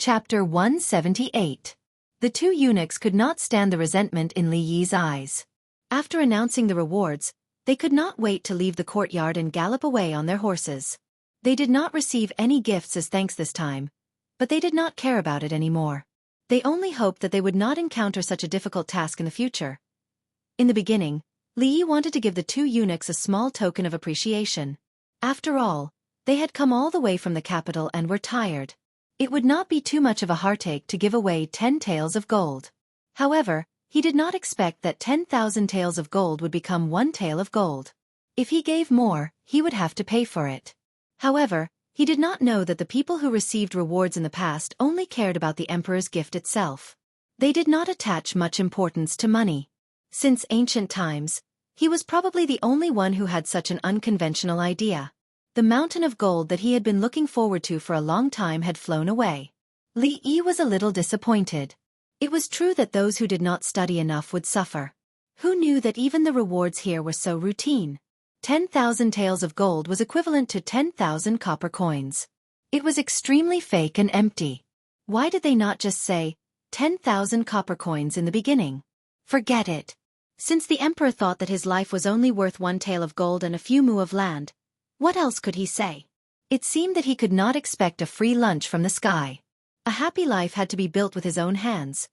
Chapter 178. The two eunuchs could not stand the resentment in Li Yi's eyes. After announcing the rewards, they could not wait to leave the courtyard and gallop away on their horses. They did not receive any gifts as thanks this time, but they did not care about it anymore. They only hoped that they would not encounter such a difficult task in the future. In the beginning, Li Yi wanted to give the two eunuchs a small token of appreciation. After all, they had come all the way from the capital and were tired. It would not be too much of a heartache to give away 10 taels of gold. However, he did not expect that 10,000 taels of gold would become 1 tael of gold. If he gave more, he would have to pay for it. However, he did not know that the people who received rewards in the past only cared about the emperor's gift itself. They did not attach much importance to money. Since ancient times, he was probably the only one who had such an unconventional idea. The mountain of gold that he had been looking forward to for a long time had flown away. Li Yi was a little disappointed. It was true that those who did not study enough would suffer. Who knew that even the rewards here were so routine? 10,000 taels of gold was equivalent to 10,000 copper coins. It was extremely fake and empty. Why did they not just say, 10,000 copper coins in the beginning? Forget it. Since the emperor thought that his life was only worth 1 tael of gold and a few mu of land, what else could he say? It seemed that he could not expect a free lunch from the sky. A happy life had to be built with his own hands.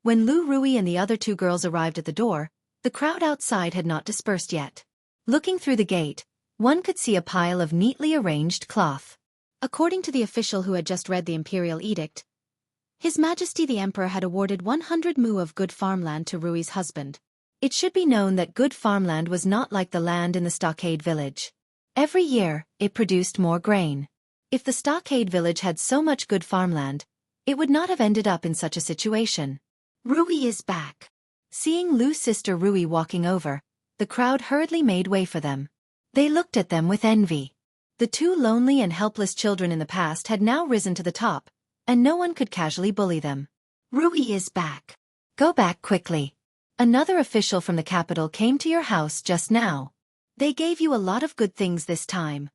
When Lu Rui and the other two girls arrived at the door, the crowd outside had not dispersed yet. Looking through the gate, one could see a pile of neatly arranged cloth. According to the official who had just read the imperial edict, His Majesty the Emperor had awarded 100 mu of good farmland to Rui's husband. It should be known that good farmland was not like the land in the stockade village. Every year, it produced more grain. If the stockade village had so much good farmland, it would not have ended up in such a situation. Rui is back. Seeing Lu's sister Rui walking over, the crowd hurriedly made way for them. They looked at them with envy. The two lonely and helpless children in the past had now risen to the top, and no one could casually bully them. Rui is back. Go back quickly. Another official from the capital came to your house just now. They gave you a lot of good things this time.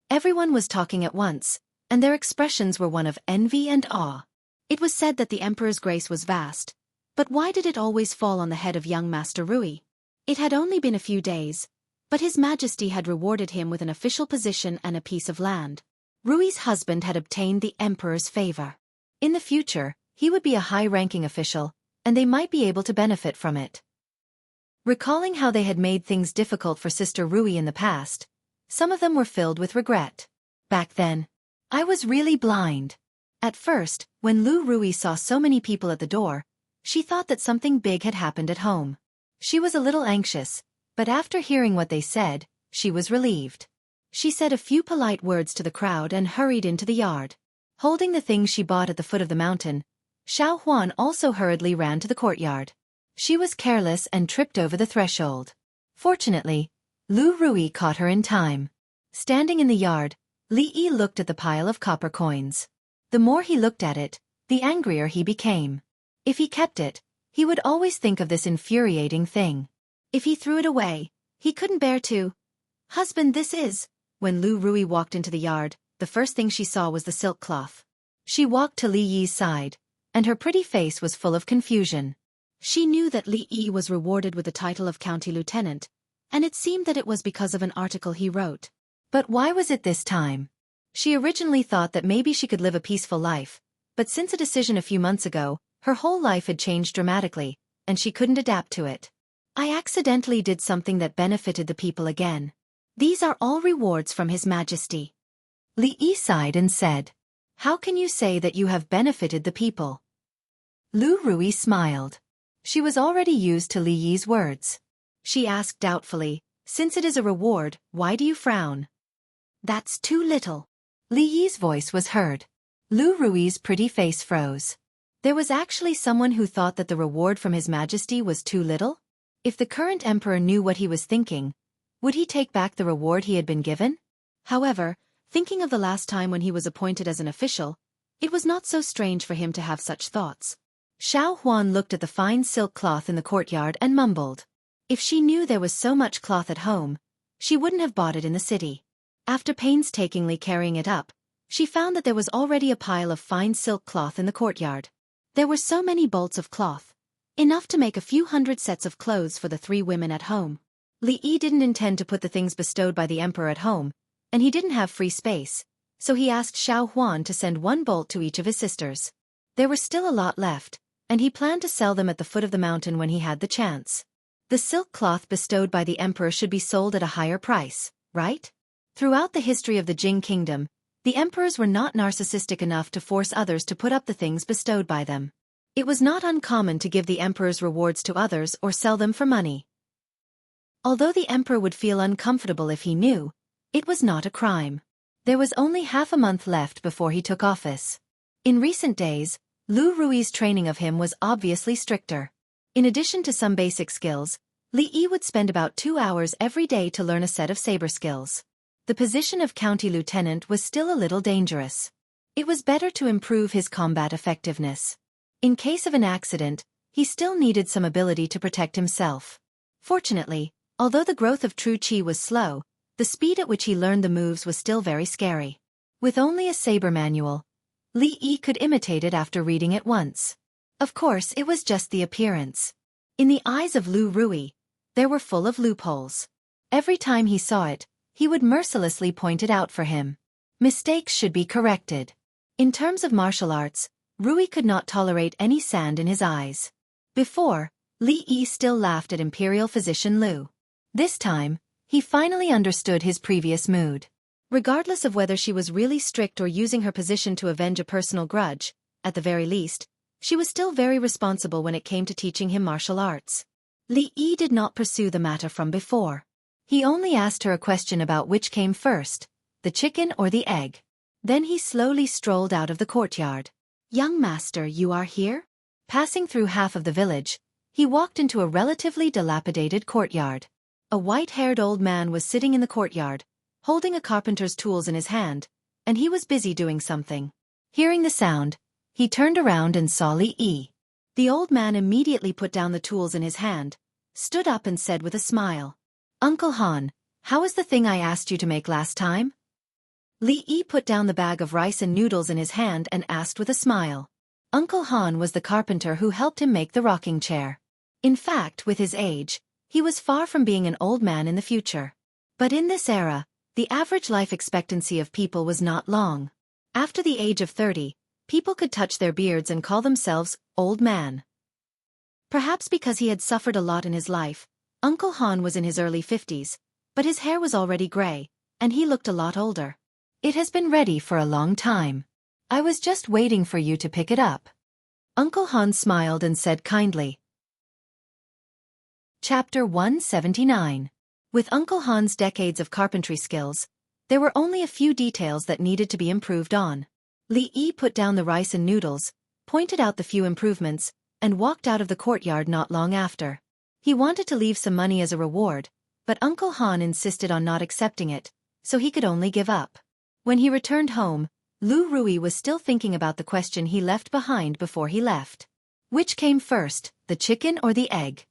Everyone was talking at once, and their expressions were one of envy and awe. It was said that the emperor's grace was vast, but why did it always fall on the head of young Master Rui? It had only been a few days, but His Majesty had rewarded him with an official position and a piece of land. Rui's husband had obtained the emperor's favor. In the future, he would be a high-ranking official, and they might be able to benefit from it. Recalling how they had made things difficult for Sister Rui in the past, some of them were filled with regret. Back then, I was really blind. At first, when Lu Rui saw so many people at the door, she thought that something big had happened at home. She was a little anxious, but after hearing what they said, she was relieved. She said a few polite words to the crowd and hurried into the yard. Holding the things she bought at the foot of the mountain, Xiaofan also hurriedly ran to the courtyard. She was careless and tripped over the threshold. Fortunately, Lu Rui caught her in time. Standing in the yard, Li Yi looked at the pile of copper coins. The more he looked at it, the angrier he became. If he kept it, he would always think of this infuriating thing. If he threw it away, he couldn't bear to. Husband, this is. When Lu Rui walked into the yard, the first thing she saw was the silk cloth. She walked to Li Yi's side, and her pretty face was full of confusion. She knew that Li Yi was rewarded with the title of county lieutenant, and it seemed that it was because of an article he wrote. But why was it this time? She originally thought that maybe she could live a peaceful life, but since a decision a few months ago, her whole life had changed dramatically, and she couldn't adapt to it. I accidentally did something that benefited the people again. These are all rewards from His Majesty. Li Yi sighed and said, How can you say that you have benefited the people? Lu Rui smiled. She was already used to Li Yi's words. She asked doubtfully, Since it is a reward, why do you frown? That's too little. Li Yi's voice was heard. Lu Rui's pretty face froze. There was actually someone who thought that the reward from His Majesty was too little? If the current emperor knew what he was thinking, would he take back the reward he had been given? However, thinking of the last time when he was appointed as an official, it was not so strange for him to have such thoughts. Xiaofan looked at the fine silk cloth in the courtyard and mumbled. If she knew there was so much cloth at home, she wouldn't have bought it in the city. After painstakingly carrying it up, She found that there was already a pile of fine silk cloth in the courtyard. There were so many bolts of cloth, enough to make a few hundred sets of clothes for the 3 women at home. Li Yi didn't intend to put the things bestowed by the emperor at home, and he didn't have free space, so he asked Xiaofan to send 1 bolt to each of his sisters. There were still a lot left, and he planned to sell them at the foot of the mountain when he had the chance. The silk cloth bestowed by the emperor should be sold at a higher price, right? Throughout the history of the Jing kingdom, the emperors were not narcissistic enough to force others to put up the things bestowed by them. It was not uncommon to give the emperor's rewards to others or sell them for money. Although the emperor would feel uncomfortable if he knew, it was not a crime. There was only half a month left before he took office. In recent days, Lu Rui's training of him was obviously stricter. In addition to some basic skills, Li Yi would spend about 2 hours every day to learn a set of saber skills. The position of county lieutenant was still a little dangerous. It was better to improve his combat effectiveness. In case of an accident, he still needed some ability to protect himself. Fortunately, although the growth of true chi was slow, the speed at which he learned the moves was still very scary. With only a saber manual, Li Yi could imitate it after reading it once. Of course, it was just the appearance. In the eyes of Lu Rui, they were full of loopholes. Every time he saw it, he would mercilessly point it out for him. Mistakes should be corrected. In terms of martial arts, Rui could not tolerate any sand in his eyes. Before, Li Yi still laughed at imperial physician Lu. This time, he finally understood his previous mood. Regardless of whether she was really strict or using her position to avenge a personal grudge, at the very least, she was still very responsible when it came to teaching him martial arts. Li Yi did not pursue the matter from before. He only asked her a question about which came first, the chicken or the egg. Then he slowly strolled out of the courtyard. "Young master, you are here?" Passing through half of the village, he walked into a relatively dilapidated courtyard. A white-haired old man was sitting in the courtyard, holding a carpenter's tools in his hand, and he was busy doing something. Hearing the sound, he turned around and saw Li Yi. The old man immediately put down the tools in his hand, stood up and said with a smile, "Uncle Han, how is the thing I asked you to make last time?" Li Yi put down the bag of rice and noodles in his hand and asked with a smile. Uncle Han was the carpenter who helped him make the rocking chair. In fact, with his age, he was far from being an old man in the future. But in this era, the average life expectancy of people was not long. After the age of 30, people could touch their beards and call themselves old man. Perhaps because he had suffered a lot in his life, Uncle Han was in his early 50s, but his hair was already gray, and he looked a lot older. "It has been ready for a long time. I was just waiting for you to pick it up." Uncle Han smiled and said kindly. Chapter 179. With Uncle Han's decades of carpentry skills, there were only a few details that needed to be improved on. Li Yi put down the rice and noodles, pointed out the few improvements, and walked out of the courtyard not long after. He wanted to leave some money as a reward, but Uncle Han insisted on not accepting it, so he could only give up. When he returned home, Lu Rui was still thinking about the question he left behind before he left. Which came first, the chicken or the egg?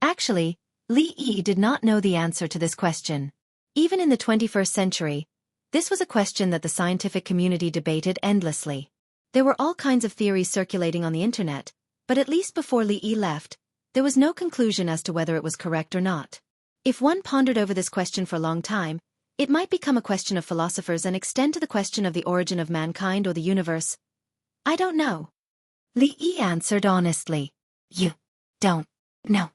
Actually, Li Yi did not know the answer to this question. Even in the 21st century, this was a question that the scientific community debated endlessly. There were all kinds of theories circulating on the internet, but at least before Li Yi left, there was no conclusion as to whether it was correct or not. If one pondered over this question for a long time, it might become a question of philosophers and extend to the question of the origin of mankind or the universe. "I don't know." Li Yi answered honestly. "You don't know."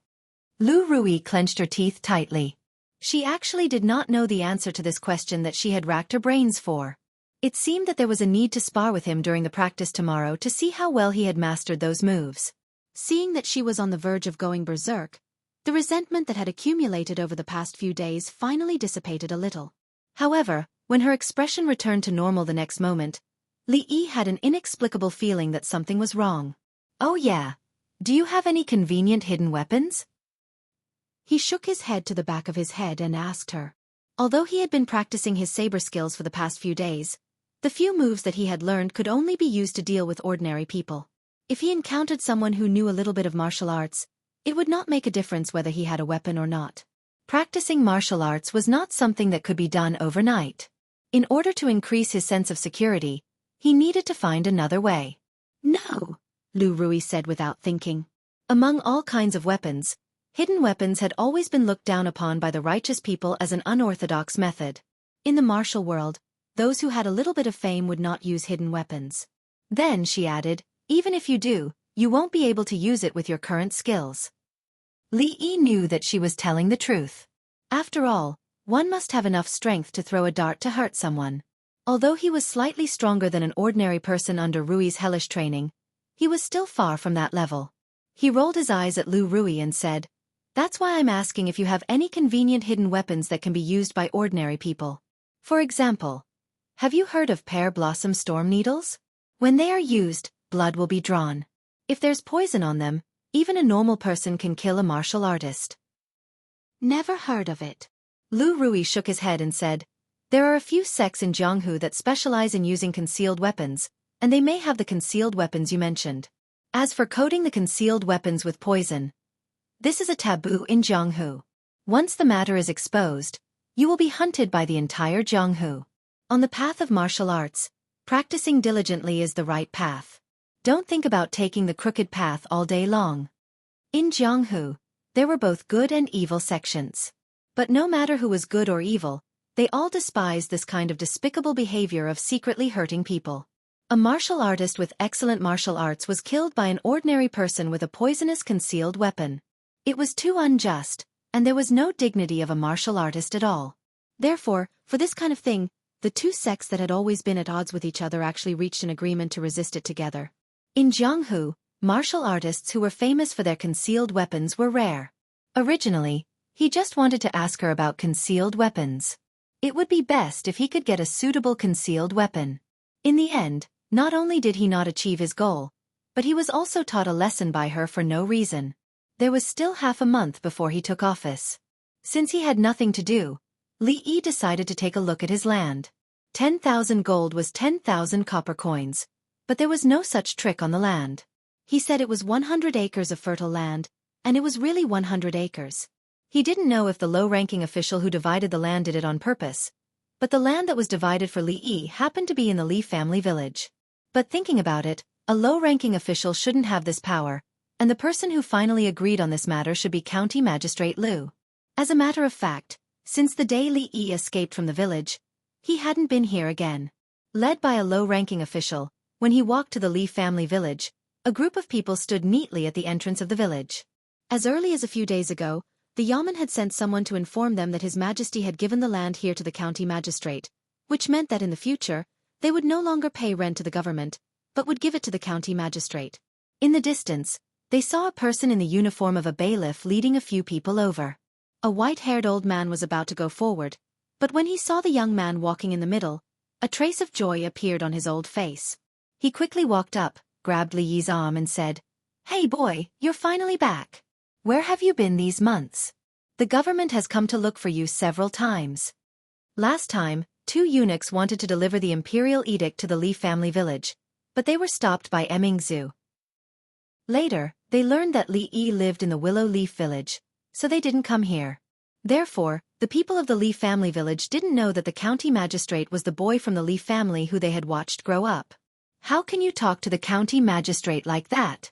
Lu Rui clenched her teeth tightly. She actually did not know the answer to this question that she had racked her brains for. It seemed that there was a need to spar with him during the practice tomorrow to see how well he had mastered those moves. Seeing that she was on the verge of going berserk, the resentment that had accumulated over the past few days finally dissipated a little. However, when her expression returned to normal the next moment, Li Yi had an inexplicable feeling that something was wrong. "Oh yeah. Do you have any convenient hidden weapons?" He shook his head to the back of his head and asked her. Although he had been practicing his saber skills for the past few days, the few moves that he had learned could only be used to deal with ordinary people. If he encountered someone who knew a little bit of martial arts, it would not make a difference whether he had a weapon or not. Practicing martial arts was not something that could be done overnight. In order to increase his sense of security, he needed to find another way. No, Lu Rui said without thinking. Among all kinds of weapons, hidden weapons had always been looked down upon by the righteous people as an unorthodox method. In the martial world, those who had a little bit of fame would not use hidden weapons. Then, she added, even if you do, you won't be able to use it with your current skills. Li Yi knew that she was telling the truth. After all, one must have enough strength to throw a dart to hurt someone. Although he was slightly stronger than an ordinary person under Rui's hellish training, he was still far from that level. He rolled his eyes at Lu Rui and said, "That's why I'm asking if you have any convenient hidden weapons that can be used by ordinary people. For example, have you heard of pear blossom storm needles? When they are used, blood will be drawn. If there's poison on them, even a normal person can kill a martial artist." Never heard of it. Lu Rui shook his head and said, "There are a few sects in Jianghu that specialize in using concealed weapons, and they may have the concealed weapons you mentioned. As for coating the concealed weapons with poison, this is a taboo in Jianghu. Once the matter is exposed, you will be hunted by the entire Jianghu. On the path of martial arts, practicing diligently is the right path. Don't think about taking the crooked path all day long." In Jianghu, there were both good and evil sections. But no matter who was good or evil, they all despised this kind of despicable behavior of secretly hurting people. A martial artist with excellent martial arts was killed by an ordinary person with a poisonous concealed weapon. It was too unjust, and there was no dignity of a martial artist at all. Therefore, for this kind of thing, the two sects that had always been at odds with each other actually reached an agreement to resist it together. In Jianghu, martial artists who were famous for their concealed weapons were rare. Originally, he just wanted to ask her about concealed weapons. It would be best if he could get a suitable concealed weapon. In the end, not only did he not achieve his goal, but he was also taught a lesson by her for no reason. There was still half a month before he took office. Since he had nothing to do, Li Yi decided to take a look at his land. 10,000 gold was 10,000 copper coins, but there was no such trick on the land. He said it was 100 acres of fertile land, and it was really 100 acres. He didn't know if the low-ranking official who divided the land did it on purpose, but the land that was divided for Li Yi happened to be in the Li family village. But thinking about it, a low-ranking official shouldn't have this power, and the person who finally agreed on this matter should be County Magistrate Lu. As a matter of fact, since the day Li Yi escaped from the village, he hadn't been here again. Led by a low-ranking official, when he walked to the Li family village, a group of people stood neatly at the entrance of the village. As early as a few days ago, the Yamen had sent someone to inform them that His Majesty had given the land here to the county magistrate, which meant that in the future, they would no longer pay rent to the government, but would give it to the county magistrate. In the distance, they saw a person in the uniform of a bailiff leading a few people over. A white-haired old man was about to go forward, but when he saw the young man walking in the middle, a trace of joy appeared on his old face. He quickly walked up, grabbed Li Yi's arm and said, "Hey boy, you're finally back. Where have you been these months? The government has come to look for you several times." Last time, 2 eunuchs wanted to deliver the imperial edict to the Li family village, but they were stopped by Emingzu. Later, they learned that Li Yi lived in the Willow Leaf village, so they didn't come here. Therefore, the people of the Li family village didn't know that the county magistrate was the boy from the Li family who they had watched grow up. How can you talk to the county magistrate like that?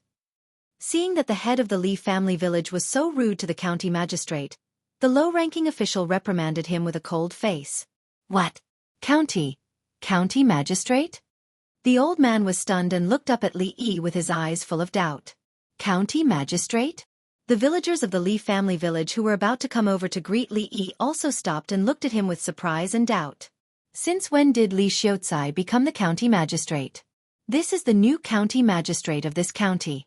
Seeing that the head of the Li family village was so rude to the county magistrate, the low-ranking official reprimanded him with a cold face. "What? County magistrate?" The old man was stunned and looked up at Li Yi with his eyes full of doubt. County magistrate? The villagers of the Li family village who were about to come over to greet Li Yi also stopped and looked at him with surprise and doubt. Since when did Li Xiaocai become the county magistrate? This is the new county magistrate of this county.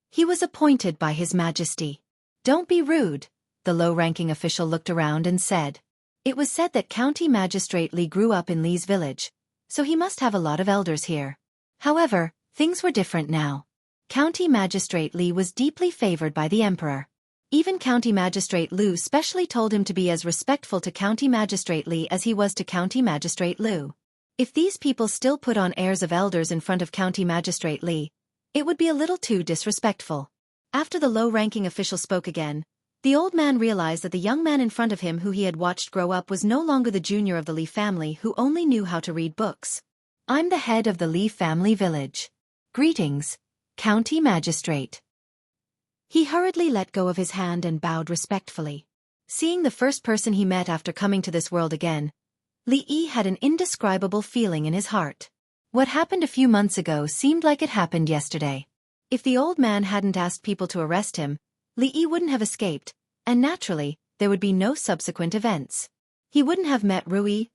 He was appointed by His Majesty. Don't be rude, the low-ranking official looked around and said. It was said that County Magistrate Li grew up in Li's village, so he must have a lot of elders here. However, things were different now. County Magistrate Li was deeply favored by the emperor. Even County Magistrate Lu specially told him to be as respectful to County Magistrate Li as he was to County Magistrate Lu. If these people still put on airs of elders in front of County Magistrate Li, it would be a little too disrespectful. After the low-ranking official spoke again, The old man realized that the young man in front of him who he had watched grow up was no longer the junior of the Li family who only knew how to read books. "I'm the head of the Li family village. Greetings, County Magistrate." He hurriedly let go of his hand and bowed respectfully. Seeing the first person he met after coming to this world again, Li Yi had an indescribable feeling in his heart. What happened a few months ago seemed like it happened yesterday. If the old man hadn't asked people to arrest him, Li Yi wouldn't have escaped, and naturally, there would be no subsequent events. He wouldn't have met Rui,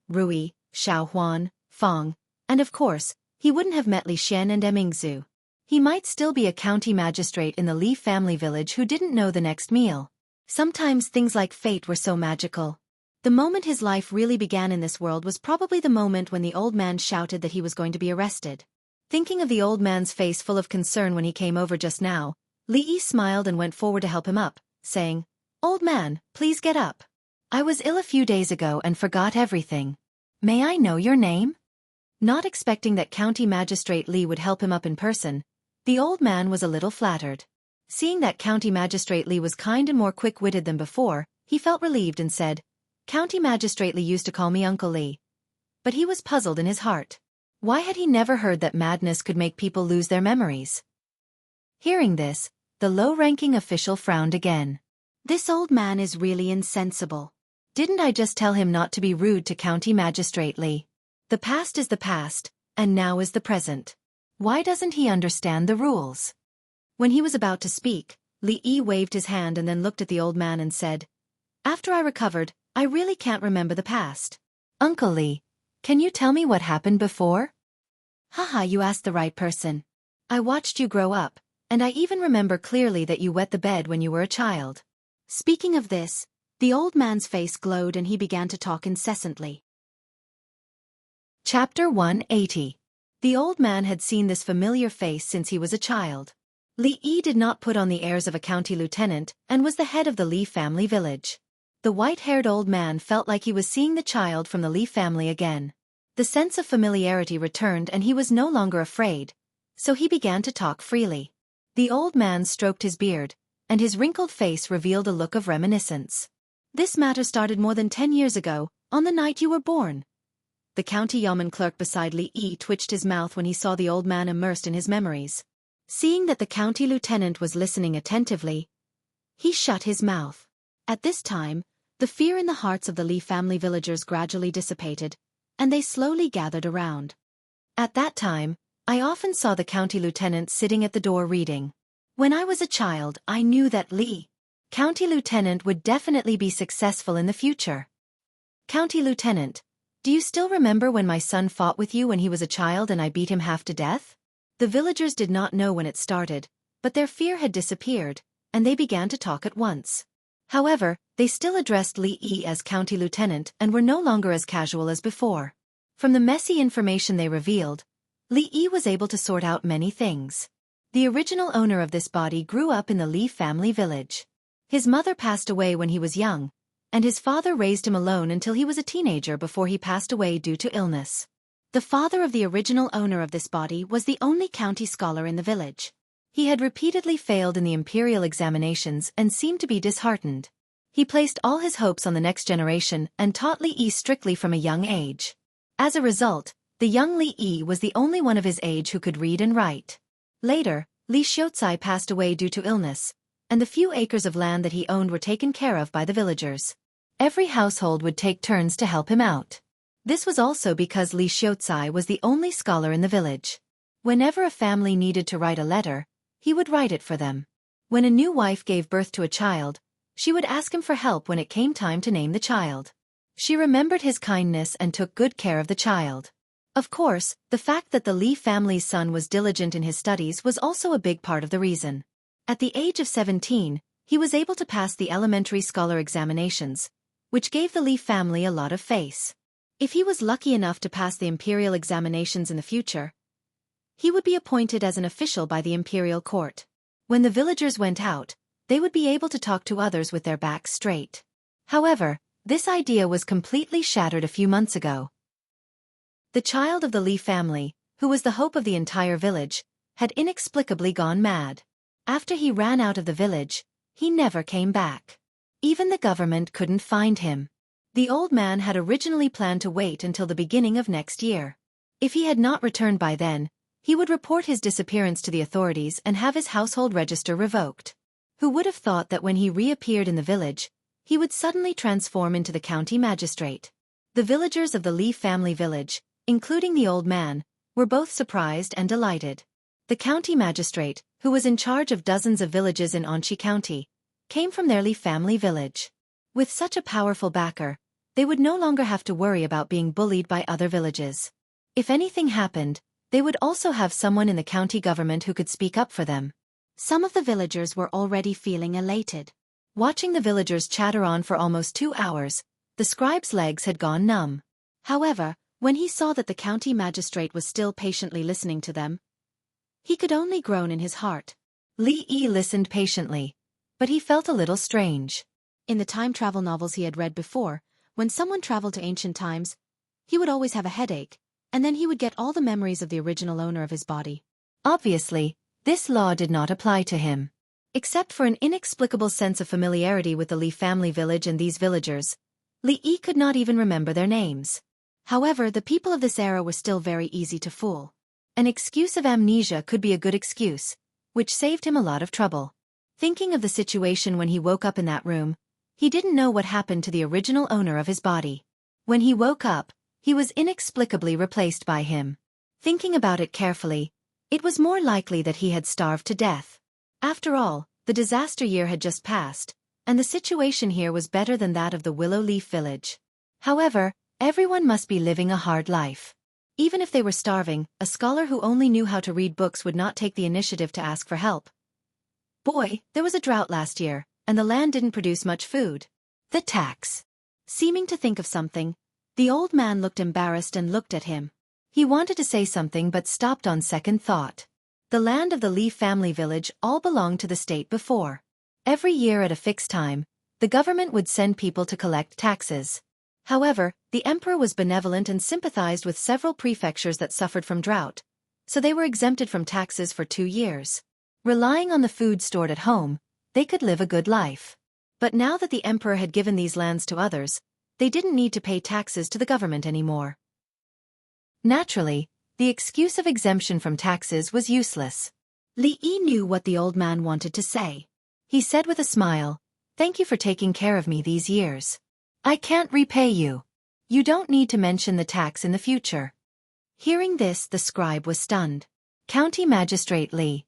Xiaofan, Fang, and of course, he wouldn't have met Li Xian and Mingzhu. He might still be a county magistrate in the Li family village who didn't know the next meal. Sometimes things like fate were so magical. The moment his life really began in this world was probably the moment when the old man shouted that he was going to be arrested. Thinking of the old man's face full of concern when he came over just now, Li Yi smiled and went forward to help him up, saying, "Old man, please get up. I was ill a few days ago and forgot everything. May I know your name?" Not expecting that County Magistrate Li would help him up in person, the old man was a little flattered. Seeing that County Magistrate Li was kind and more quick-witted than before, he felt relieved and said, "County Magistrate Li used to call me Uncle Li." But he was puzzled in his heart. Why had he never heard that madness could make people lose their memories? Hearing this, the low-ranking official frowned again. This old man is really insensible. Didn't I just tell him not to be rude to County Magistrate Li? The past is the past, and now is the present. Why doesn't he understand the rules? When he was about to speak, Li Yi waved his hand and then looked at the old man and said, "After I recovered, I really can't remember the past. Uncle Li, can you tell me what happened before?" "Haha, you asked the right person. I watched you grow up, and I even remember clearly that you wet the bed when you were a child." Speaking of this, the old man's face glowed and he began to talk incessantly. Chapter 180. The old man had seen this familiar face since he was a child. Li Yi did not put on the airs of a county lieutenant and was the head of the Li family village. The white-haired old man felt like he was seeing the child from the Li family again. The sense of familiarity returned and he was no longer afraid, so he began to talk freely. The old man stroked his beard, and his wrinkled face revealed a look of reminiscence. "This matter started more than 10 years ago, on the night you were born." The county yeoman clerk beside Li Yi twitched his mouth when he saw the old man immersed in his memories. Seeing that the county lieutenant was listening attentively, he shut his mouth. At this time, the fear in the hearts of the Li family villagers gradually dissipated, and they slowly gathered around. At that time, I often saw the county lieutenant sitting at the door reading. When I was a child, I knew that Li, county lieutenant, would definitely be successful in the future. "County lieutenant, do you still remember when my son fought with you when he was a child and I beat him half to death?" The villagers did not know when it started, but their fear had disappeared, and they began to talk at once. However, they still addressed Li Yi as county lieutenant and were no longer as casual as before. From the messy information they revealed, Li Yi was able to sort out many things. The original owner of this body grew up in the Li family village. His mother passed away when he was young, and his father raised him alone until he was a teenager before he passed away due to illness. The father of the original owner of this body was the only county scholar in the village. He had repeatedly failed in the imperial examinations and seemed to be disheartened. He placed all his hopes on the next generation and taught Li Yi strictly from a young age. As a result, the young Li Yi was the only one of his age who could read and write. Later, Li Xiaofan passed away due to illness, and the few acres of land that he owned were taken care of by the villagers. Every household would take turns to help him out. This was also because Li Xiaofan was the only scholar in the village. Whenever a family needed to write a letter, he would write it for them. When a new wife gave birth to a child, she would ask him for help when it came time to name the child. She remembered his kindness and took good care of the child. Of course, the fact that the Li family's son was diligent in his studies was also a big part of the reason. At the age of 17, he was able to pass the elementary scholar examinations, which gave the Li family a lot of faith. If he was lucky enough to pass the imperial examinations in the future, he would be appointed as an official by the imperial court. When the villagers went out, they would be able to talk to others with their backs straight. However, this idea was completely shattered a few months ago. The child of the Li family, who was the hope of the entire village, had inexplicably gone mad. After he ran out of the village, he never came back. Even the government couldn't find him. The old man had originally planned to wait until the beginning of next year. If he had not returned by then, he would report his disappearance to the authorities and have his household register revoked. Who would have thought that when he reappeared in the village, he would suddenly transform into the county magistrate? The villagers of the Li family village, including the old man, were both surprised and delighted. The county magistrate, who was in charge of dozens of villages in Anqi County, came from their Li family village. With such a powerful backer, they would no longer have to worry about being bullied by other villages. If anything happened, they would also have someone in the county government who could speak up for them. Some of the villagers were already feeling elated. Watching the villagers chatter on for almost 2 hours, the scribe's legs had gone numb. However, when he saw that the county magistrate was still patiently listening to them, he could only groan in his heart. Li Yi listened patiently, but he felt a little strange. In the time travel novels he had read before, when someone traveled to ancient times, he would always have a headache, and then he would get all the memories of the original owner of his body. Obviously, this law did not apply to him. Except for an inexplicable sense of familiarity with the Li family village and these villagers, Li Yi could not even remember their names. However, the people of this era were still very easy to fool. An excuse of amnesia could be a good excuse, which saved him a lot of trouble. Thinking of the situation when he woke up in that room, he didn't know what happened to the original owner of his body. When he woke up, he was inexplicably replaced by him. Thinking about it carefully, it was more likely that he had starved to death. After all, the disaster year had just passed, and the situation here was better than that of the Willow Leaf village. However, everyone must be living a hard life. Even if they were starving, a scholar who only knew how to read books would not take the initiative to ask for help. Boy, there was a drought last year, and the land didn't produce much food. The tax. Seeming to think of something, the old man looked embarrassed and looked at him. He wanted to say something but stopped on second thought. The land of the Li family village all belonged to the state before. Every year at a fixed time, the government would send people to collect taxes. However, the emperor was benevolent and sympathized with several prefectures that suffered from drought, so they were exempted from taxes for 2 years. Relying on the food stored at home, they could live a good life. But now that the emperor had given these lands to others, they didn't need to pay taxes to the government anymore. Naturally, the excuse of exemption from taxes was useless. Li Yi knew what the old man wanted to say. He said with a smile, "Thank you for taking care of me these years. I can't repay you. You don't need to mention the tax in the future." Hearing this, the scribe was stunned. County Magistrate Li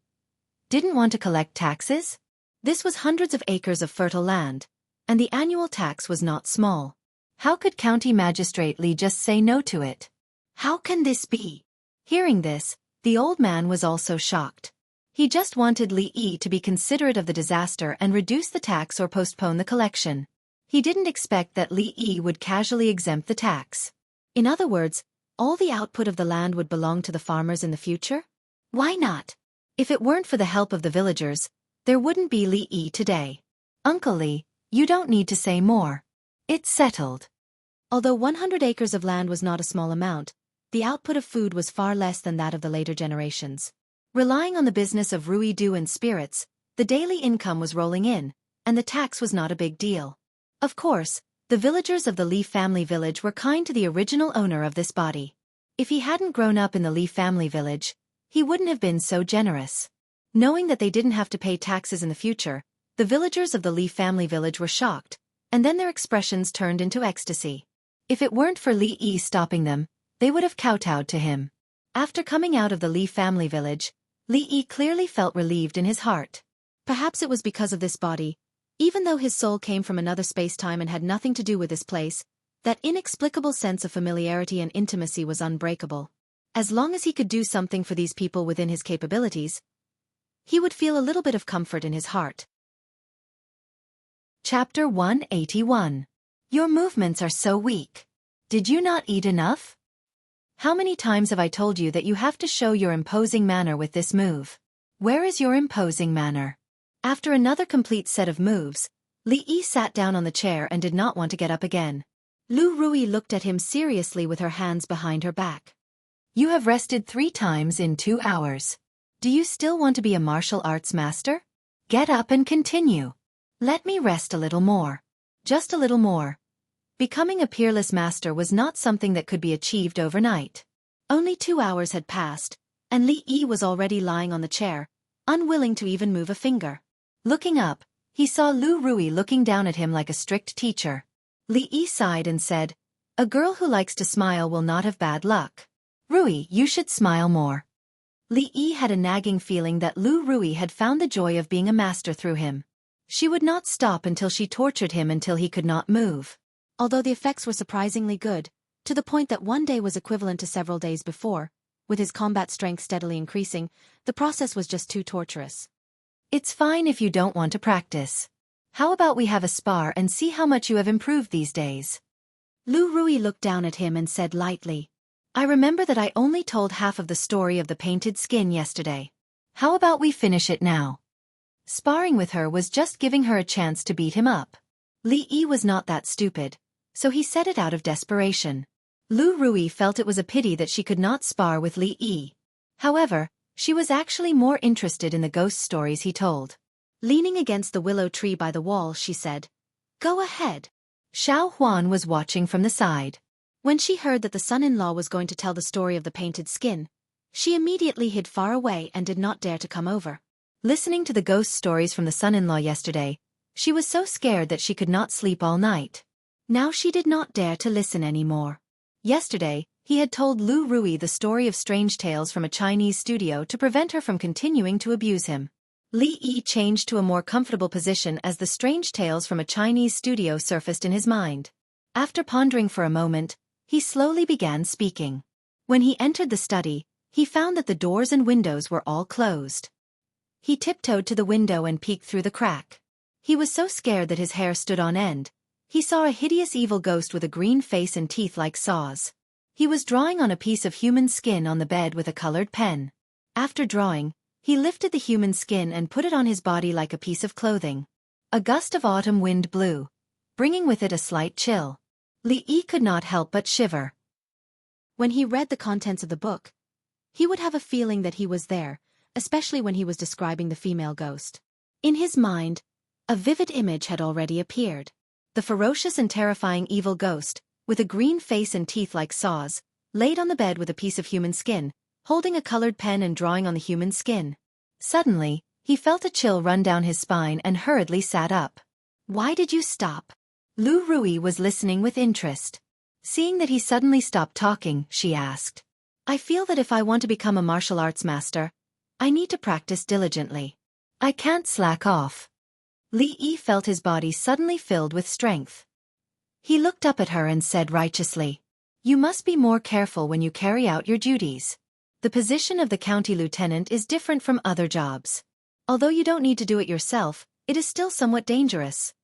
didn't want to collect taxes? This was hundreds of acres of fertile land, and the annual tax was not small. How could County Magistrate Li just say no to it? How can this be? Hearing this, the old man was also shocked. He just wanted Li Yi to be considerate of the disaster and reduce the tax or postpone the collection. He didn't expect that Li Yi would casually exempt the tax. In other words, all the output of the land would belong to the farmers in the future? Why not? If it weren't for the help of the villagers, there wouldn't be Li Yi today. Uncle Li, you don't need to say more. It's settled. Although 100 acres of land was not a small amount, the output of food was far less than that of the later generations. Relying on the business of Ruidu and spirits, the daily income was rolling in, and the tax was not a big deal. Of course, the villagers of the Li family village were kind to the original owner of this body. If he hadn't grown up in the Li family village, he wouldn't have been so generous. Knowing that they didn't have to pay taxes in the future, the villagers of the Li family village were shocked, and then their expressions turned into ecstasy. If it weren't for Li Yi stopping them, they would have kowtowed to him. After coming out of the Li family village, Li Yi clearly felt relieved in his heart. Perhaps it was because of this body. Even though his soul came from another space-time and had nothing to do with this place, that inexplicable sense of familiarity and intimacy was unbreakable. As long as he could do something for these people within his capabilities, he would feel a little bit of comfort in his heart. Chapter 181. Your movements are so weak. Did you not eat enough? How many times have I told you that you have to show your imposing manner with this move? Where is your imposing manner? After another complete set of moves, Li Yi sat down on the chair and did not want to get up again. Lu Rui looked at him seriously with her hands behind her back. You have rested 3 times in 2 hours. Do you still want to be a martial arts master? Get up and continue. Let me rest a little more. just a little more. Becoming a peerless master was not something that could be achieved overnight. Only 2 hours had passed, and Li Yi was already lying on the chair, unwilling to even move a finger. Looking up, he saw Lu Rui looking down at him like a strict teacher. Li Yi sighed and said, "A girl who likes to smile will not have bad luck. Rui, you should smile more." Li Yi had a nagging feeling that Lu Rui had found the joy of being a master through him. She would not stop until she tortured him until he could not move. Although the effects were surprisingly good, to the point that one day was equivalent to several days before, with his combat strength steadily increasing, the process was just too torturous. "It's fine if you don't want to practice. How about we have a spar and see how much you have improved these days?" Lu Rui looked down at him and said lightly, "I remember that I only told half of the story of the painted skin yesterday. How about we finish it now?" Sparring with her was just giving her a chance to beat him up. Li Yi was not that stupid, so he said it out of desperation. Lu Rui felt it was a pity that she could not spar with Li Yi. However, she was actually more interested in the ghost stories he told. Leaning against the willow tree by the wall, she said, "Go ahead." Xiaofan was watching from the side. When she heard that the son-in-law was going to tell the story of the painted skin, she immediately hid far away and did not dare to come over. Listening to the ghost stories from the son-in-law yesterday, she was so scared that she could not sleep all night. Now she did not dare to listen anymore. Yesterday, he had told Lu Rui the story of strange tales from a Chinese studio to prevent her from continuing to abuse him. Li Yi changed to a more comfortable position as the strange tales from a Chinese studio surfaced in his mind. After pondering for a moment, he slowly began speaking. When he entered the study, he found that the doors and windows were all closed. He tiptoed to the window and peeked through the crack. He was so scared that his hair stood on end. He saw a hideous evil ghost with a green face and teeth like saws. He was drawing on a piece of human skin on the bed with a colored pen. After drawing, he lifted the human skin and put it on his body like a piece of clothing. A gust of autumn wind blew, bringing with it a slight chill. Li Yi could not help but shiver. When he read the contents of the book, he would have a feeling that he was there, especially when he was describing the female ghost. In his mind, a vivid image had already appeared. The ferocious and terrifying evil ghost, with a green face and teeth like saws, laid on the bed with a piece of human skin, holding a colored pen and drawing on the human skin. Suddenly, he felt a chill run down his spine and hurriedly sat up. "Why did you stop?" Lu Rui was listening with interest. Seeing that he suddenly stopped talking, she asked, "I feel that if I want to become a martial arts master, I need to practice diligently. I can't slack off." Li Yi felt his body suddenly filled with strength. He looked up at her and said righteously, "You must be more careful when you carry out your duties. The position of the county lieutenant is different from other jobs. Although you don't need to do it yourself, it is still somewhat dangerous."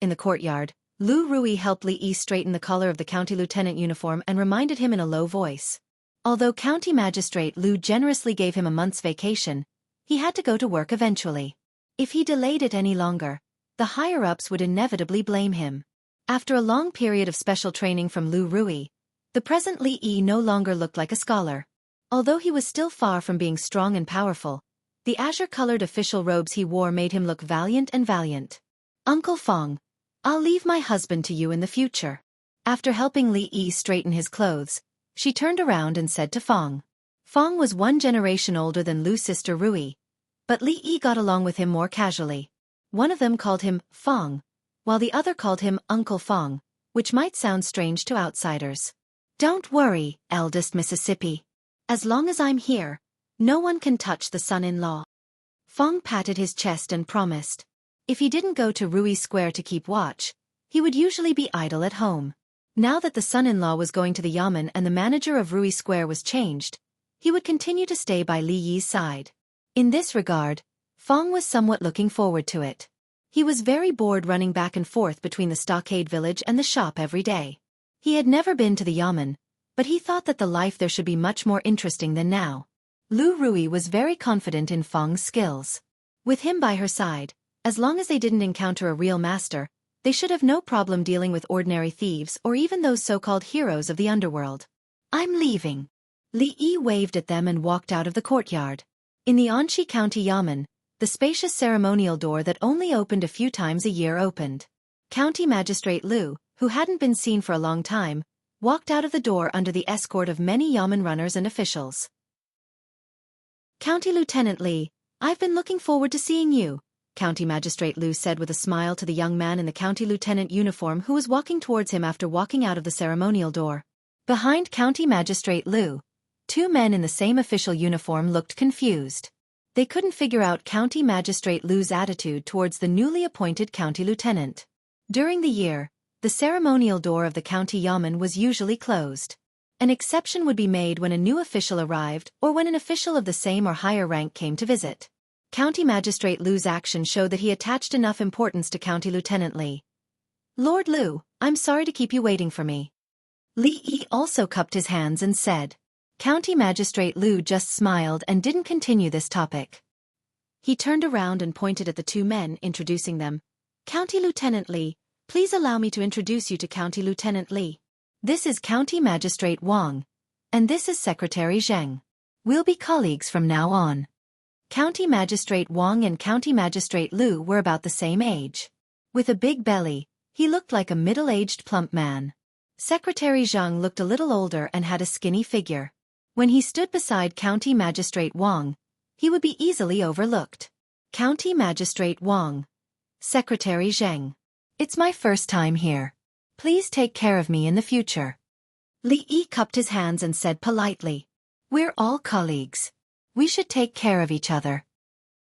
In the courtyard, Lu Rui helped Li Yi straighten the collar of the county lieutenant uniform and reminded him in a low voice. Although County Magistrate Lu generously gave him a month's vacation, he had to go to work eventually. If he delayed it any longer, the higher-ups would inevitably blame him. After a long period of special training from Lu Rui, the present Li Yi no longer looked like a scholar. Although he was still far from being strong and powerful, the azure-colored official robes he wore made him look valiant. "Uncle Fong, I'll leave my husband to you in the future." After helping Li Yi straighten his clothes, she turned around and said to Fong. Fong was 1 generation older than Lu's sister Rui, but Li Yi got along with him more casually. One of them called him Fong, while the other called him Uncle Fong, which might sound strange to outsiders. "Don't worry, eldest Mississippi. As long as I'm here, no one can touch the son-in-law." Fong patted his chest and promised. If he didn't go to Rui Square to keep watch, he would usually be idle at home. Now that the son-in-law was going to the yamen and the manager of Rui Square was changed, he would continue to stay by Li Yi's side. In this regard, Fong was somewhat looking forward to it. He was very bored running back and forth between the stockade village and the shop every day. He had never been to the yamen, but he thought that the life there should be much more interesting than now. Lu Rui was very confident in Fong's skills. With him by her side, as long as they didn't encounter a real master, they should have no problem dealing with ordinary thieves or even those so-called heroes of the underworld. "I'm leaving." Li Yi waved at them and walked out of the courtyard. In the Anxi County Yamen, the spacious ceremonial door that only opened a few times a year opened. County Magistrate Lu, who hadn't been seen for a long time, walked out of the door under the escort of many yamen runners and officials. County Lieutenant Li, I've been looking forward to seeing you, County Magistrate Lu said with a smile to the young man in the county lieutenant uniform who was walking towards him after walking out of the ceremonial door. Behind County Magistrate Lu, two men in the same official uniform looked confused. They couldn't figure out County Magistrate Lu's attitude towards the newly appointed county lieutenant. During the year, the ceremonial door of the county yamen was usually closed. An exception would be made when a new official arrived or when an official of the same or higher rank came to visit. County Magistrate Lu's action showed that he attached enough importance to County Lieutenant Li. Lord Lu, I'm sorry to keep you waiting for me. Li Yi also cupped his hands and said. County Magistrate Lu just smiled and didn't continue this topic. He turned around and pointed at the two men, introducing them. County Lieutenant Li, please allow me to introduce you to County Lieutenant Li. This is County Magistrate Wang, and this is Secretary Zheng. We'll be colleagues from now on. County Magistrate Wang and County Magistrate Lu were about the same age. With a big belly, he looked like a middle-aged plump man. Secretary Zheng looked a little older and had a skinny figure. When he stood beside County Magistrate Wang, he would be easily overlooked. County Magistrate Wang. Secretary Zheng. It's my first time here. Please take care of me in the future. Li Yi cupped his hands and said politely. We're all colleagues. We should take care of each other.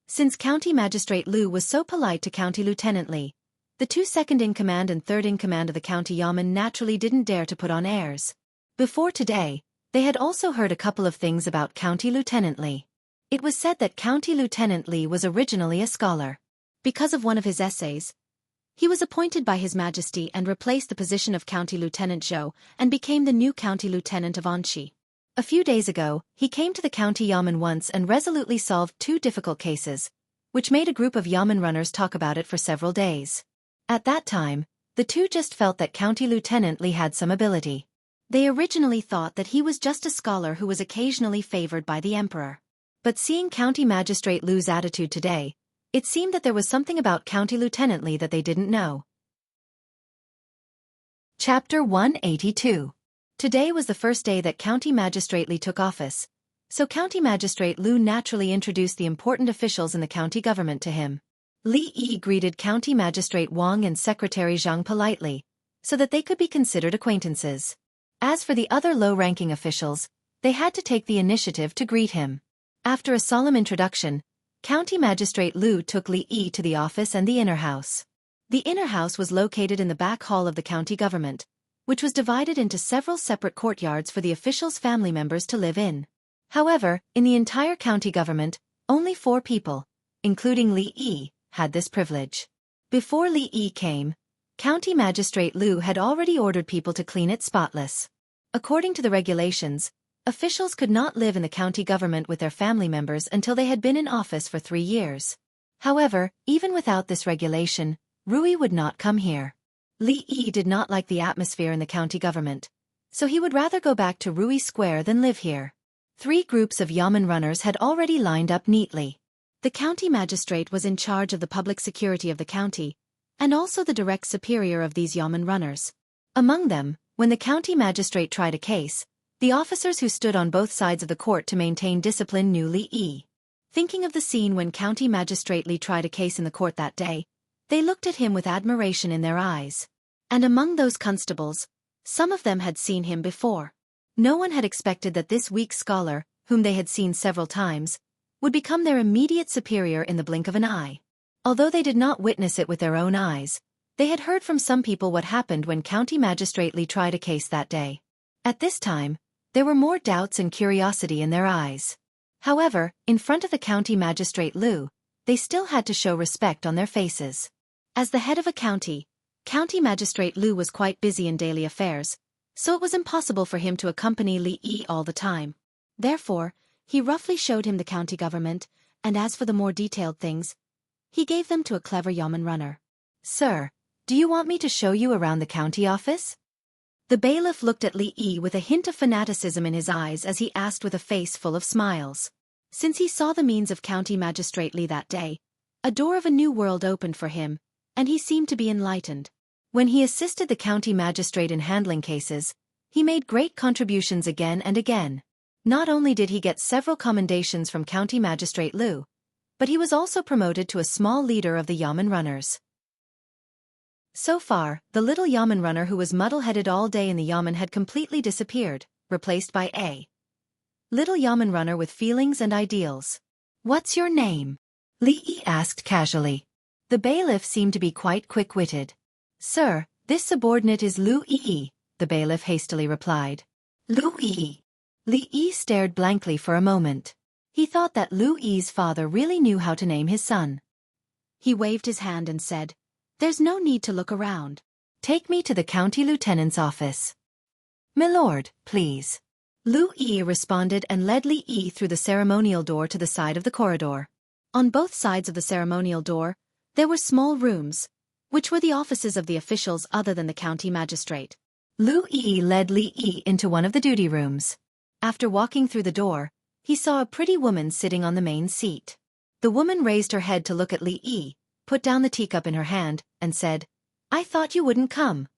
Since County Magistrate Lu was so polite to County Lieutenant Li, the two second-in-command and third-in-command of the county yamen naturally didn't dare to put on airs. Before today, they had also heard a couple of things about County Lieutenant Li. It was said that County Lieutenant Li was originally a scholar. Because of one of his essays, he was appointed by His Majesty and replaced the position of County Lieutenant Zhou and became the new County Lieutenant of Anxi. A few days ago, he came to the county yamen once and resolutely solved two difficult cases, which made a group of yamen runners talk about it for several days. At that time, the two just felt that County Lieutenant Li had some ability. They originally thought that he was just a scholar who was occasionally favored by the emperor. But seeing County Magistrate Lu's attitude today, it seemed that there was something about County Lieutenant Li that they didn't know. Chapter 182. Today was the first day that County Magistrate Li took office, so County Magistrate Lu naturally introduced the important officials in the county government to him. Li Yi greeted County Magistrate Wang and Secretary Zhang politely, so that they could be considered acquaintances. As for the other low-ranking officials, they had to take the initiative to greet him. After a solemn introduction, County Magistrate Lu took Li Yi to the office and the inner house. The inner house was located in the back hall of the county government, which was divided into several separate courtyards for the officials' family members to live in. However, in the entire county government, only 4 people, including Li Yi, had this privilege. Before Li Yi came, County Magistrate Lu had already ordered people to clean it spotless. According to the regulations, officials could not live in the county government with their family members until they had been in office for 3 years. However, even without this regulation, Rui would not come here. Li Yi did not like the atmosphere in the county government, so he would rather go back to Rui Square than live here. 3 groups of yamen runners had already lined up neatly. The county magistrate was in charge of the public security of the county, and also the direct superior of these yamen runners. Among them, when the county magistrate tried a case, the officers who stood on both sides of the court to maintain discipline knew Li Yi. Thinking of the scene when County Magistrate Li tried a case in the court that day, they looked at him with admiration in their eyes. And among those constables, some of them had seen him before. No one had expected that this weak scholar, whom they had seen several times, would become their immediate superior in the blink of an eye. Although they did not witness it with their own eyes, they had heard from some people what happened when County Magistrate Li tried a case that day. At this time, there were more doubts and curiosity in their eyes. However, in front of the County Magistrate Lu, they still had to show respect on their faces. As the head of a county, County Magistrate Lu was quite busy in daily affairs, so it was impossible for him to accompany Li Yi all the time. Therefore, he roughly showed him the county government, and as for the more detailed things, he gave them to a clever yamen runner. "Sir, do you want me to show you around the county office?" The bailiff looked at Li Yi with a hint of fanaticism in his eyes as he asked with a face full of smiles. Since he saw the means of County Magistrate Li that day, a door of a new world opened for him, and he seemed to be enlightened. When he assisted the county magistrate in handling cases, he made great contributions again and again. Not only did he get several commendations from County Magistrate Liu, but he was also promoted to a small leader of the Yamen runners. So far, the little Yamen runner who was muddle-headed all day in the Yamen had completely disappeared, replaced by a little Yamen runner with feelings and ideals. "What's your name?" Li Yi asked casually. The bailiff seemed to be quite quick-witted. "Sir, this subordinate is Lu Yi," the bailiff hastily replied. "Lu Yi." Li Yi stared blankly for a moment. He thought that Lu Yi's father really knew how to name his son. He waved his hand and said, "There's no need to look around. Take me to the county lieutenant's office." "Milord, please." Lu Yi responded and led Li Yi through the ceremonial door to the side of the corridor. On both sides of the ceremonial door, there were small rooms, which were the offices of the officials other than the county magistrate. Lu Yi led Li Yi into one of the duty rooms. After walking through the door, he saw a pretty woman sitting on the main seat. The woman raised her head to look at Li Yi, put down the teacup in her hand, and said, "I thought you wouldn't come.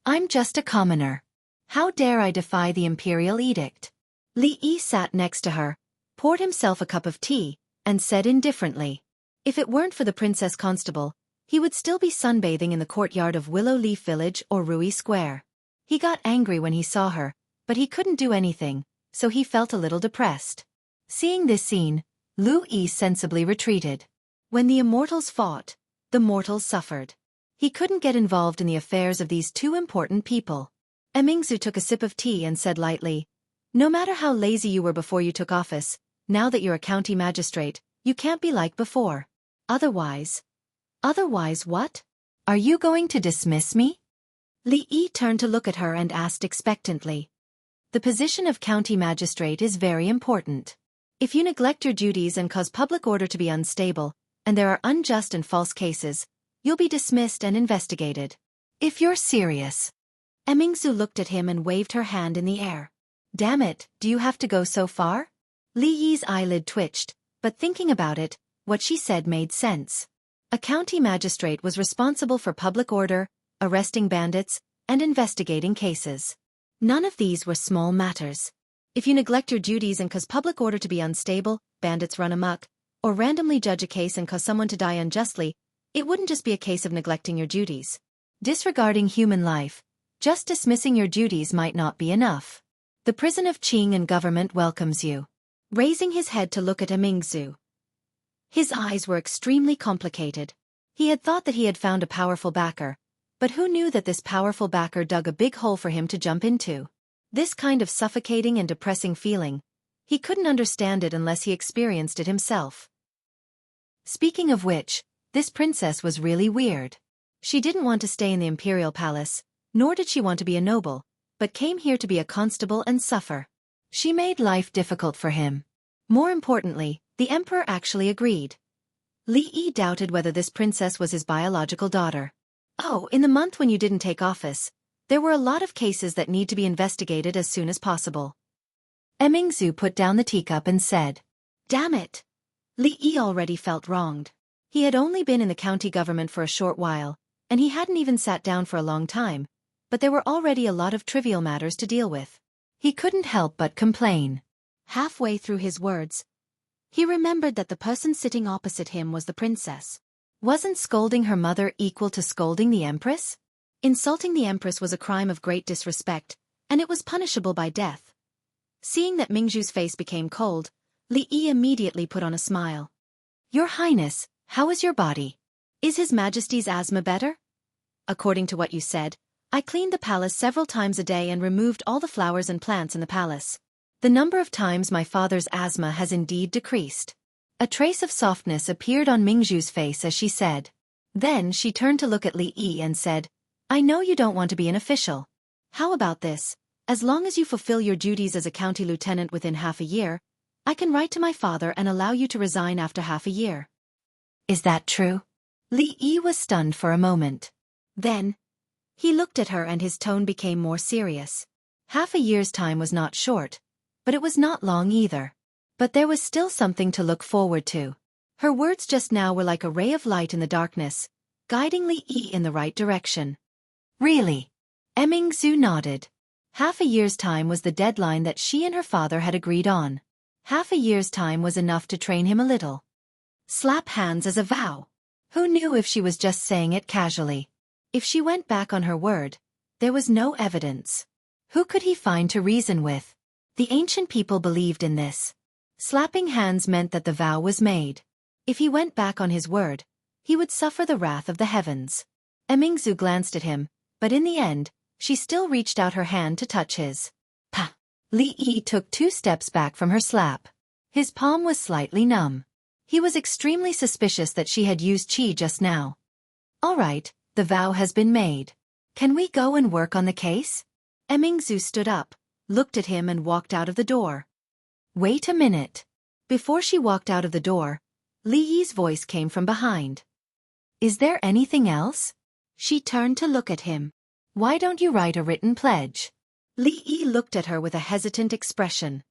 I'm just a commoner. How dare I defy the imperial edict?" Li Yi sat next to her, poured himself a cup of tea, and said indifferently, "If it weren't for the princess constable, he would still be sunbathing in the courtyard of Willow Leaf Village or Rui Square." He got angry when he saw her, but he couldn't do anything, so he felt a little depressed. Seeing this scene, Lu Yi sensibly retreated. When the immortals fought, the mortals suffered. He couldn't get involved in the affairs of these two important people. Emingzu took a sip of tea and said lightly, "No matter how lazy you were before you took office, now that you're a county magistrate, you can't be like before. Otherwise..." "Otherwise what? Are you going to dismiss me?" Li Yi turned to look at her and asked expectantly. "The position of county magistrate is very important. If you neglect your duties and cause public order to be unstable, and there are unjust and false cases, you'll be dismissed and investigated. If you're serious..." Emingzu looked at him and waved her hand in the air. "Damn it, do you have to go so far?" Li Yi's eyelid twitched, but thinking about it, what she said made sense. A county magistrate was responsible for public order, arresting bandits, and investigating cases. None of these were small matters. If you neglect your duties and cause public order to be unstable, bandits run amok, or randomly judge a case and cause someone to die unjustly, it wouldn't just be a case of neglecting your duties. Disregarding human life, just dismissing your duties might not be enough. The prison of Qing and government welcomes you. Raising his head to look at Emingzu. His eyes were extremely complicated. He had thought that he had found a powerful backer, but who knew that this powerful backer dug a big hole for him to jump into? This kind of suffocating and depressing feeling, he couldn't understand it unless he experienced it himself. Speaking of which, this princess was really weird. She didn't want to stay in the imperial palace, nor did she want to be a noble, but came here to be a constable and suffer. She made life difficult for him. More importantly, the emperor actually agreed. Li Yi doubted whether this princess was his biological daughter. "Oh, in the month when you didn't take office, there were a lot of cases that need to be investigated as soon as possible." Emingzu put down the teacup and said, "Damn it." Li Yi already felt wronged. He had only been in the county government for a short while, and he hadn't even sat down for a long time, but there were already a lot of trivial matters to deal with. He couldn't help but complain. Halfway through his words, he remembered that the person sitting opposite him was the princess. Wasn't scolding her mother equal to scolding the empress? Insulting the empress was a crime of great disrespect, and it was punishable by death. Seeing that Mingzhu's face became cold, Li Yi immediately put on a smile. "Your Highness, how is your body? Is His Majesty's asthma better?" "According to what you said, I cleaned the palace several times a day and removed all the flowers and plants in the palace. The number of times my father's asthma has indeed decreased." A trace of softness appeared on Mingzhu's face as she said. Then she turned to look at Li Yi and said, "I know you don't want to be an official. How about this? As long as you fulfill your duties as a county lieutenant within half a year, I can write to my father and allow you to resign after half a year." "Is that true?" Li Yi was stunned for a moment. Then, he looked at her and his tone became more serious. Half a year's time was not short, but it was not long either. But there was still something to look forward to. Her words just now were like a ray of light in the darkness, guiding Li Yi in the right direction. Really? Emingzu nodded. Half a year's time was the deadline that she and her father had agreed on. Half a year's time was enough to train him a little. Slap hands as a vow. Who knew if she was just saying it casually? If she went back on her word, there was no evidence. Who could he find to reason with? The ancient people believed in this. Slapping hands meant that the vow was made. If he went back on his word, he would suffer the wrath of the heavens. Emingzu glanced at him, but in the end, she still reached out her hand to touch his. Pah! Li Yi took 2 steps back from her slap. His palm was slightly numb. He was extremely suspicious that she had used qi just now. All right, the vow has been made. Can we go and work on the case? Emingzu stood up, looked at him and walked out of the door. Wait a minute. Before she walked out of the door, Li Yi's voice came from behind. Is there anything else? She turned to look at him. Why don't you write a written pledge? Li Yi looked at her with a hesitant expression.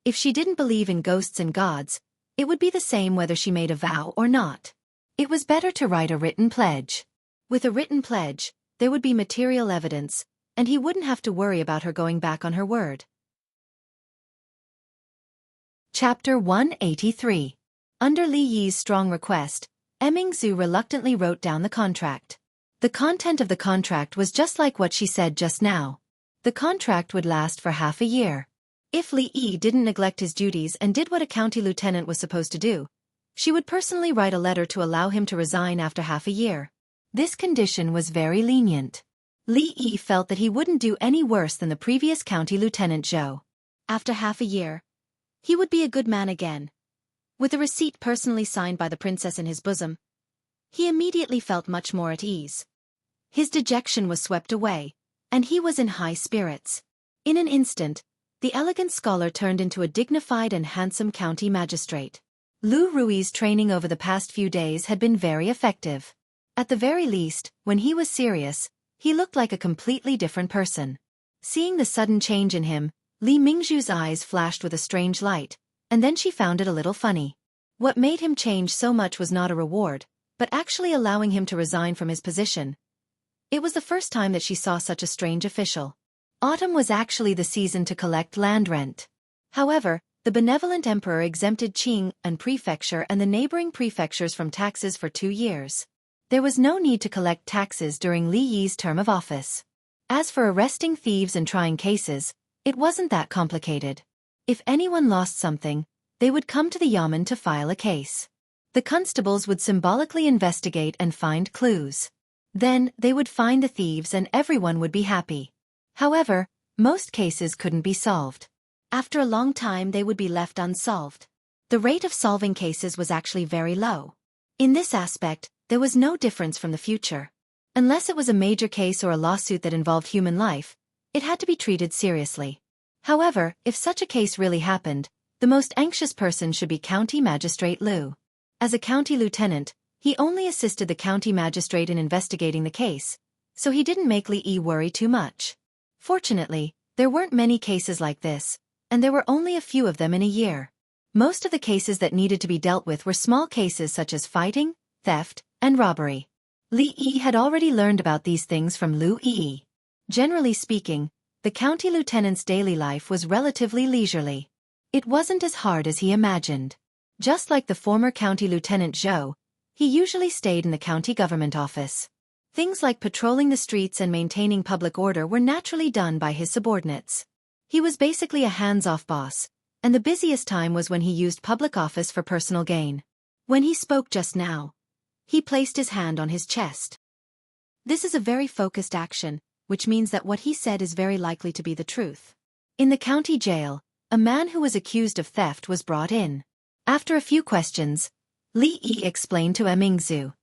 If she didn't believe in ghosts and gods, it would be the same whether she made a vow or not. It was better to write a written pledge. With a written pledge, there would be material evidence, and he wouldn't have to worry about her going back on her word. Chapter 183. Under Li Yi's strong request, Emingzu reluctantly wrote down the contract. The content of the contract was just like what she said just now. The contract would last for half a year. If Li Yi didn't neglect his duties and did what a county lieutenant was supposed to do, she would personally write a letter to allow him to resign after half a year. This condition was very lenient. Li Yi felt that he wouldn't do any worse than the previous county lieutenant Zhou. After half a year, he would be a good man again. With a receipt personally signed by the princess in his bosom, he immediately felt much more at ease. His dejection was swept away, and he was in high spirits. In an instant, the elegant scholar turned into a dignified and handsome county magistrate. Lu Rui's training over the past few days had been very effective. At the very least, when he was serious, he looked like a completely different person. Seeing the sudden change in him, Li Mingzhu's eyes flashed with a strange light, and then she found it a little funny. What made him change so much was not a reward, but actually allowing him to resign from his position. It was the first time that she saw such a strange official. Autumn was actually the season to collect land rent. However, the benevolent emperor exempted Qing and prefecture and the neighboring prefectures from taxes for 2 years. There was no need to collect taxes during Li Yi's term of office. As for arresting thieves and trying cases, it wasn't that complicated. If anyone lost something, they would come to the yamen to file a case. The constables would symbolically investigate and find clues. Then, they would find the thieves and everyone would be happy. However, most cases couldn't be solved. After a long time they would be left unsolved. The rate of solving cases was actually very low. In this aspect, there was no difference from the future. Unless it was a major case or a lawsuit that involved human life, it had to be treated seriously. However, if such a case really happened, the most anxious person should be County Magistrate Liu. As a county lieutenant, he only assisted the county magistrate in investigating the case, so he didn't make Li Yi worry too much. Fortunately, there weren't many cases like this, and there were only a few of them in a year. Most of the cases that needed to be dealt with were small cases such as fighting, theft, and robbery. Li Yi had already learned about these things from Lu Yi. Generally speaking, the county lieutenant's daily life was relatively leisurely. It wasn't as hard as he imagined. Just like the former county lieutenant Zhou, he usually stayed in the county government office. Things like patrolling the streets and maintaining public order were naturally done by his subordinates. He was basically a hands-off boss, and the busiest time was when he used public office for personal gain. When he spoke just now, he placed his hand on his chest. This is a very focused action, which means that what he said is very likely to be the truth. In the county jail, a man who was accused of theft was brought in. After a few questions, Li Yi explained to Emingzu.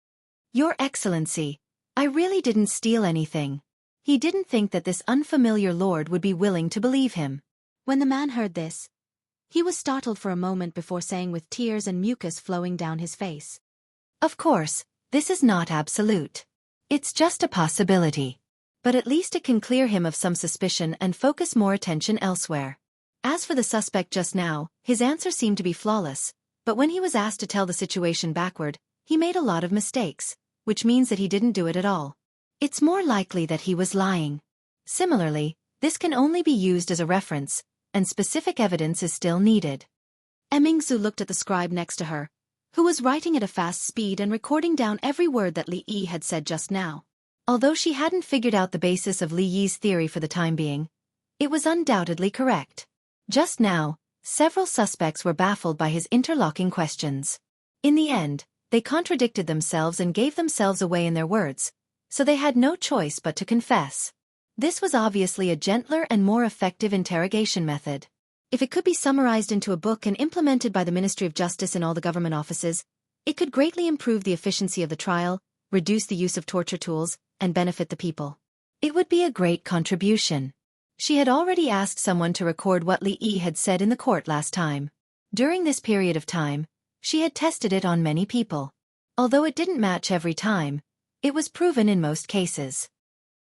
Your Excellency, I really didn't steal anything. He didn't think that this unfamiliar lord would be willing to believe him. When the man heard this, he was startled for a moment before saying with tears and mucus flowing down his face. Of course, this is not absolute. It's just a possibility. But at least it can clear him of some suspicion and focus more attention elsewhere. As for the suspect just now, his answer seemed to be flawless, but when he was asked to tell the situation backward, he made a lot of mistakes, which means that he didn't do it at all. It's more likely that he was lying. Similarly, this can only be used as a reference, and specific evidence is still needed. Emingzu looked at the scribe next to her, who was writing at a fast speed and recording down every word that Li Yi had said just now. Although she hadn't figured out the basis of Li Yi's theory for the time being, it was undoubtedly correct. Just now, several suspects were baffled by his interlocking questions. In the end, they contradicted themselves and gave themselves away in their words, so they had no choice but to confess. This was obviously a gentler and more effective interrogation method. If it could be summarized into a book and implemented by the Ministry of Justice in all the government offices, it could greatly improve the efficiency of the trial, reduce the use of torture tools, and benefit the people. It would be a great contribution. She had already asked someone to record what Li Yi had said in the court last time. During this period of time, she had tested it on many people. Although it didn't match every time, it was proven in most cases.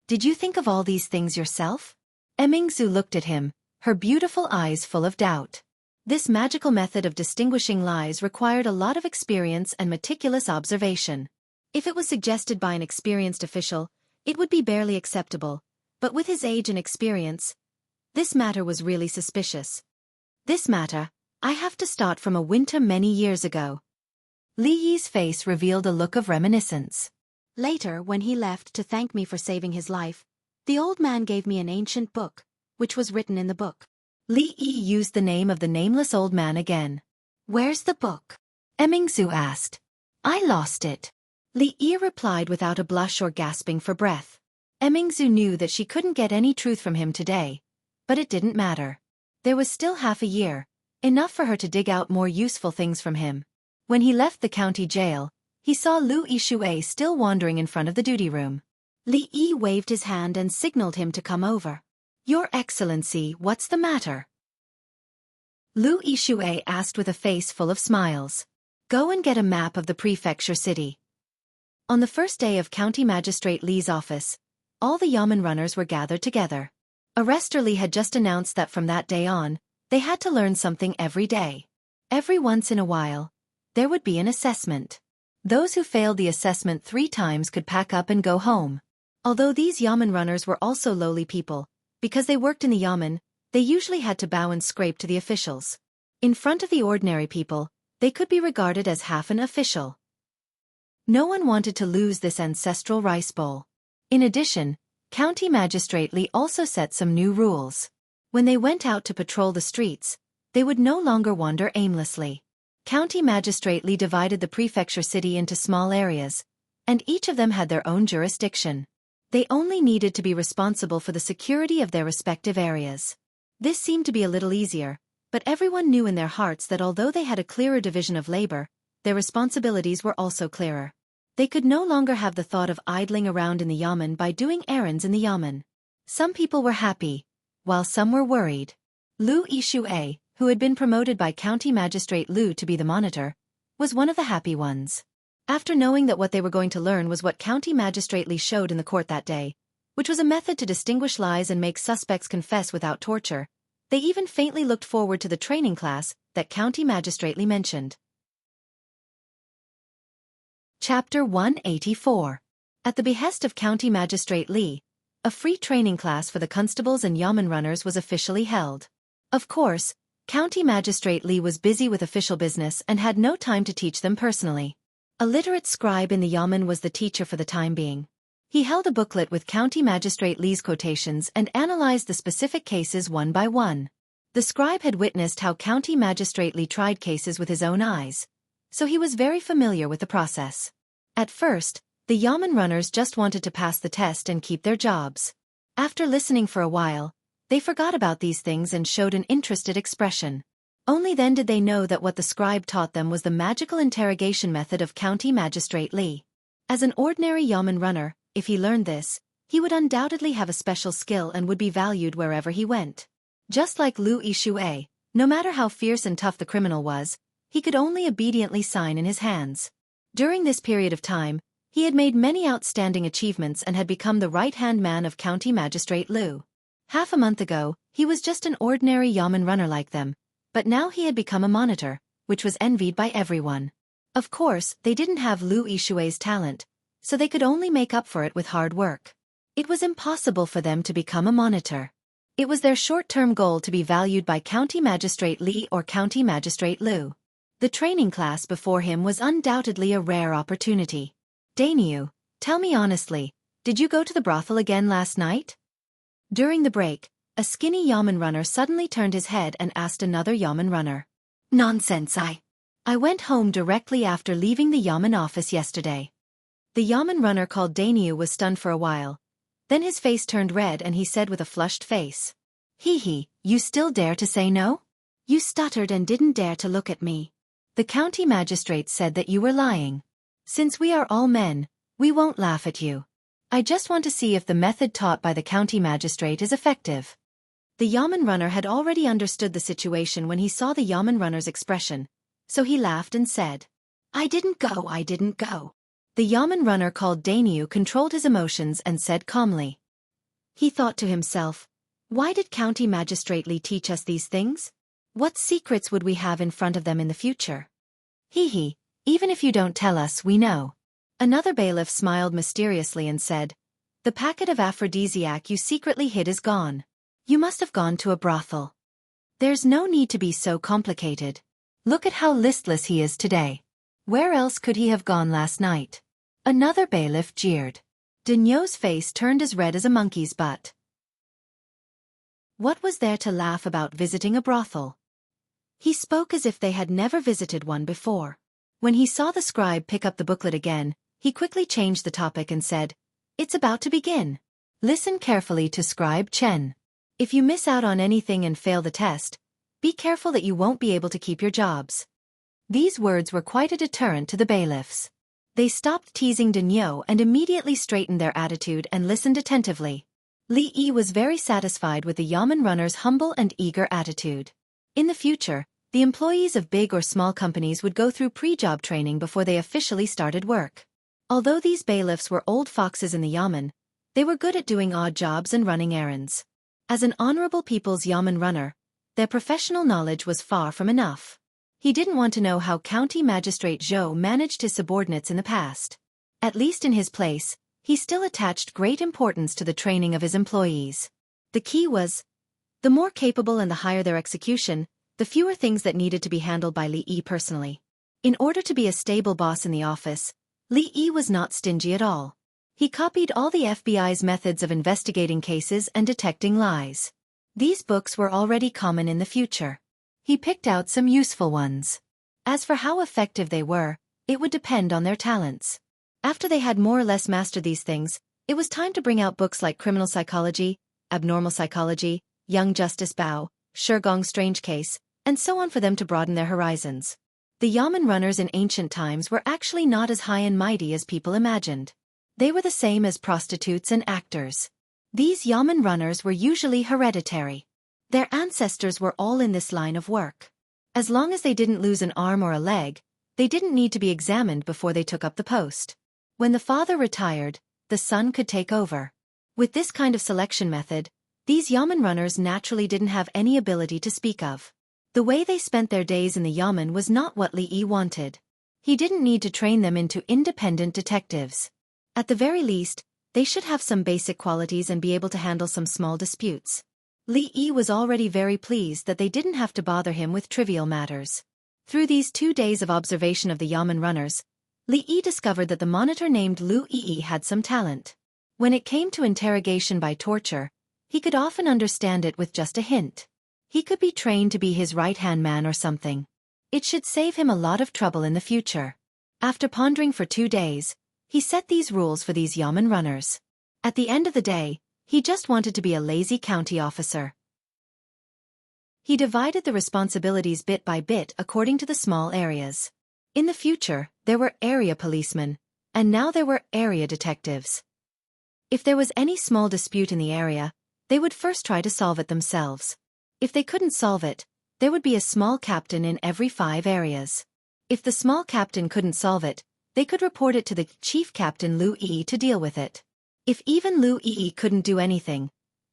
Did you think of all these things yourself? Emingzu looked at him, her beautiful eyes full of doubt. This magical method of distinguishing lies required a lot of experience and meticulous observation. If it was suggested by an experienced official, it would be barely acceptable, but with his age and experience, this matter was really suspicious. This matter, I have to start from a winter many years ago. Li Yi's face revealed a look of reminiscence. Later, when he left to thank me for saving his life, the old man gave me an ancient book, which was written in the book. Li Yi used the name of the nameless old man again. Where's the book? Emingzu asked. I lost it. Li Yi replied without a blush or gasping for breath. Emingzu knew that she couldn't get any truth from him today, but it didn't matter. There was still half a year, enough for her to dig out more useful things from him. When he left the county jail, he saw Lu Yixue still wandering in front of the duty room. Li Yi waved his hand and signaled him to come over. Your Excellency, what's the matter? Lu Yixue asked with a face full of smiles. Go and get a map of the prefecture city. On the first day of County Magistrate Li's office, all the yamen runners were gathered together. Arrestor Li had just announced that from that day on, they had to learn something every day. Every once in a while, there would be an assessment. Those who failed the assessment 3 times could pack up and go home. Although these yamen runners were also lowly people, because they worked in the yamen, they usually had to bow and scrape to the officials. In front of the ordinary people, they could be regarded as half an official. No one wanted to lose this ancestral rice bowl. In addition, County Magistrate Li also set some new rules. When they went out to patrol the streets, they would no longer wander aimlessly. County Magistrate Li divided the prefecture city into small areas, and each of them had their own jurisdiction. They only needed to be responsible for the security of their respective areas. This seemed to be a little easier, but everyone knew in their hearts that although they had a clearer division of labor, their responsibilities were also clearer. They could no longer have the thought of idling around in the yamen by doing errands in the yamen. Some people were happy, while some were worried. Lu Yixue, who had been promoted by County Magistrate Lu to be the monitor, was one of the happy ones. After knowing that what they were going to learn was what County Magistrate Li showed in the court that day, which was a method to distinguish lies and make suspects confess without torture, they even faintly looked forward to the training class that County Magistrate Li mentioned. Chapter 184. At the behest of County Magistrate Li, a free training class for the constables and yamen runners was officially held. Of course, County Magistrate Li was busy with official business and had no time to teach them personally. A literate scribe in the yamen was the teacher for the time being. He held a booklet with County Magistrate Li's quotations and analyzed the specific cases one by one. The scribe had witnessed how County Magistrate Li tried cases with his own eyes, so he was very familiar with the process. At first, the yamen runners just wanted to pass the test and keep their jobs. After listening for a while, they forgot about these things and showed an interested expression. Only then did they know that what the scribe taught them was the magical interrogation method of County Magistrate Li. As an ordinary yamen runner, if he learned this, he would undoubtedly have a special skill and would be valued wherever he went. Just like Lu Yixue, no matter how fierce and tough the criminal was, he could only obediently sign in his hands. During this period of time, he had made many outstanding achievements and had become the right-hand man of County Magistrate Lu. Half a month ago, he was just an ordinary yamen runner like them, but now he had become a monitor, which was envied by everyone. Of course, they didn't have Lu Yixue's talent, so they could only make up for it with hard work. It was impossible for them to become a monitor. It was their short-term goal to be valued by County Magistrate Li or County Magistrate Lu. The training class before him was undoubtedly a rare opportunity. Dainyu, tell me honestly, did you go to the brothel again last night? During the break, a skinny yamen runner suddenly turned his head and asked another yamen runner. Nonsense, I went home directly after leaving the yamen office yesterday. The yamen runner called Dainyu was stunned for a while. Then his face turned red and he said with a flushed face. Hee, you still dare to say no? You stuttered and didn't dare to look at me. The county magistrate said that you were lying. Since we are all men, we won't laugh at you. I just want to see if the method taught by the county magistrate is effective. The yamen runner had already understood the situation when he saw the yamen runner's expression, so he laughed and said, I didn't go. The yamen runner called Dainyu controlled his emotions and said calmly. He thought to himself, why did County Magistrate Li teach us these things? What secrets would we have in front of them in the future? Even if you don't tell us, we know. Another bailiff smiled mysteriously and said, the packet of aphrodisiac you secretly hid is gone. You must have gone to a brothel. There's no need to be so complicated. Look at how listless he is today. Where else could he have gone last night? Another bailiff jeered. Dainyo's face turned as red as a monkey's butt. What was there to laugh about visiting a brothel? He spoke as if they had never visited one before. When he saw the scribe pick up the booklet again, he quickly changed the topic and said, it's about to begin. Listen carefully to Scribe Chen. If you miss out on anything and fail the test, be careful that you won't be able to keep your jobs. These words were quite a deterrent to the bailiffs. They stopped teasing Dainyo and immediately straightened their attitude and listened attentively. Li Yi was very satisfied with the yamen runner's humble and eager attitude. In the future, the employees of big or small companies would go through pre-job training before they officially started work. Although these bailiffs were old foxes in the yamen, they were good at doing odd jobs and running errands. As an honorable people's yamen runner, their professional knowledge was far from enough. He didn't want to know how County Magistrate Zhou managed his subordinates in the past. At least in his place, he still attached great importance to the training of his employees. The key was, the more capable and the higher their execution, the fewer things that needed to be handled by Li Yi personally. In order to be a stable boss in the office, Li Yi was not stingy at all. He copied all the FBI's methods of investigating cases and detecting lies. These books were already common in the future. He picked out some useful ones. As for how effective they were, it would depend on their talents. After they had more or less mastered these things, it was time to bring out books like Criminal Psychology, Abnormal Psychology, Young Justice Bao, Shigong's Strange Case, and so on for them to broaden their horizons. The yamen runners in ancient times were actually not as high and mighty as people imagined. They were the same as prostitutes and actors. These yamen runners were usually hereditary. Their ancestors were all in this line of work. As long as they didn't lose an arm or a leg, they didn't need to be examined before they took up the post. When the father retired, the son could take over. With this kind of selection method, these yamen runners naturally didn't have any ability to speak of. The way they spent their days in the yamen was not what Li Yi wanted. He didn't need to train them into independent detectives. At the very least, they should have some basic qualities and be able to handle some small disputes. Li Yi was already very pleased that they didn't have to bother him with trivial matters. Through these 2 days of observation of the yamen runners, Li Yi discovered that the monitor named Lu Yi had some talent. When it came to interrogation by torture, he could often understand it with just a hint. He could be trained to be his right-hand man or something. It should save him a lot of trouble in the future. After pondering for 2 days, he set these rules for these yamen runners. At the end of the day, he just wanted to be a lazy county officer. He divided the responsibilities bit by bit according to the small areas. In the future, there were area policemen, and now there were area detectives. If there was any small dispute in the area, they would first try to solve it themselves. If they couldn't solve it, there would be a small captain in every 5 areas. If the small captain couldn't solve it, they could report it to the chief captain Lu Yi to deal with it. If even Lu Yi couldn't do anything,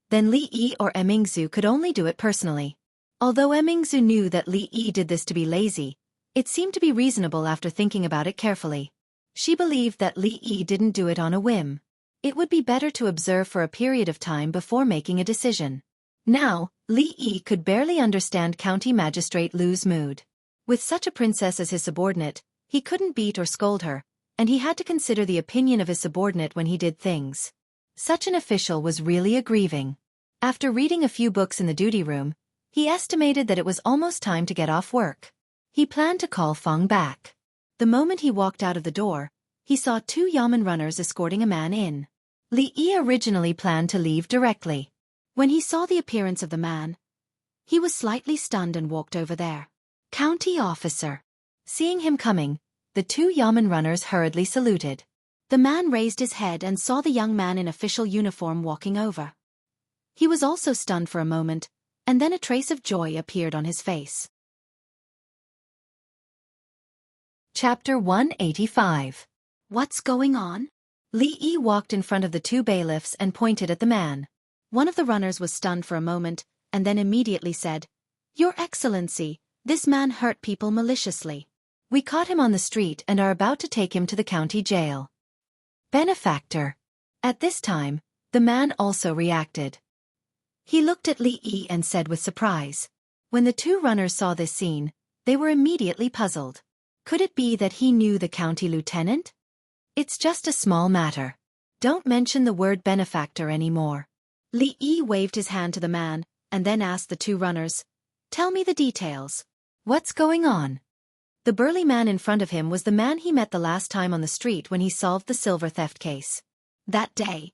then Li Yi or Emingzu could only do it personally. Although Emingzu knew that Li Yi did this to be lazy, it seemed to be reasonable after thinking about it carefully. She believed that Li Yi didn't do it on a whim. It would be better to observe for a period of time before making a decision. Now, Li Yi could barely understand County Magistrate Lu's mood. With such a princess as his subordinate, he couldn't beat or scold her, and he had to consider the opinion of his subordinate when he did things. Such an official was really aggrieving. After reading a few books in the duty room, he estimated that it was almost time to get off work. He planned to call Feng back. The moment he walked out of the door, he saw 2 yamen runners escorting a man in. Li Yi originally planned to leave directly. When he saw the appearance of the man, he was slightly stunned and walked over there. County officer. Seeing him coming, the 2 yamen runners hurriedly saluted. The man raised his head and saw the young man in official uniform walking over. He was also stunned for a moment, and then a trace of joy appeared on his face. Chapter 185. What's going on? Li Yi walked in front of the 2 bailiffs and pointed at the man. One of the runners was stunned for a moment, and then immediately said, "Your Excellency, this man hurt people maliciously. We caught him on the street and are about to take him to the county jail." Benefactor. At this time, the man also reacted. He looked at Li Yi and said with surprise. When the 2 runners saw this scene, they were immediately puzzled. Could it be that he knew the county lieutenant? It's just a small matter. Don't mention the word benefactor anymore. Li Yi waved his hand to the man, and then asked the 2 runners, "Tell me the details. What's going on?" The burly man in front of him was the man he met the last time on the street when he solved the silver theft case. That day,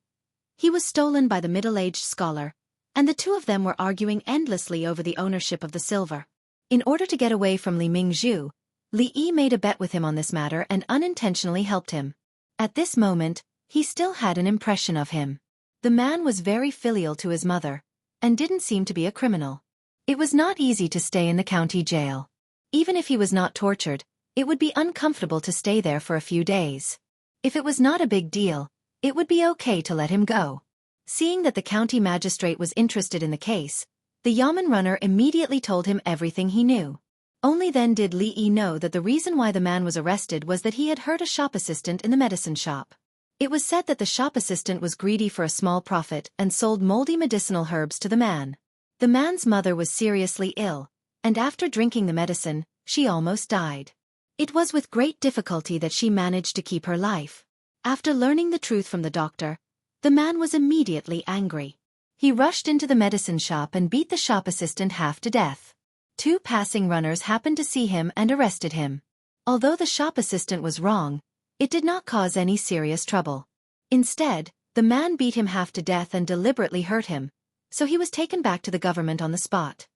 he was stolen by the middle-aged scholar, and the 2 of them were arguing endlessly over the ownership of the silver. In order to get away from Li Mingzhu, Li Yi made a bet with him on this matter and unintentionally helped him. At this moment, he still had an impression of him. The man was very filial to his mother, and didn't seem to be a criminal. It was not easy to stay in the county jail. Even if he was not tortured, it would be uncomfortable to stay there for a few days. If it was not a big deal, it would be okay to let him go. Seeing that the county magistrate was interested in the case, the yamen runner immediately told him everything he knew. Only then did Li Yi know that the reason why the man was arrested was that he had hurt a shop assistant in the medicine shop. It was said that the shop assistant was greedy for a small profit and sold moldy medicinal herbs to the man. The man's mother was seriously ill, and after drinking the medicine, she almost died. It was with great difficulty that she managed to keep her life. After learning the truth from the doctor, the man was immediately angry. He rushed into the medicine shop and beat the shop assistant half to death. 2 passing runners happened to see him and arrested him. Although the shop assistant was wrong, it did not cause any serious trouble. Instead, the man beat him half to death and deliberately hurt him, so he was taken back to the government on the spot.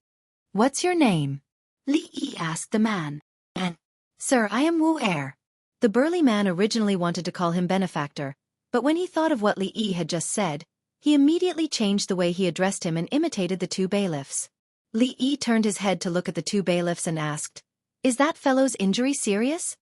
"What's your name?" Li Yi asked the man. "Sir, I am Wuxia." The burly man originally wanted to call him benefactor, but when he thought of what Li Yi had just said, he immediately changed the way he addressed him and imitated the 2 bailiffs. Li Yi turned his head to look at the 2 bailiffs and asked, "Is that fellow's injury serious?"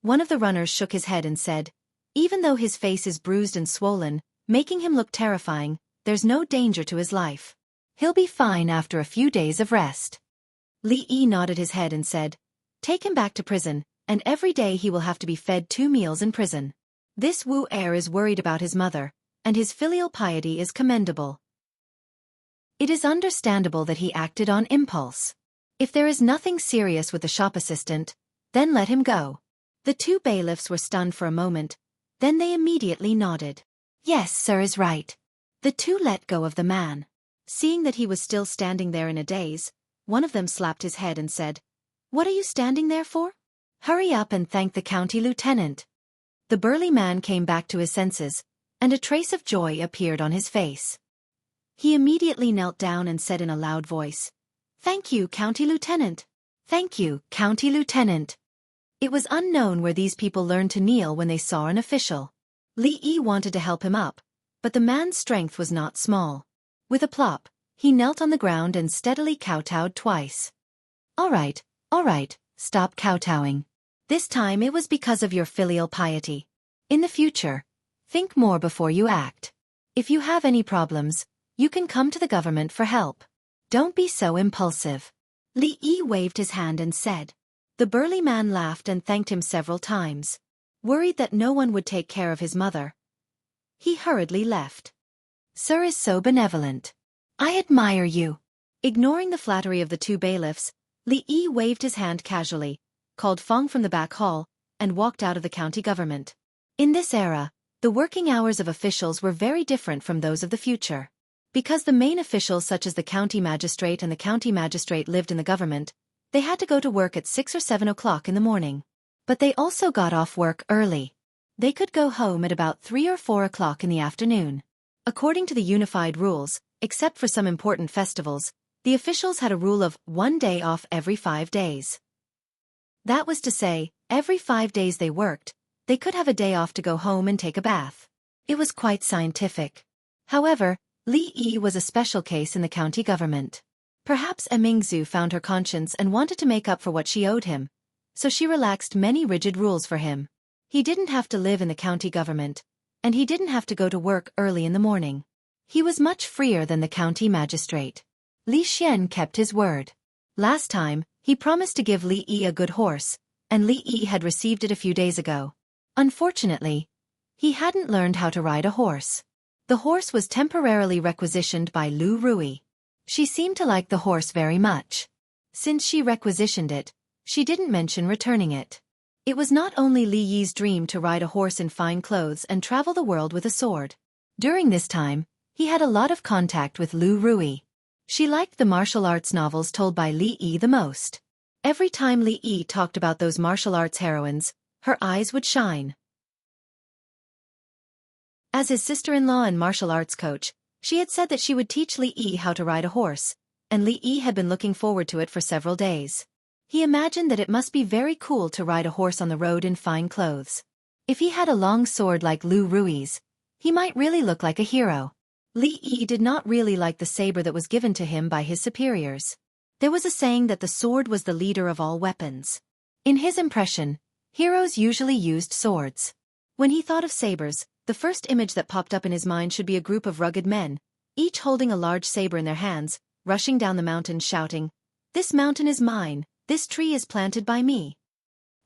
One of the runners shook his head and said, "Even though his face is bruised and swollen, making him look terrifying, there's no danger to his life. He'll be fine after a few days of rest." Li Yi nodded his head and said, "Take him back to prison, and every day he will have to be fed 2 meals in prison." This Wuxia is worried about his mother, and his filial piety is commendable. It is understandable that he acted on impulse. If there is nothing serious with the shop assistant, then let him go. The 2 bailiffs were stunned for a moment, then they immediately nodded. "Yes, sir is right." The 2 let go of the man. Seeing that he was still standing there in a daze, one of them slapped his head and said, "What are you standing there for? Hurry up and thank the county lieutenant." The burly man came back to his senses, and a trace of joy appeared on his face. He immediately knelt down and said in a loud voice, "Thank you, County Lieutenant. Thank you, County Lieutenant." It was unknown where these people learned to kneel when they saw an official. Li Yi wanted to help him up, but the man's strength was not small. With a plop, he knelt on the ground and steadily kowtowed twice. All right, stop kowtowing. This time it was because of your filial piety. In the future, think more before you act. If you have any problems, you can come to the government for help. Don't be so impulsive." Li Yi waved his hand and said. The burly man laughed and thanked him several times. Worried that no one would take care of his mother, he hurriedly left. Sir is so benevolent. I admire you. Ignoring the flattery of the two bailiffs, Li Yi waved his hand casually, called Feng from the back hall, and walked out of the county government. In this era, the working hours of officials were very different from those of the future. Because the main officials such as the county magistrate and the county magistrate lived in the government, they had to go to work at 6 or 7 o'clock in the morning. But they also got off work early. They could go home at about 3 or 4 o'clock in the afternoon. According to the unified rules, except for some important festivals, the officials had a rule of 1 day off every 5 days. That was to say, every 5 days they worked, they could have a day off to go home and take a bath. It was quite scientific. However, Li Yi was a special case in the county government. Perhaps Emingzu found her conscience and wanted to make up for what she owed him, so she relaxed many rigid rules for him. He didn't have to live in the county government, and he didn't have to go to work early in the morning. He was much freer than the county magistrate. Li Xian kept his word. Last time, he promised to give Li Yi a good horse, and Li Yi had received it a few days ago. Unfortunately, he hadn't learned how to ride a horse. The horse was temporarily requisitioned by Lu Rui. She seemed to like the horse very much. Since she requisitioned it, she didn't mention returning it. It was not only Li Yi's dream to ride a horse in fine clothes and travel the world with a sword. During this time, he had a lot of contact with Lu Rui. She liked the martial arts novels told by Li Yi the most. Every time Li Yi talked about those martial arts heroines, her eyes would shine. As his sister-in-law and martial arts coach, she had said that she would teach Li Yi how to ride a horse, and Li Yi had been looking forward to it for several days. He imagined that it must be very cool to ride a horse on the road in fine clothes. If he had a long sword like Lu Rui's, he might really look like a hero. Li Yi did not really like the saber that was given to him by his superiors. There was a saying that the sword was the leader of all weapons. In his impression, heroes usually used swords. When he thought of sabers, the first image that popped up in his mind should be a group of rugged men, each holding a large saber in their hands, rushing down the mountain shouting, "This mountain is mine, this tree is planted by me."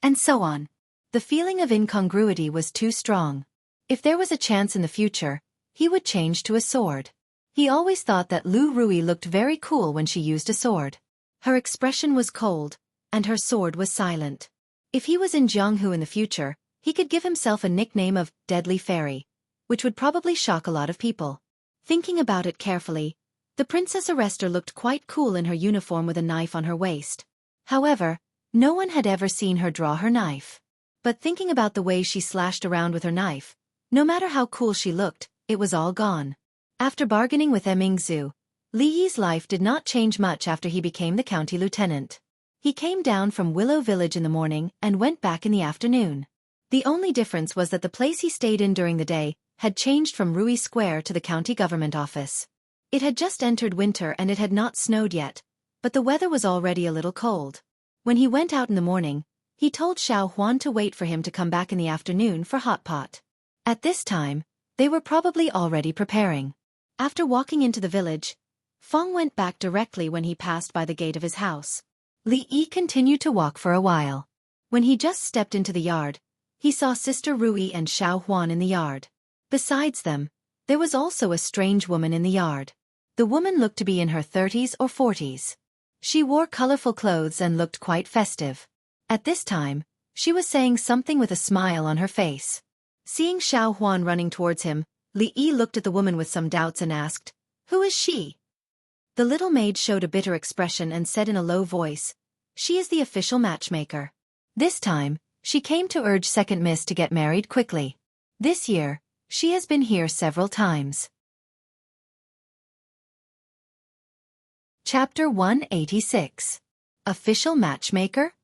And so on. The feeling of incongruity was too strong. If there was a chance in the future, he would change to a sword. He always thought that Lu Rui looked very cool when she used a sword. Her expression was cold, and her sword was silent. If he was in Jianghu in the future, he could give himself a nickname of Deadly Fairy, which would probably shock a lot of people. Thinking about it carefully, the Princess Arrestor looked quite cool in her uniform with a knife on her waist. However, no one had ever seen her draw her knife. But thinking about the way she slashed around with her knife, no matter how cool she looked, it was all gone. After bargaining with Emingzu, Li Yi's life did not change much after he became the county lieutenant. He came down from Willow Village in the morning and went back in the afternoon. The only difference was that the place he stayed in during the day had changed from Rui Square to the county government office. It had just entered winter and it had not snowed yet, but the weather was already a little cold. When he went out in the morning, he told Xiaofan to wait for him to come back in the afternoon for hot pot. At this time, they were probably already preparing. After walking into the village, Feng went back directly when he passed by the gate of his house. Li Yi continued to walk for a while. When he just stepped into the yard, he saw Sister Rui and Xiaohuan in the yard. Besides them, there was also a strange woman in the yard. The woman looked to be in her 30s or 40s. She wore colorful clothes and looked quite festive. At this time, she was saying something with a smile on her face. Seeing Xiaohuan running towards him, Li Yi looked at the woman with some doubts and asked, "Who is she?" The little maid showed a bitter expression and said in a low voice, "She is the official matchmaker. This time, she came to urge Second Miss to get married quickly. This year, she has been here several times." Chapter 186. Official Matchmaker?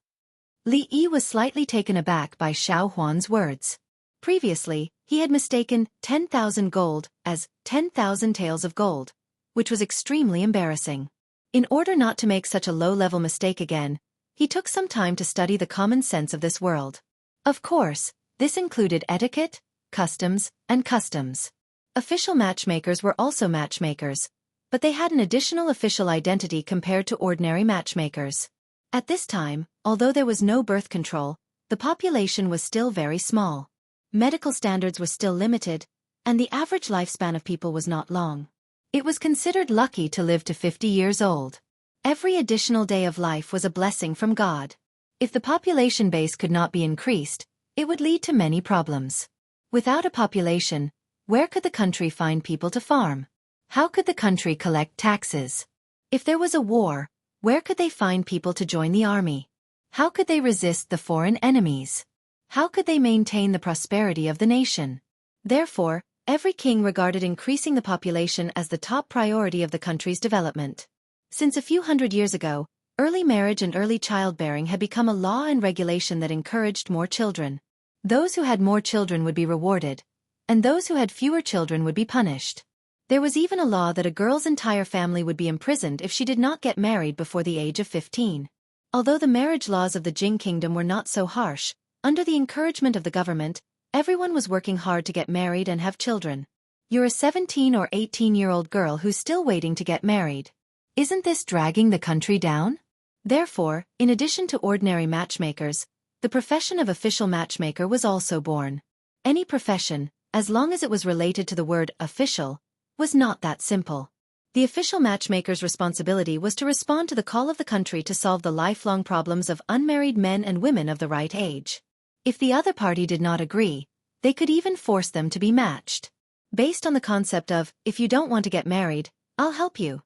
Li Yi was slightly taken aback by Xiaohuan's words. Previously, he had mistaken 10,000 gold as 10,000 taels of gold, which was extremely embarrassing. In order not to make such a low-level mistake again, he took some time to study the common sense of this world. Of course, this included etiquette, customs, and customs. Official matchmakers were also matchmakers, but they had an additional official identity compared to ordinary matchmakers. At this time, although there was no birth control, The population was still very small. Medical standards were still limited, and the average lifespan of people was not long. It was considered lucky to live to 50 years old. Every additional day of life was a blessing from God. If the population base could not be increased, it would lead to many problems. Without a population, where could the country find people to farm? How could the country collect taxes? If there was a war, where could they find people to join the army? How could they resist the foreign enemies? How could they maintain the prosperity of the nation? Therefore, every king regarded increasing the population as the top priority of the country's development. Since a few hundred years ago, early marriage and early childbearing had become a law and regulation that encouraged more children. Those who had more children would be rewarded, and those who had fewer children would be punished. There was even a law that a girl's entire family would be imprisoned if she did not get married before the age of 15. Although the marriage laws of the Jing kingdom were not so harsh, under the encouragement of the government, everyone was working hard to get married and have children. You're a 17 or 18-year-old girl who's still waiting to get married. Isn't this dragging the country down? Therefore, in addition to ordinary matchmakers, the profession of official matchmaker was also born. Any profession, as long as it was related to the word official, was not that simple. The official matchmaker's responsibility was to respond to the call of the country to solve the lifelong problems of unmarried men and women of the right age. If the other party did not agree, they could even force them to be matched. Based on the concept of, if you don't want to get married, I'll help you.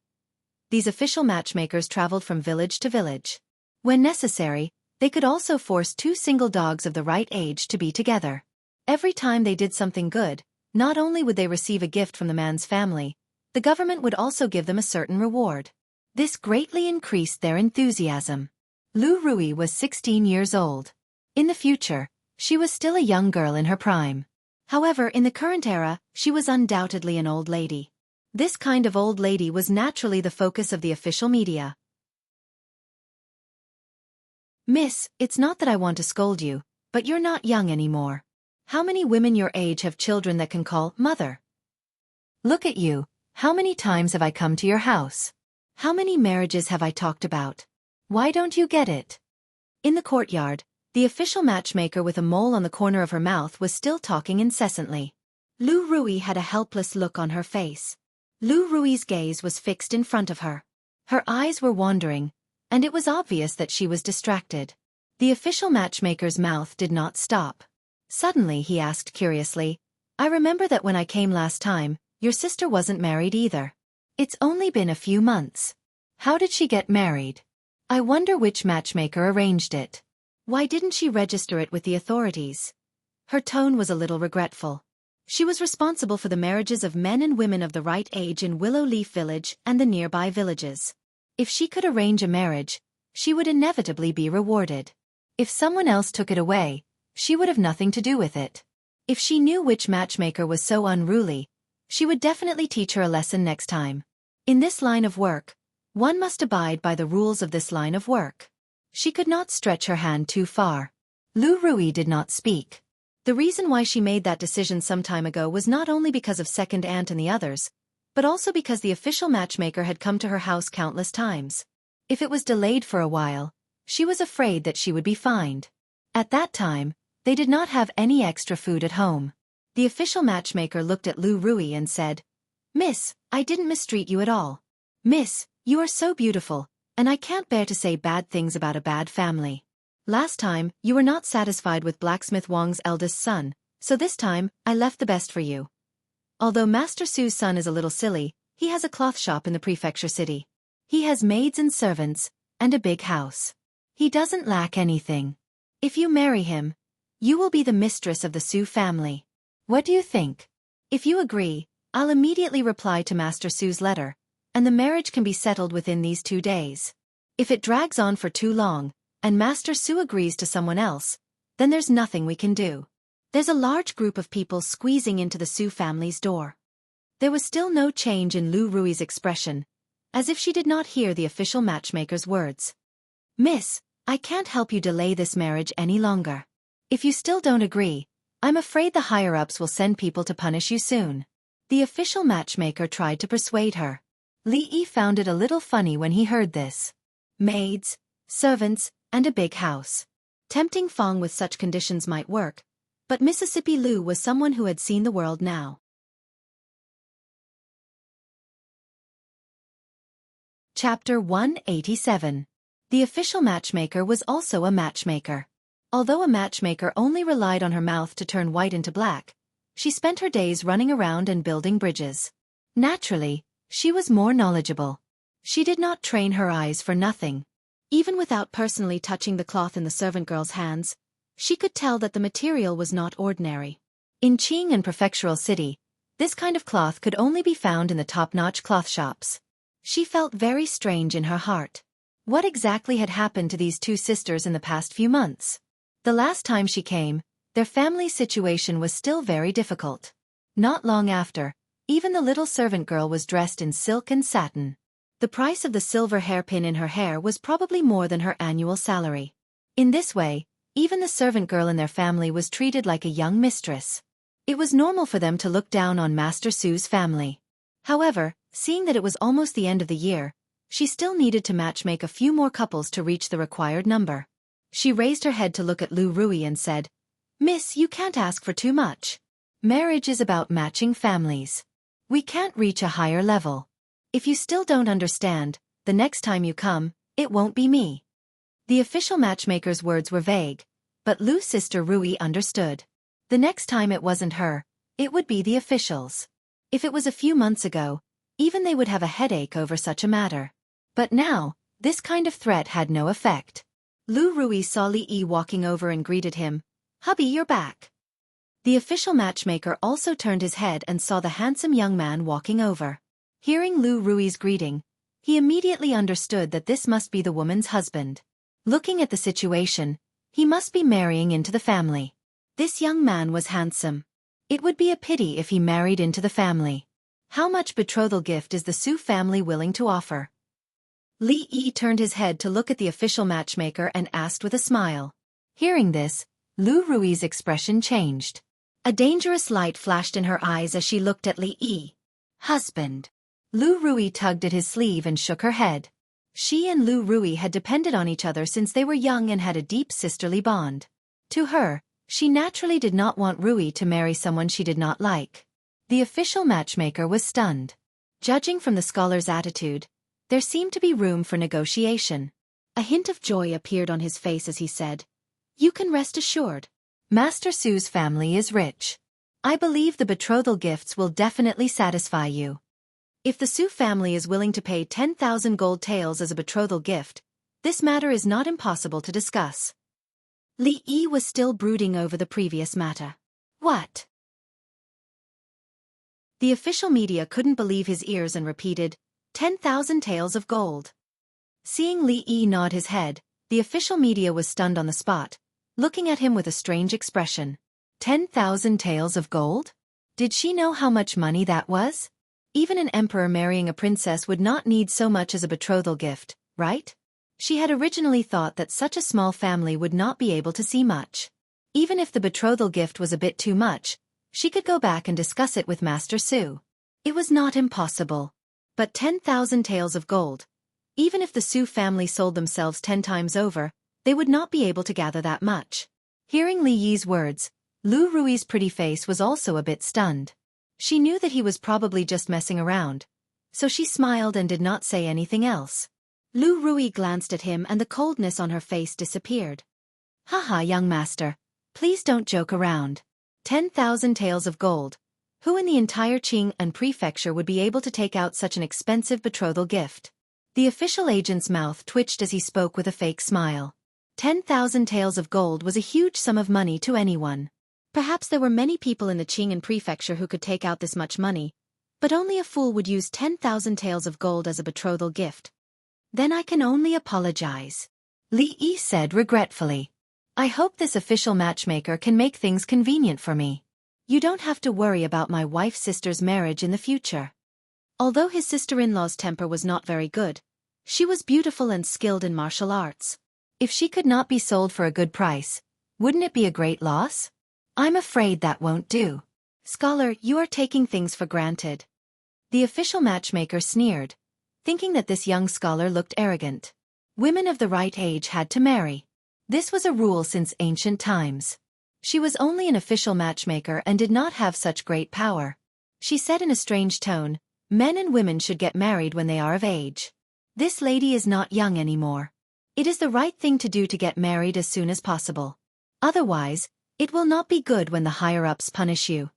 These official matchmakers traveled from village to village. When necessary, they could also force two single dogs of the right age to be together. Every time they did something good, not only would they receive a gift from the man's family, the government would also give them a certain reward. This greatly increased their enthusiasm. Lu Rui was 16 years old. In the future, she was still a young girl in her prime. However, in the current era, she was undoubtedly an old lady. This kind of old lady was naturally the focus of the official media. Miss, it's not that I want to scold you, but you're not young anymore. How many women your age have children that can call mother? Look at you, how many times have I come to your house? How many marriages have I talked about? Why don't you get it? In the courtyard, the official matchmaker with a mole on the corner of her mouth was still talking incessantly. Lu Rui had a helpless look on her face. Lu Rui's gaze was fixed in front of her. Her eyes were wandering, and it was obvious that she was distracted. The official matchmaker's mouth did not stop. Suddenly he asked curiously, I remember that when I came last time, your sister wasn't married either. It's only been a few months. How did she get married? I wonder which matchmaker arranged it. Why didn't she register it with the authorities? Her tone was a little regretful. She was responsible for the marriages of men and women of the right age in Willow Leaf Village and the nearby villages. If she could arrange a marriage, she would inevitably be rewarded. If someone else took it away, she would have nothing to do with it. If she knew which matchmaker was so unruly, she would definitely teach her a lesson next time. In this line of work, one must abide by the rules of this line of work. She could not stretch her hand too far. Lu Rui did not speak. The reason why she made that decision some time ago was not only because of Second Aunt and the others, but also because the official matchmaker had come to her house countless times. If it was delayed for a while, she was afraid that she would be fined. At that time, they did not have any extra food at home. The official matchmaker looked at Lu Rui and said, Miss, I didn't mistreat you at all. Miss, you are so beautiful, and I can't bear to say bad things about a bad family. Last time, you were not satisfied with Blacksmith Wang's eldest son, so this time, I left the best for you. Although Master Su's son is a little silly, he has a cloth shop in the prefecture city. He has maids and servants, and a big house. He doesn't lack anything. If you marry him, you will be the mistress of the Su family. What do you think? If you agree, I'll immediately reply to Master Su's letter, and the marriage can be settled within these 2 days. If it drags on for too long, and Master Su agrees to someone else, then there's nothing we can do. There's a large group of people squeezing into the Su family's door. There was still no change in Lu Rui's expression, as if she did not hear the official matchmaker's words. Miss, I can't help you delay this marriage any longer. If you still don't agree, I'm afraid the higher-ups will send people to punish you soon. The official matchmaker tried to persuade her. Li Yi found it a little funny when he heard this. Maids, servants, and a big house. Tempting Fong with such conditions might work, but Mississippi Lu was someone who had seen the world now. Chapter 187. The official matchmaker was also a matchmaker. Although a matchmaker only relied on her mouth to turn white into black, she spent her days running around and building bridges. Naturally, she was more knowledgeable. She did not train her eyes for nothing. Even without personally touching the cloth in the servant girl's hands, she could tell that the material was not ordinary. In Qing and Prefectural City, this kind of cloth could only be found in the top-notch cloth shops. She felt very strange in her heart. What exactly had happened to these two sisters in the past few months? The last time she came, their family situation was still very difficult. Not long after, even the little servant girl was dressed in silk and satin. The price of the silver hairpin in her hair was probably more than her annual salary. In this way, even the servant girl in their family was treated like a young mistress. It was normal for them to look down on Master Su's family. However, seeing that it was almost the end of the year, she still needed to matchmake a few more couples to reach the required number. She raised her head to look at Lu Rui and said, "Miss, you can't ask for too much. Marriage is about matching families. We can't reach a higher level. If you still don't understand, the next time you come, it won't be me." The official matchmaker's words were vague, but Lu's sister Rui understood. The next time it wasn't her, it would be the officials. If it was a few months ago, even they would have a headache over such a matter. But now, this kind of threat had no effect. Lu Rui saw Li Yi walking over and greeted him. "Hubby, you're back." The official matchmaker also turned his head and saw the handsome young man walking over. Hearing Lu Rui's greeting, he immediately understood that this must be the woman's husband. Looking at the situation, he must be marrying into the family. This young man was handsome. It would be a pity if he married into the family. How much betrothal gift is the Su family willing to offer? Li Yi turned his head to look at the official matchmaker and asked with a smile. Hearing this, Lu Rui's expression changed. A dangerous light flashed in her eyes as she looked at Li Yi. "Husband." Lu Rui tugged at his sleeve and shook her head. She and Lu Rui had depended on each other since they were young and had a deep sisterly bond. To her, she naturally did not want Rui to marry someone she did not like. The official matchmaker was stunned. Judging from the scholar's attitude, there seemed to be room for negotiation. A hint of joy appeared on his face as he said, "You can rest assured. Master Su's family is rich. I believe the betrothal gifts will definitely satisfy you. If the Su family is willing to pay 10,000 gold taels as a betrothal gift, this matter is not impossible to discuss." Li Yi was still brooding over the previous matter. What? The official media couldn't believe his ears and repeated, 10,000 taels of gold. Seeing Li Yi nod his head, the official media was stunned on the spot, looking at him with a strange expression. 10,000 taels of gold? Did she know how much money that was? Even an emperor marrying a princess would not need so much as a betrothal gift, right? She had originally thought that such a small family would not be able to see much. Even if the betrothal gift was a bit too much, she could go back and discuss it with Master Su. It was not impossible. But 10,000 taels of gold. Even if the Su family sold themselves 10 times over, they would not be able to gather that much. Hearing Li Yi's words, Lu Rui's pretty face was also a bit stunned. She knew that he was probably just messing around, so she smiled and did not say anything else. Lu Rui glanced at him and the coldness on her face disappeared. "Haha, young master, please don't joke around. 10,000 taels of gold. Who in the entire Qing and prefecture would be able to take out such an expensive betrothal gift?" The official agent's mouth twitched as he spoke with a fake smile. 10,000 taels of gold was a huge sum of money to anyone. Perhaps there were many people in the Qing and prefecture who could take out this much money, but only a fool would use 10,000 taels of gold as a betrothal gift. "Then I can only apologize," Li Yi said regretfully. "I hope this official matchmaker can make things convenient for me. You don't have to worry about my wife's sister's marriage in the future." Although his sister-in-law's temper was not very good, she was beautiful and skilled in martial arts. If she could not be sold for a good price, wouldn't it be a great loss? "I'm afraid that won't do. Scholar, you are taking things for granted." The official matchmaker sneered, thinking that this young scholar looked arrogant. Women of the right age had to marry. This was a rule since ancient times. She was only an official matchmaker and did not have such great power. She said in a strange tone, "Men and women should get married when they are of age. This lady is not young anymore. It is the right thing to do to get married as soon as possible. Otherwise, it will not be good when the higher-ups punish you.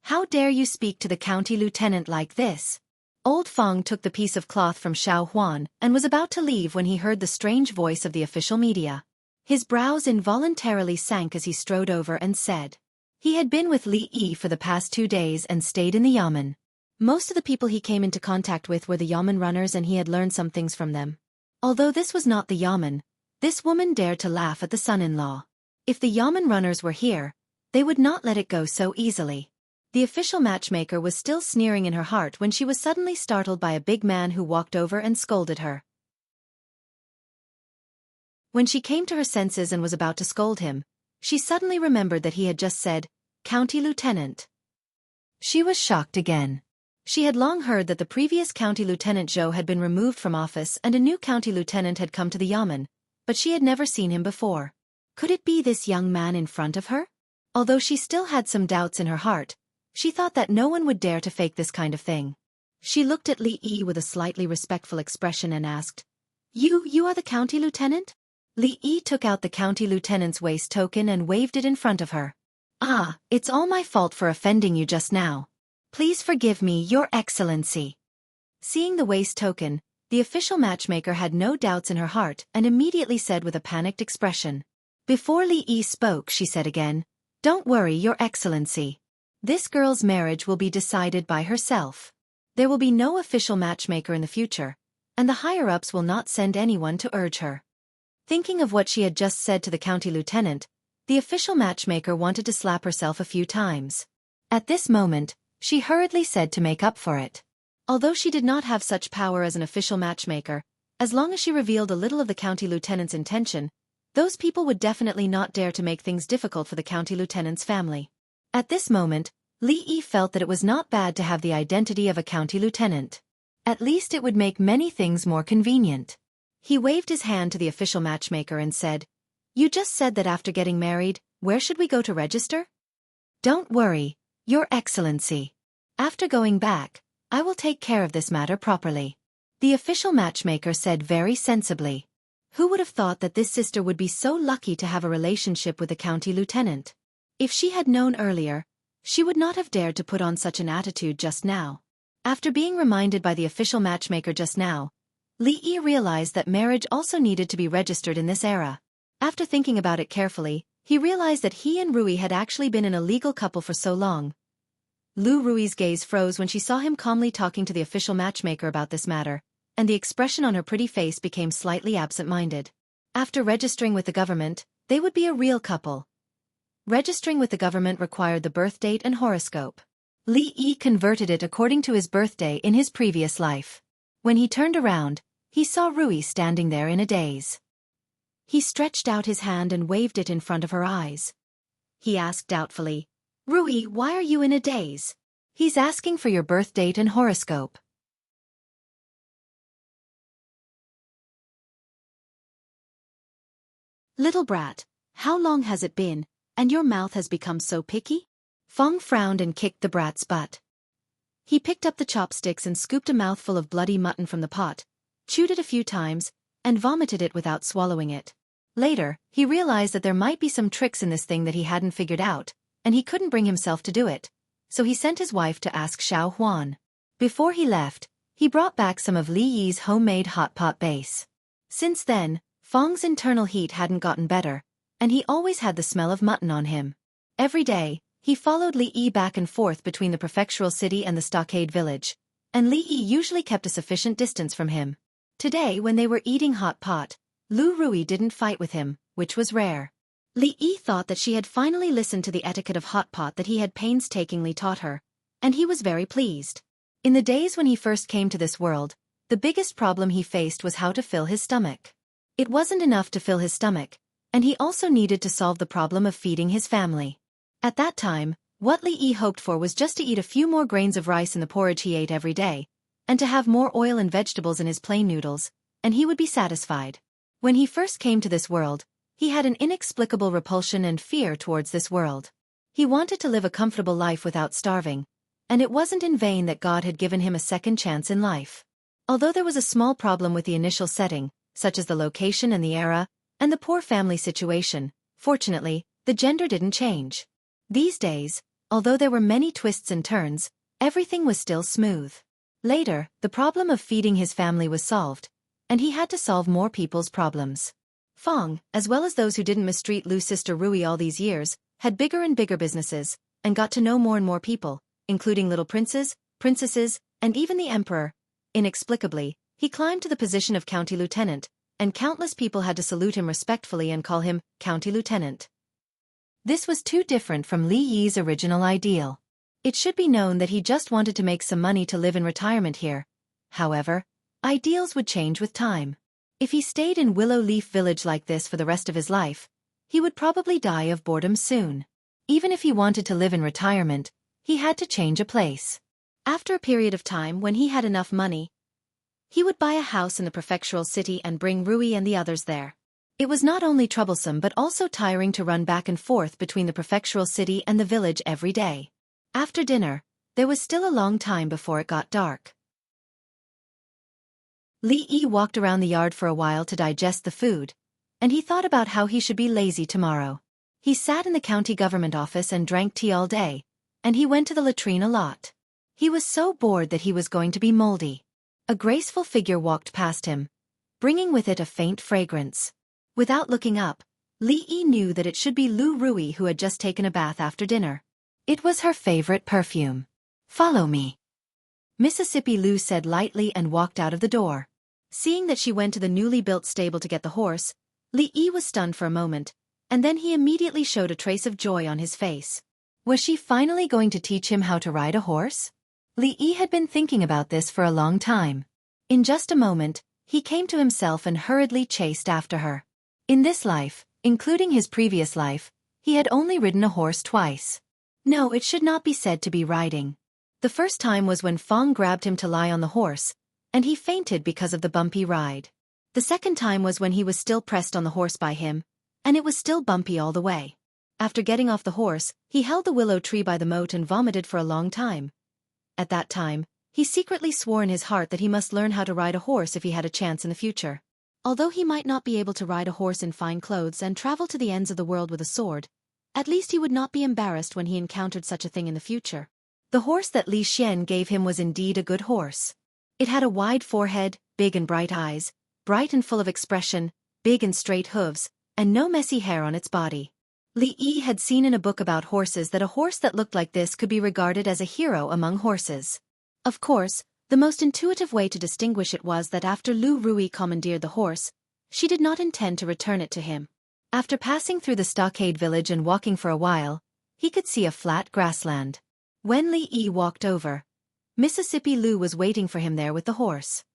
How dare you speak to the county lieutenant like this?" Old Feng took the piece of cloth from Xiaofan and was about to leave when he heard the strange voice of the official media. His brows involuntarily sank as he strode over and said. He had been with Li Yi for the past 2 days and stayed in the yamen. Most of the people he came into contact with were the yamen runners, and he had learned some things from them. Although this was not the yamen, this woman dared to laugh at the son-in-law. If the yamen runners were here, they would not let it go so easily. The official matchmaker was still sneering in her heart when she was suddenly startled by a big man who walked over and scolded her. When she came to her senses and was about to scold him, she suddenly remembered that he had just said, "County Lieutenant." She was shocked again. She had long heard that the previous County Lieutenant Zhou had been removed from office and a new County Lieutenant had come to the yamen, but she had never seen him before. Could it be this young man in front of her? Although she still had some doubts in her heart, she thought that no one would dare to fake this kind of thing. She looked at Li Yi with a slightly respectful expression and asked, You are the County Lieutenant?" Li Yi took out the County Lieutenant's waist token and waved it in front of her. "Ah, it's all my fault for offending you just now. Please forgive me, Your Excellency." Seeing the waist token, the official matchmaker had no doubts in her heart and immediately said with a panicked expression. Before Li Yi spoke, she said again, "Don't worry, Your Excellency. This girl's marriage will be decided by herself. There will be no official matchmaker in the future, and the higher-ups will not send anyone to urge her." Thinking of what she had just said to the county lieutenant, the official matchmaker wanted to slap herself a few times. At this moment, she hurriedly said to make up for it. Although she did not have such power as an official matchmaker, as long as she revealed a little of the county lieutenant's intention, those people would definitely not dare to make things difficult for the county lieutenant's family. At this moment, Li Yi felt that it was not bad to have the identity of a county lieutenant. At least it would make many things more convenient. He waved his hand to the official matchmaker and said, "You just said that after getting married, where should we go to register?" "Don't worry, Your Excellency. After going back, I will take care of this matter properly," the official matchmaker said very sensibly. Who would have thought that this sister would be so lucky to have a relationship with the county lieutenant? If she had known earlier, she would not have dared to put on such an attitude just now. After being reminded by the official matchmaker just now, Li Yi realized that marriage also needed to be registered in this era. After thinking about it carefully, he realized that he and Rui had actually been in a legal couple for so long. Lu Rui's gaze froze when she saw him calmly talking to the official matchmaker about this matter, and the expression on her pretty face became slightly absent-minded. After registering with the government, they would be a real couple. Registering with the government required the birth date and horoscope. Li Yi converted it according to his birthday in his previous life. When he turned around, he saw Rui standing there in a daze. He stretched out his hand and waved it in front of her eyes. He asked doubtfully, "Rui, why are you in a daze?" "He's asking for your birth date and horoscope." "Little brat, how long has it been, and your mouth has become so picky?" Feng frowned and kicked the brat's butt. He picked up the chopsticks and scooped a mouthful of bloody mutton from the pot, chewed it a few times, and vomited it without swallowing it. Later, he realized that there might be some tricks in this thing that he hadn't figured out, and he couldn't bring himself to do it, so he sent his wife to ask Xiaofan. Before he left, he brought back some of Li Yi's homemade hot pot base. Since then, Feng's internal heat hadn't gotten better, and he always had the smell of mutton on him. Every day, he followed Li Yi back and forth between the prefectural city and the stockade village, and Li Yi usually kept a sufficient distance from him. Today, when they were eating hot pot, Lu Rui didn't fight with him, which was rare. Li Yi thought that she had finally listened to the etiquette of hot pot that he had painstakingly taught her, and he was very pleased. In the days when he first came to this world, the biggest problem he faced was how to fill his stomach. It wasn't enough to fill his stomach, and he also needed to solve the problem of feeding his family. At that time, what Li Yi hoped for was just to eat a few more grains of rice in the porridge he ate every day, and to have more oil and vegetables in his plain noodles, and he would be satisfied. When he first came to this world, He had an inexplicable repulsion and fear towards this world. He wanted to live a comfortable life without starving, and it wasn't in vain that God had given him a second chance in life. Although there was a small problem with the initial setting, such as the location and the era, and the poor family situation, fortunately, the gender didn't change. These days, although there were many twists and turns, everything was still smooth. Later, the problem of feeding his family was solved, and he had to solve more people's problems. Fong, as well as those who didn't mistreat Lu's sister Rui all these years, had bigger and bigger businesses, and got to know more and more people, including little princes, princesses, and even the emperor. Inexplicably, he climbed to the position of county lieutenant, and countless people had to salute him respectfully and call him county lieutenant. This was too different from Li Yi's original ideal. It should be known that he just wanted to make some money to live in retirement here. However, ideals would change with time. If he stayed in Willow Leaf Village like this for the rest of his life, he would probably die of boredom soon. Even if he wanted to live in retirement, he had to change a place. After a period of time when he had enough money, he would buy a house in the prefectural city and bring Rui and the others there. It was not only troublesome but also tiring to run back and forth between the prefectural city and the village every day. After dinner, there was still a long time before it got dark. Li Yi walked around the yard for a while to digest the food, and he thought about how he should be lazy tomorrow. He sat in the county government office and drank tea all day, and he went to the latrine a lot. He was so bored that he was going to be moldy. A graceful figure walked past him, bringing with it a faint fragrance. Without looking up, Li Yi knew that it should be Lu Rui who had just taken a bath after dinner. It was her favorite perfume. "Follow me," Mississippi Lu said lightly and walked out of the door. Seeing that she went to the newly built stable to get the horse, Li Yi was stunned for a moment, and then he immediately showed a trace of joy on his face. Was she finally going to teach him how to ride a horse? Li Yi had been thinking about this for a long time. In just a moment, he came to himself and hurriedly chased after her. In this life, including his previous life, he had only ridden a horse twice. No, it should not be said to be riding. The first time was when Fong grabbed him to lie on the horse, and he fainted because of the bumpy ride. The second time was when he was still pressed on the horse by him, and it was still bumpy all the way. After getting off the horse, he held the willow tree by the moat and vomited for a long time. At that time, he secretly swore in his heart that he must learn how to ride a horse if he had a chance in the future. Although he might not be able to ride a horse in fine clothes and travel to the ends of the world with a sword, at least he would not be embarrassed when he encountered such a thing in the future. The horse that Li Xian gave him was indeed a good horse. It had a wide forehead, big and bright eyes, bright and full of expression, big and straight hooves, and no messy hair on its body. Li Yi had seen in a book about horses that a horse that looked like this could be regarded as a hero among horses. Of course, the most intuitive way to distinguish it was that after Lu Rui commandeered the horse, she did not intend to return it to him. After passing through the stockade village and walking for a while, he could see a flat grassland. When Li Yi walked over, Mississippi Lu was waiting for him there with the horse.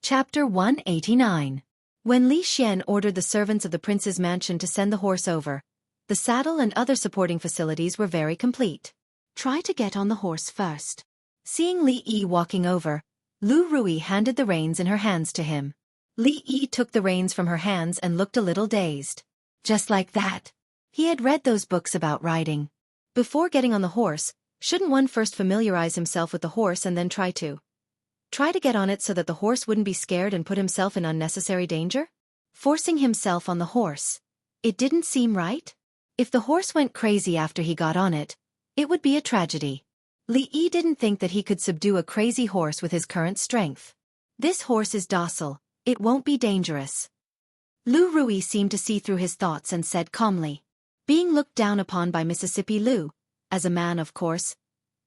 Chapter 189. When Li Xian ordered the servants of the prince's mansion to send the horse over, the saddle and other supporting facilities were very complete. Try to get on the horse first. Seeing Li Yi walking over, Lu Rui handed the reins in her hands to him. Li Yi took the reins from her hands and looked a little dazed. Just like that. He had read those books about riding. Before getting on the horse, shouldn't one first familiarize himself with the horse and then try to get on it so that the horse wouldn't be scared and put himself in unnecessary danger? Forcing himself on the horse. It didn't seem right. If the horse went crazy after he got on it, it would be a tragedy. Li Yi didn't think that he could subdue a crazy horse with his current strength. This horse is docile, it won't be dangerous. Lu Rui seemed to see through his thoughts and said calmly. Being looked down upon by Mississippi Lu, as a man of course,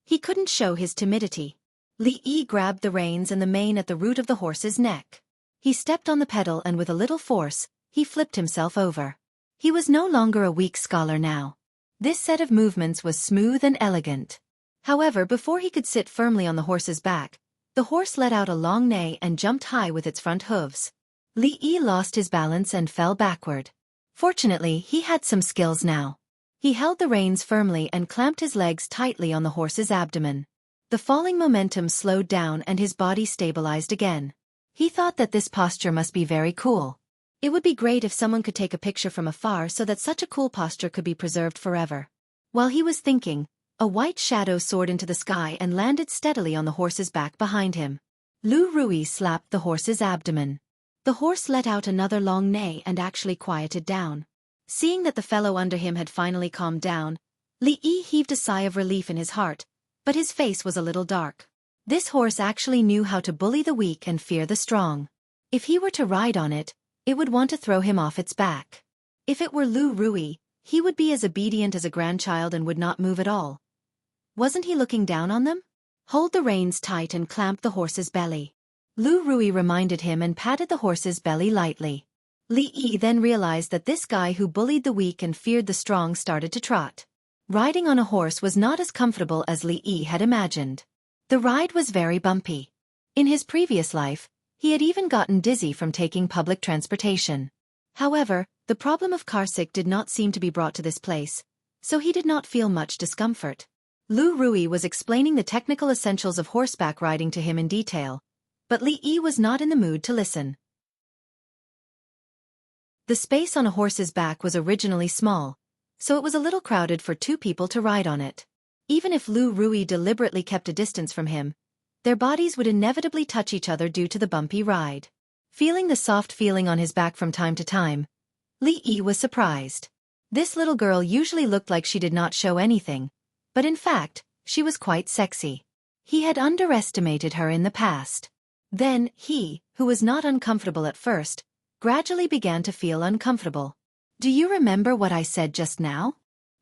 he couldn't show his timidity. Li Yi grabbed the reins and the mane at the root of the horse's neck. He stepped on the pedal and with a little force, he flipped himself over. He was no longer a weak scholar now. This set of movements was smooth and elegant. However, before he could sit firmly on the horse's back, the horse let out a long neigh and jumped high with its front hooves. Li Yi lost his balance and fell backward. Fortunately, he had some skills now. He held the reins firmly and clamped his legs tightly on the horse's abdomen. The falling momentum slowed down and his body stabilized again. He thought that this posture must be very cool. It would be great if someone could take a picture from afar so that such a cool posture could be preserved forever. While he was thinking, a white shadow soared into the sky and landed steadily on the horse's back behind him. Lu Rui slapped the horse's abdomen. The horse let out another long neigh and actually quieted down. Seeing that the fellow under him had finally calmed down, Li Yi heaved a sigh of relief in his heart, but his face was a little dark. This horse actually knew how to bully the weak and fear the strong. If he were to ride on it, it would want to throw him off its back. If it were Lu Rui, he would be as obedient as a grandchild and would not move at all. Wasn't he looking down on them? Hold the reins tight and clamp the horse's belly. Lu Rui reminded him and patted the horse's belly lightly. Li Yi then realized that this guy who bullied the weak and feared the strong started to trot. Riding on a horse was not as comfortable as Li Yi had imagined. The ride was very bumpy. In his previous life, he had even gotten dizzy from taking public transportation. However, the problem of car sick did not seem to be brought to this place, so he did not feel much discomfort. Lu Rui was explaining the technical essentials of horseback riding to him in detail, but Li Yi was not in the mood to listen. The space on a horse's back was originally small, so it was a little crowded for two people to ride on it. Even if Lu Rui deliberately kept a distance from him, their bodies would inevitably touch each other due to the bumpy ride. Feeling the soft feeling on his back from time to time, Li Yi was surprised. This little girl usually looked like she did not show anything, but in fact, she was quite sexy. He had underestimated her in the past. Then, he, who was not uncomfortable at first, gradually began to feel uncomfortable. "Do you remember what I said just now?"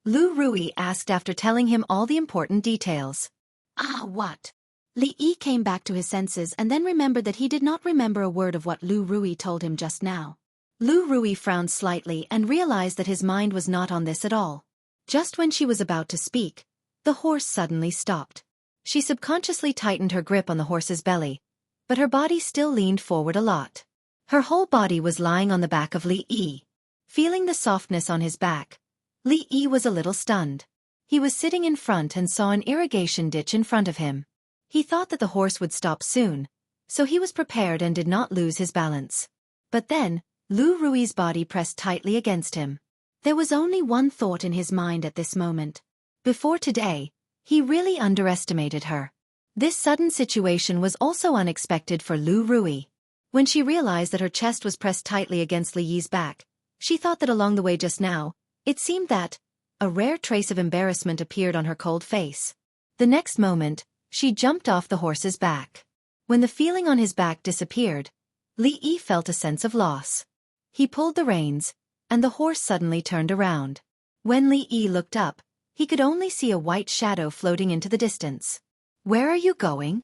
Lu Rui asked after telling him all the important details. "Ah, what?" Li Yi came back to his senses and then remembered that he did not remember a word of what Lu Rui told him just now. Lu Rui frowned slightly and realized that his mind was not on this at all. Just when she was about to speak, the horse suddenly stopped. She subconsciously tightened her grip on the horse's belly, but her body still leaned forward a lot. Her whole body was lying on the back of Li Yi. Feeling the softness on his back, Li Yi was a little stunned. He was sitting in front and saw an irrigation ditch in front of him. He thought that the horse would stop soon, so he was prepared and did not lose his balance. But then, Lu Rui's body pressed tightly against him. There was only one thought in his mind at this moment. Before today, he really underestimated her. This sudden situation was also unexpected for Lu Rui. When she realized that her chest was pressed tightly against Li Yi's back, she thought that along the way just now, it seemed that a rare trace of embarrassment appeared on her cold face. The next moment, she jumped off the horse's back. When the feeling on his back disappeared, Li Yi felt a sense of loss. He pulled the reins, and the horse suddenly turned around. When Li Yi looked up, he could only see a white shadow floating into the distance. "Where are you going?"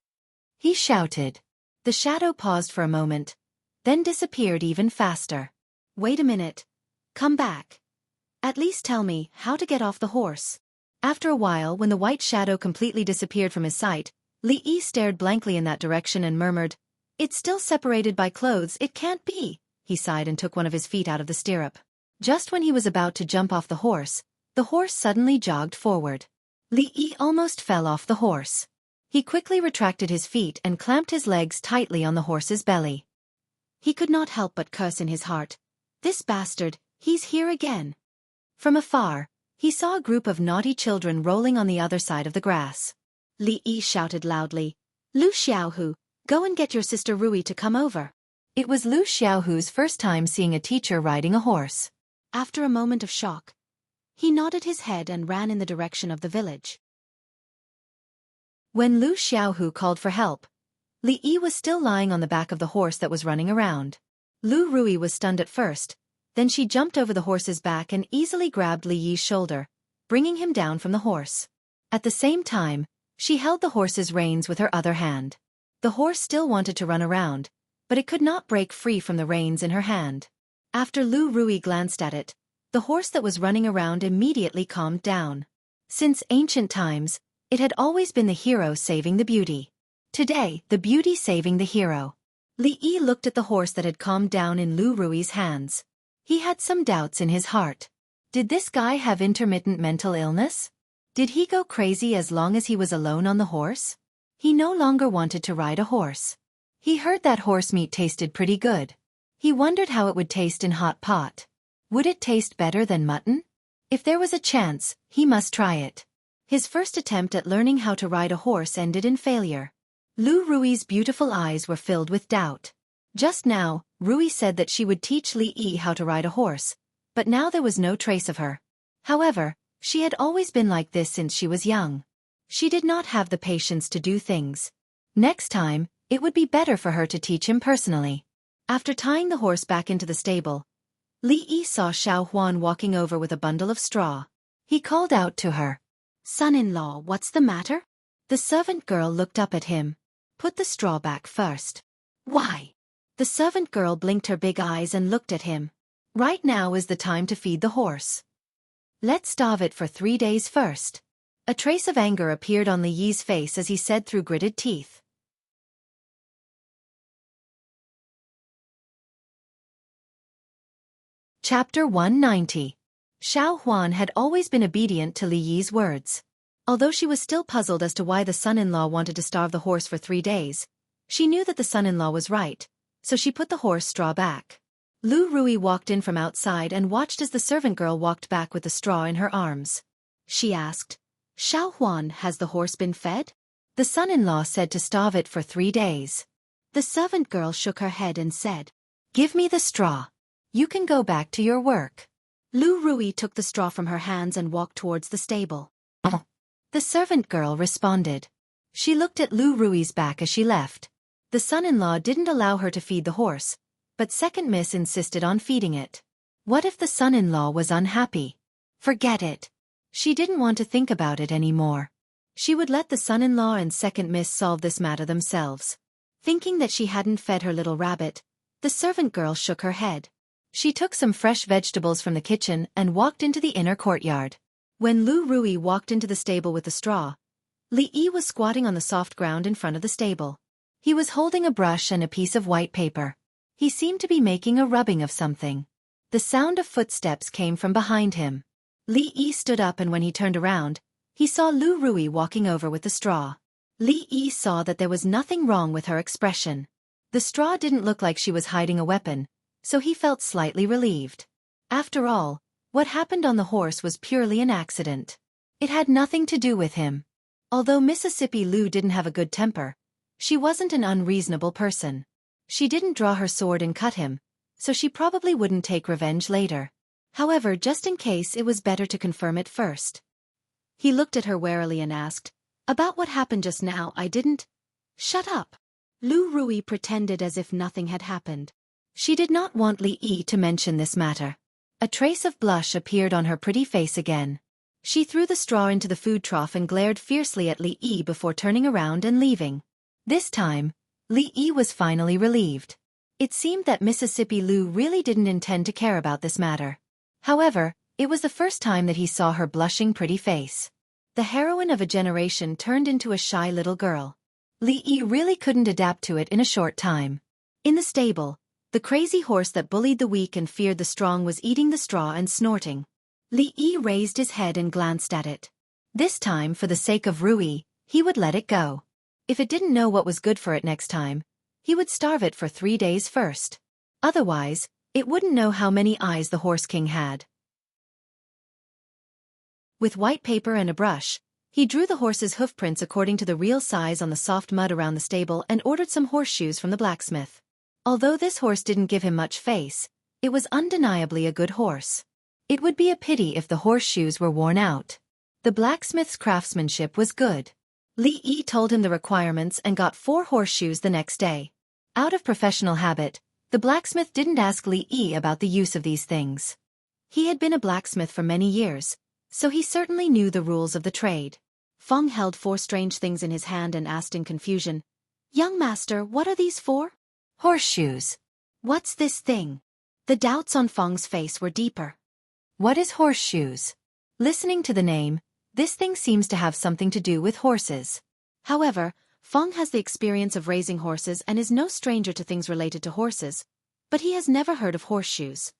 he shouted. The shadow paused for a moment, then disappeared even faster. "Wait a minute. Come back. At least tell me how to get off the horse." After a while, when the white shadow completely disappeared from his sight, Li Yi stared blankly in that direction and murmured, "It's still separated by clothes, it can't be." He sighed and took one of his feet out of the stirrup. Just when he was about to jump off the horse suddenly jogged forward. Li Yi almost fell off the horse. He quickly retracted his feet and clamped his legs tightly on the horse's belly. He could not help but curse in his heart. "This bastard, he's here again." From afar, he saw a group of naughty children rolling on the other side of the grass. Li Yi shouted loudly, "Lu Xiaohu, go and get your sister Rui to come over." It was Lu Xiaohu's first time seeing a teacher riding a horse. After a moment of shock, he nodded his head and ran in the direction of the village. When Lu Xiaohu called for help, Li Yi was still lying on the back of the horse that was running around. Lu Rui was stunned at first, then she jumped over the horse's back and easily grabbed Li Yi's shoulder, bringing him down from the horse. At the same time, she held the horse's reins with her other hand. The horse still wanted to run around, but it could not break free from the reins in her hand. After Lu Rui glanced at it, the horse that was running around immediately calmed down. Since ancient times, it had always been the hero saving the beauty. Today, the beauty saving the hero. Li Yi looked at the horse that had calmed down in Lu Rui's hands. He had some doubts in his heart. Did this guy have intermittent mental illness? Did he go crazy as long as he was alone on the horse? He no longer wanted to ride a horse. He heard that horse meat tasted pretty good. He wondered how it would taste in hot pot. Would it taste better than mutton? If there was a chance, he must try it. His first attempt at learning how to ride a horse ended in failure. Lu Rui's beautiful eyes were filled with doubt. Just now, Rui said that she would teach Li Yi how to ride a horse, but now there was no trace of her. However, she had always been like this since she was young. She did not have the patience to do things. Next time, it would be better for her to teach him personally. After tying the horse back into the stable, Li Yi saw Xiaofan walking over with a bundle of straw. He called out to her, "Son-in-law, what's the matter?" The servant girl looked up at him. "Put the straw back first." "Why?" The servant girl blinked her big eyes and looked at him. "Right now is the time to feed the horse. Let's starve it for 3 days first." A trace of anger appeared on Li Yi's face as he said through gritted teeth. Chapter 190. Xiaofan had always been obedient to Li Yi's words. Although she was still puzzled as to why the son-in-law wanted to starve the horse for 3 days, she knew that the son-in-law was right, so she put the horse straw back. Lu Rui walked in from outside and watched as the servant girl walked back with the straw in her arms. She asked, "Xiaofan, has the horse been fed?" The son-in-law said to starve it for 3 days. The servant girl shook her head and said, "Give me the straw. You can go back to your work." Lu Rui took the straw from her hands and walked towards the stable. The servant girl responded. She looked at Lu Rui's back as she left. The son-in-law didn't allow her to feed the horse, but second miss insisted on feeding it. What if the son-in-law was unhappy? Forget it. She didn't want to think about it anymore. She would let the son-in-law and second miss solve this matter themselves. Thinking that she hadn't fed her little rabbit, the servant girl shook her head. She took some fresh vegetables from the kitchen and walked into the inner courtyard. When Lu Rui walked into the stable with the straw, Li Yi was squatting on the soft ground in front of the stable. He was holding a brush and a piece of white paper. He seemed to be making a rubbing of something. The sound of footsteps came from behind him. Li Yi stood up, and when he turned around, he saw Lu Rui walking over with the straw. Li Yi saw that there was nothing wrong with her expression. The straw didn't look like she was hiding a weapon, so he felt slightly relieved. After all, what happened on the horse was purely an accident. It had nothing to do with him. Although Mississippi Lu didn't have a good temper, she wasn't an unreasonable person. She didn't draw her sword and cut him, so she probably wouldn't take revenge later. However, just in case, it was better to confirm it first. He looked at her warily and asked, "About what happened just now, I didn't—" "Shut up." Lu Rui pretended as if nothing had happened. She did not want Li Yi to mention this matter. A trace of blush appeared on her pretty face again. She threw the straw into the food trough and glared fiercely at Li Yi before turning around and leaving. This time, Li Yi was finally relieved. It seemed that Mississippi Lu really didn't intend to care about this matter. However, it was the first time that he saw her blushing pretty face. The heroine of a generation turned into a shy little girl. Li Yi really couldn't adapt to it in a short time. In the stable, the crazy horse that bullied the weak and feared the strong was eating the straw and snorting. Li Yi raised his head and glanced at it. This time, for the sake of Rui, he would let it go. If it didn't know what was good for it next time, he would starve it for 3 days first. Otherwise, it wouldn't know how many eyes the Horse King had. With white paper and a brush, he drew the horse's hoofprints according to the real size on the soft mud around the stable and ordered some horseshoes from the blacksmith. Although this horse didn't give him much face, it was undeniably a good horse. It would be a pity if the horseshoes were worn out. The blacksmith's craftsmanship was good. Li Yi told him the requirements and got 4 horseshoes the next day. Out of professional habit, the blacksmith didn't ask Li Yi about the use of these things. He had been a blacksmith for many years, so he certainly knew the rules of the trade. Feng held 4 strange things in his hand and asked in confusion, "Young master, what are these for?" "Horseshoes." "What's this thing?" The doubts on Feng's face were deeper. "What is horseshoes?" Listening to the name, this thing seems to have something to do with horses. However, Feng has the experience of raising horses and is no stranger to things related to horses, but he has never heard of horseshoes.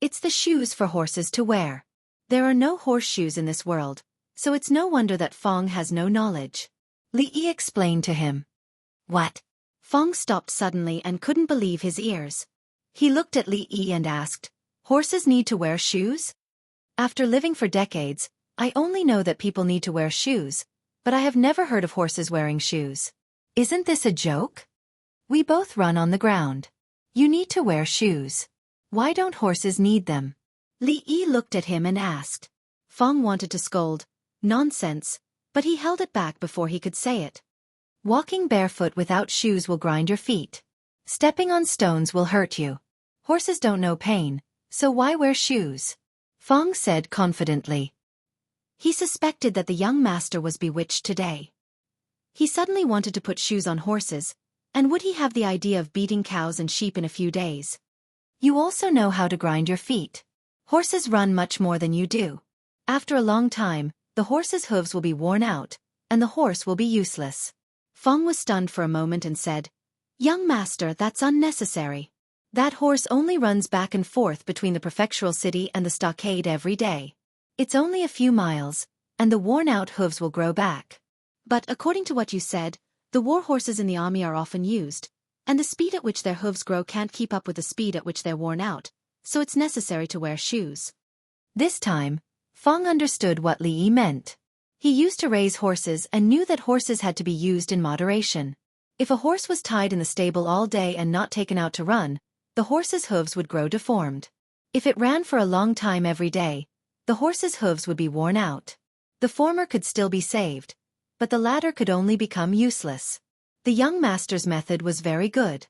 It's the shoes for horses to wear. There are no horseshoes in this world, so it's no wonder that Feng has no knowledge. Li Yi explained to him. "What? Fong stopped suddenly and couldn't believe his ears. He looked at Li Yi and asked, "Horses need to wear shoes?" After living for decades, I only know that people need to wear shoes, but I have never heard of horses wearing shoes. Isn't this a joke? We both run on the ground. You need to wear shoes. Why don't horses need them? Li Yi looked at him and asked. Fong wanted to scold, "Nonsense," but he held it back before he could say it. Walking barefoot without shoes will grind your feet. Stepping on stones will hurt you. Horses don't know pain, so why wear shoes? Fong said confidently. He suspected that the young master was bewitched today. He suddenly wanted to put shoes on horses, and would he have the idea of beating cows and sheep in a few days? You also know how to grind your feet. Horses run much more than you do. After a long time, the horse's hooves will be worn out, and the horse will be useless. Fong was stunned for a moment and said, "Young master, that's unnecessary. That horse only runs back and forth between the prefectural city and the stockade every day. It's only a few miles, and the worn-out hooves will grow back. But according to what you said, the war horses in the army are often used, and the speed at which their hooves grow can't keep up with the speed at which they're worn out, so it's necessary to wear shoes." This time, Fong understood what Li Yi meant. He used to raise horses and knew that horses had to be used in moderation. If a horse was tied in the stable all day and not taken out to run, the horse's hooves would grow deformed. If it ran for a long time every day, the horse's hooves would be worn out. The former could still be saved, but the latter could only become useless. The young master's method was very good.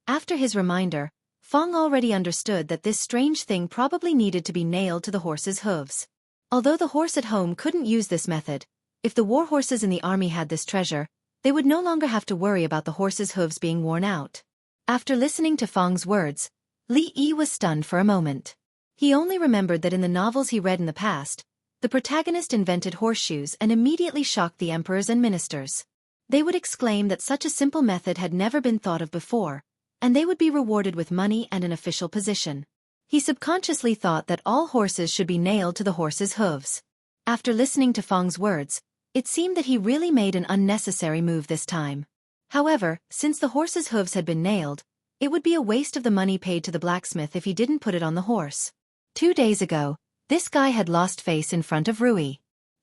After his reminder, Fong already understood that this strange thing probably needed to be nailed to the horse's hooves. Although the horse at home couldn't use this method, if the war horses in the army had this treasure, they would no longer have to worry about the horse's hooves being worn out. After listening to Fong's words, Li Yi was stunned for a moment. He only remembered that in the novels he read in the past, the protagonist invented horseshoes and immediately shocked the emperors and ministers. They would exclaim that such a simple method had never been thought of before, and they would be rewarded with money and an official position. He subconsciously thought that all horses should be nailed to the horse's hooves. After listening to Fong's words, it seemed that he really made an unnecessary move this time. However, since the horse's hooves had been nailed, it would be a waste of the money paid to the blacksmith if he didn't put it on the horse. 2 days ago, this guy had lost face in front of Rui.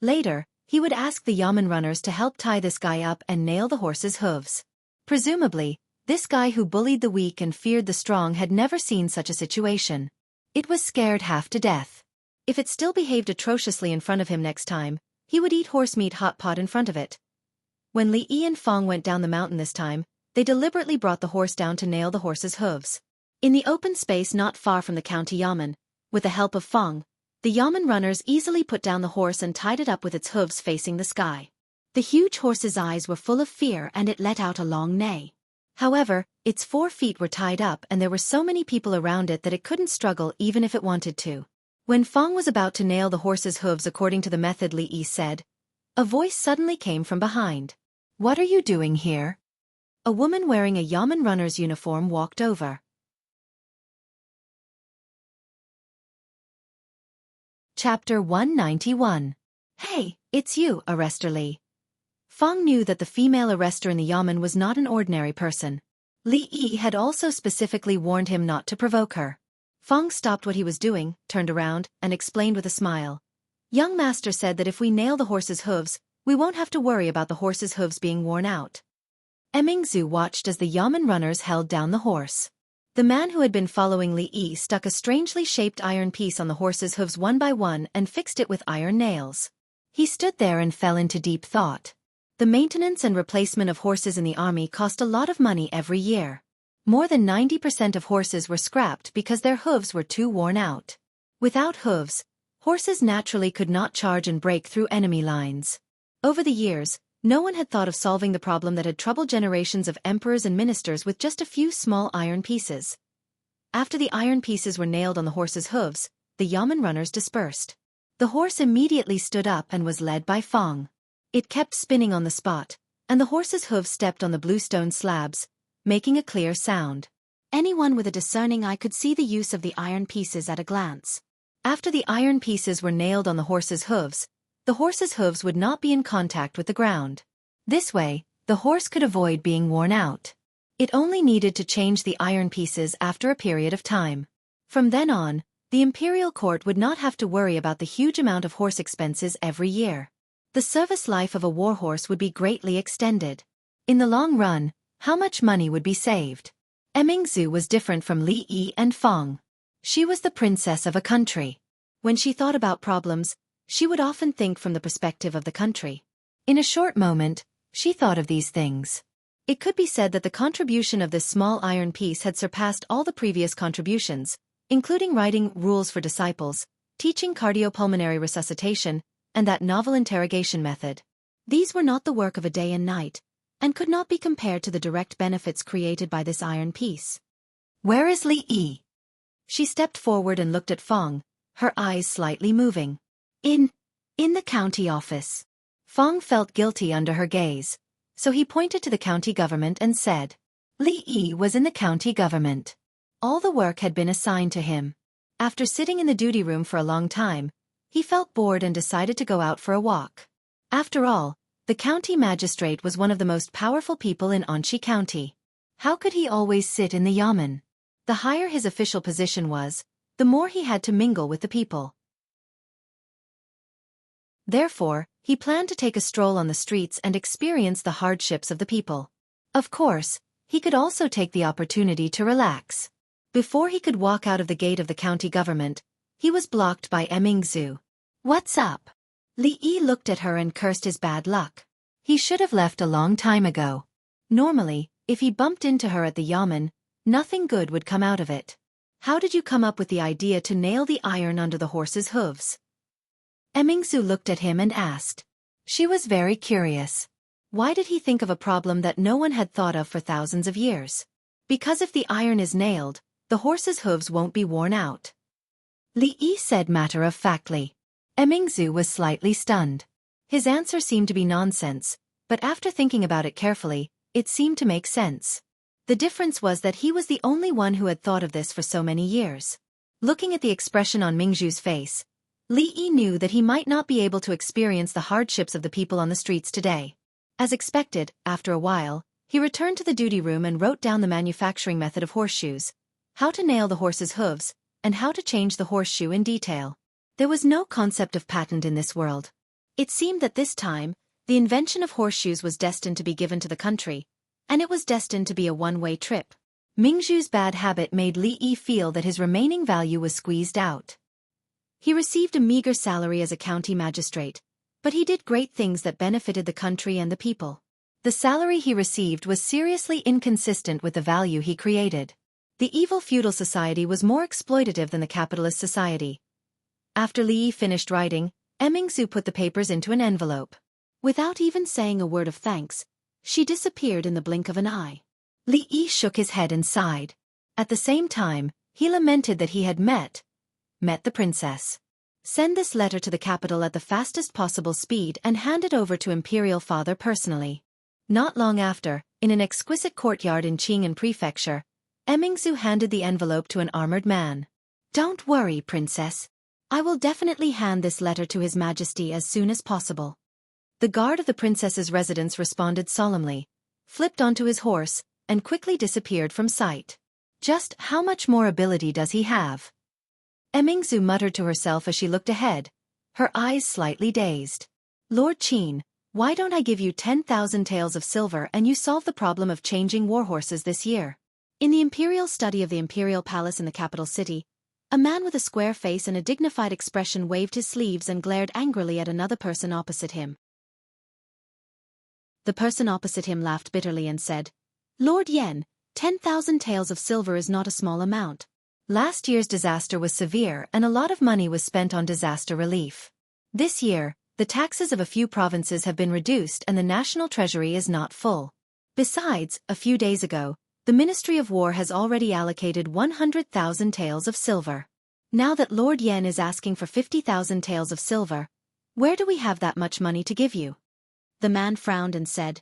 Later, he would ask the yamen runners to help tie this guy up and nail the horse's hooves. Presumably, this guy who bullied the weak and feared the strong had never seen such a situation. It was scared half to death. If it still behaved atrociously in front of him next time, he would eat horse meat hot pot in front of it. When Li Yi and Fong went down the mountain this time, they deliberately brought the horse down to nail the horse's hooves. In the open space not far from the county yamen, with the help of Fong, the yamen runners easily put down the horse and tied it up with its hooves facing the sky. The huge horse's eyes were full of fear and it let out a long neigh. However, its 4 feet were tied up and there were so many people around it that it couldn't struggle even if it wanted to. When Fong was about to nail the horse's hooves according to the method Li Yi said, a voice suddenly came from behind. "What are you doing here?" A woman wearing a yamen runner's uniform walked over. Chapter 191. "Hey, it's you, Arrestor Li." Fong knew that the female arrestor in the yamen was not an ordinary person. Li Yi had also specifically warned him not to provoke her. Fong stopped what he was doing, turned around, and explained with a smile. "Young master said that if we nail the horse's hooves, we won't have to worry about the horse's hooves being worn out." Emingzu watched as the yamen runners held down the horse. The man who had been following Li Yi stuck a strangely shaped iron piece on the horse's hooves one by one and fixed it with iron nails. He stood there and fell into deep thought. The maintenance and replacement of horses in the army cost a lot of money every year. More than 90% of horses were scrapped because their hooves were too worn out. Without hooves, horses naturally could not charge and break through enemy lines. Over the years, no one had thought of solving the problem that had troubled generations of emperors and ministers with just a few small iron pieces. After the iron pieces were nailed on the horse's hooves, the yamen runners dispersed. The horse immediately stood up and was led by Fong. It kept spinning on the spot, and the horse's hooves stepped on the bluestone slabs, making a clear sound. Anyone with a discerning eye could see the use of the iron pieces at a glance. After the iron pieces were nailed on the horse's hooves would not be in contact with the ground. This way, the horse could avoid being worn out. It only needed to change the iron pieces after a period of time. From then on, the imperial court would not have to worry about the huge amount of horse expenses every year. The service life of a warhorse would be greatly extended. In the long run, how much money would be saved? Emingzu was different from Li Yi and Feng. She was the princess of a country. When she thought about problems, she would often think from the perspective of the country. In a short moment, she thought of these things. It could be said that the contribution of this small iron piece had surpassed all the previous contributions, including writing rules for disciples, teaching cardiopulmonary resuscitation, and that novel interrogation method. These were not the work of a day and night, and could not be compared to the direct benefits created by this iron piece. Where is Li Yi? She stepped forward and looked at Feng, her eyes slightly moving. In the county office. Feng felt guilty under her gaze, so he pointed to the county government and said, Li Yi was in the county government. All the work had been assigned to him. After sitting in the duty room for a long time, he felt bored and decided to go out for a walk. After all, the county magistrate was one of the most powerful people in Anxi County. How could he always sit in the yamen? The higher his official position was, the more he had to mingle with the people. Therefore, he planned to take a stroll on the streets and experience the hardships of the people. Of course, he could also take the opportunity to relax. Before he could walk out of the gate of the county government, he was blocked by Emingzu. What's up? Li Yi looked at her and cursed his bad luck. He should have left a long time ago. Normally, if he bumped into her at the yamen, nothing good would come out of it. How did you come up with the idea to nail the iron under the horse's hooves? Emingzu looked at him and asked. She was very curious. Why did he think of a problem that no one had thought of for thousands of years? Because if the iron is nailed, the horse's hooves won't be worn out. Li Yi said matter-of-factly. Emingzu was slightly stunned. His answer seemed to be nonsense, but after thinking about it carefully, it seemed to make sense. The difference was that he was the only one who had thought of this for so many years. Looking at the expression on Mingzhu's face, Li Yi knew that he might not be able to experience the hardships of the people on the streets today. As expected, after a while, he returned to the duty room and wrote down the manufacturing method of horseshoes, how to nail the horse's hooves, and how to change the horseshoe in detail. There was no concept of patent in this world. It seemed that this time, the invention of horseshoes was destined to be given to the country, and it was destined to be a one-way trip. Mingzhu's bad habit made Li Yi feel that his remaining value was squeezed out. He received a meager salary as a county magistrate, but he did great things that benefited the country and the people. The salary he received was seriously inconsistent with the value he created. The evil feudal society was more exploitative than the capitalist society. After Li Yi finished writing, Emingzu put the papers into an envelope. Without even saying a word of thanks, she disappeared in the blink of an eye. Li Yi shook his head and sighed. At the same time, he lamented that he had met the princess. Send this letter to the capital at the fastest possible speed and hand it over to Imperial Father personally. Not long after, in an exquisite courtyard in Qing'an Prefecture, Emingzu handed the envelope to an armored man. Don't worry, Princess. I will definitely hand this letter to His Majesty as soon as possible. The guard of the princess's residence responded solemnly, flipped onto his horse, and quickly disappeared from sight. Just how much more ability does he have? Emingzu muttered to herself as she looked ahead, her eyes slightly dazed. Lord Qin, why don't I give you 10,000 taels of silver and you solve the problem of changing warhorses this year? In the imperial study of the imperial palace in the capital city, a man with a square face and a dignified expression waved his sleeves and glared angrily at another person opposite him. The person opposite him laughed bitterly and said, Lord Yen, 10,000 taels of silver is not a small amount. Last year's disaster was severe and a lot of money was spent on disaster relief. This year, the taxes of a few provinces have been reduced and the national treasury is not full. Besides, a few days ago, the Ministry of War has already allocated 100,000 taels of silver. Now that Lord Yen is asking for 50,000 taels of silver, where do we have that much money to give you? The man frowned and said,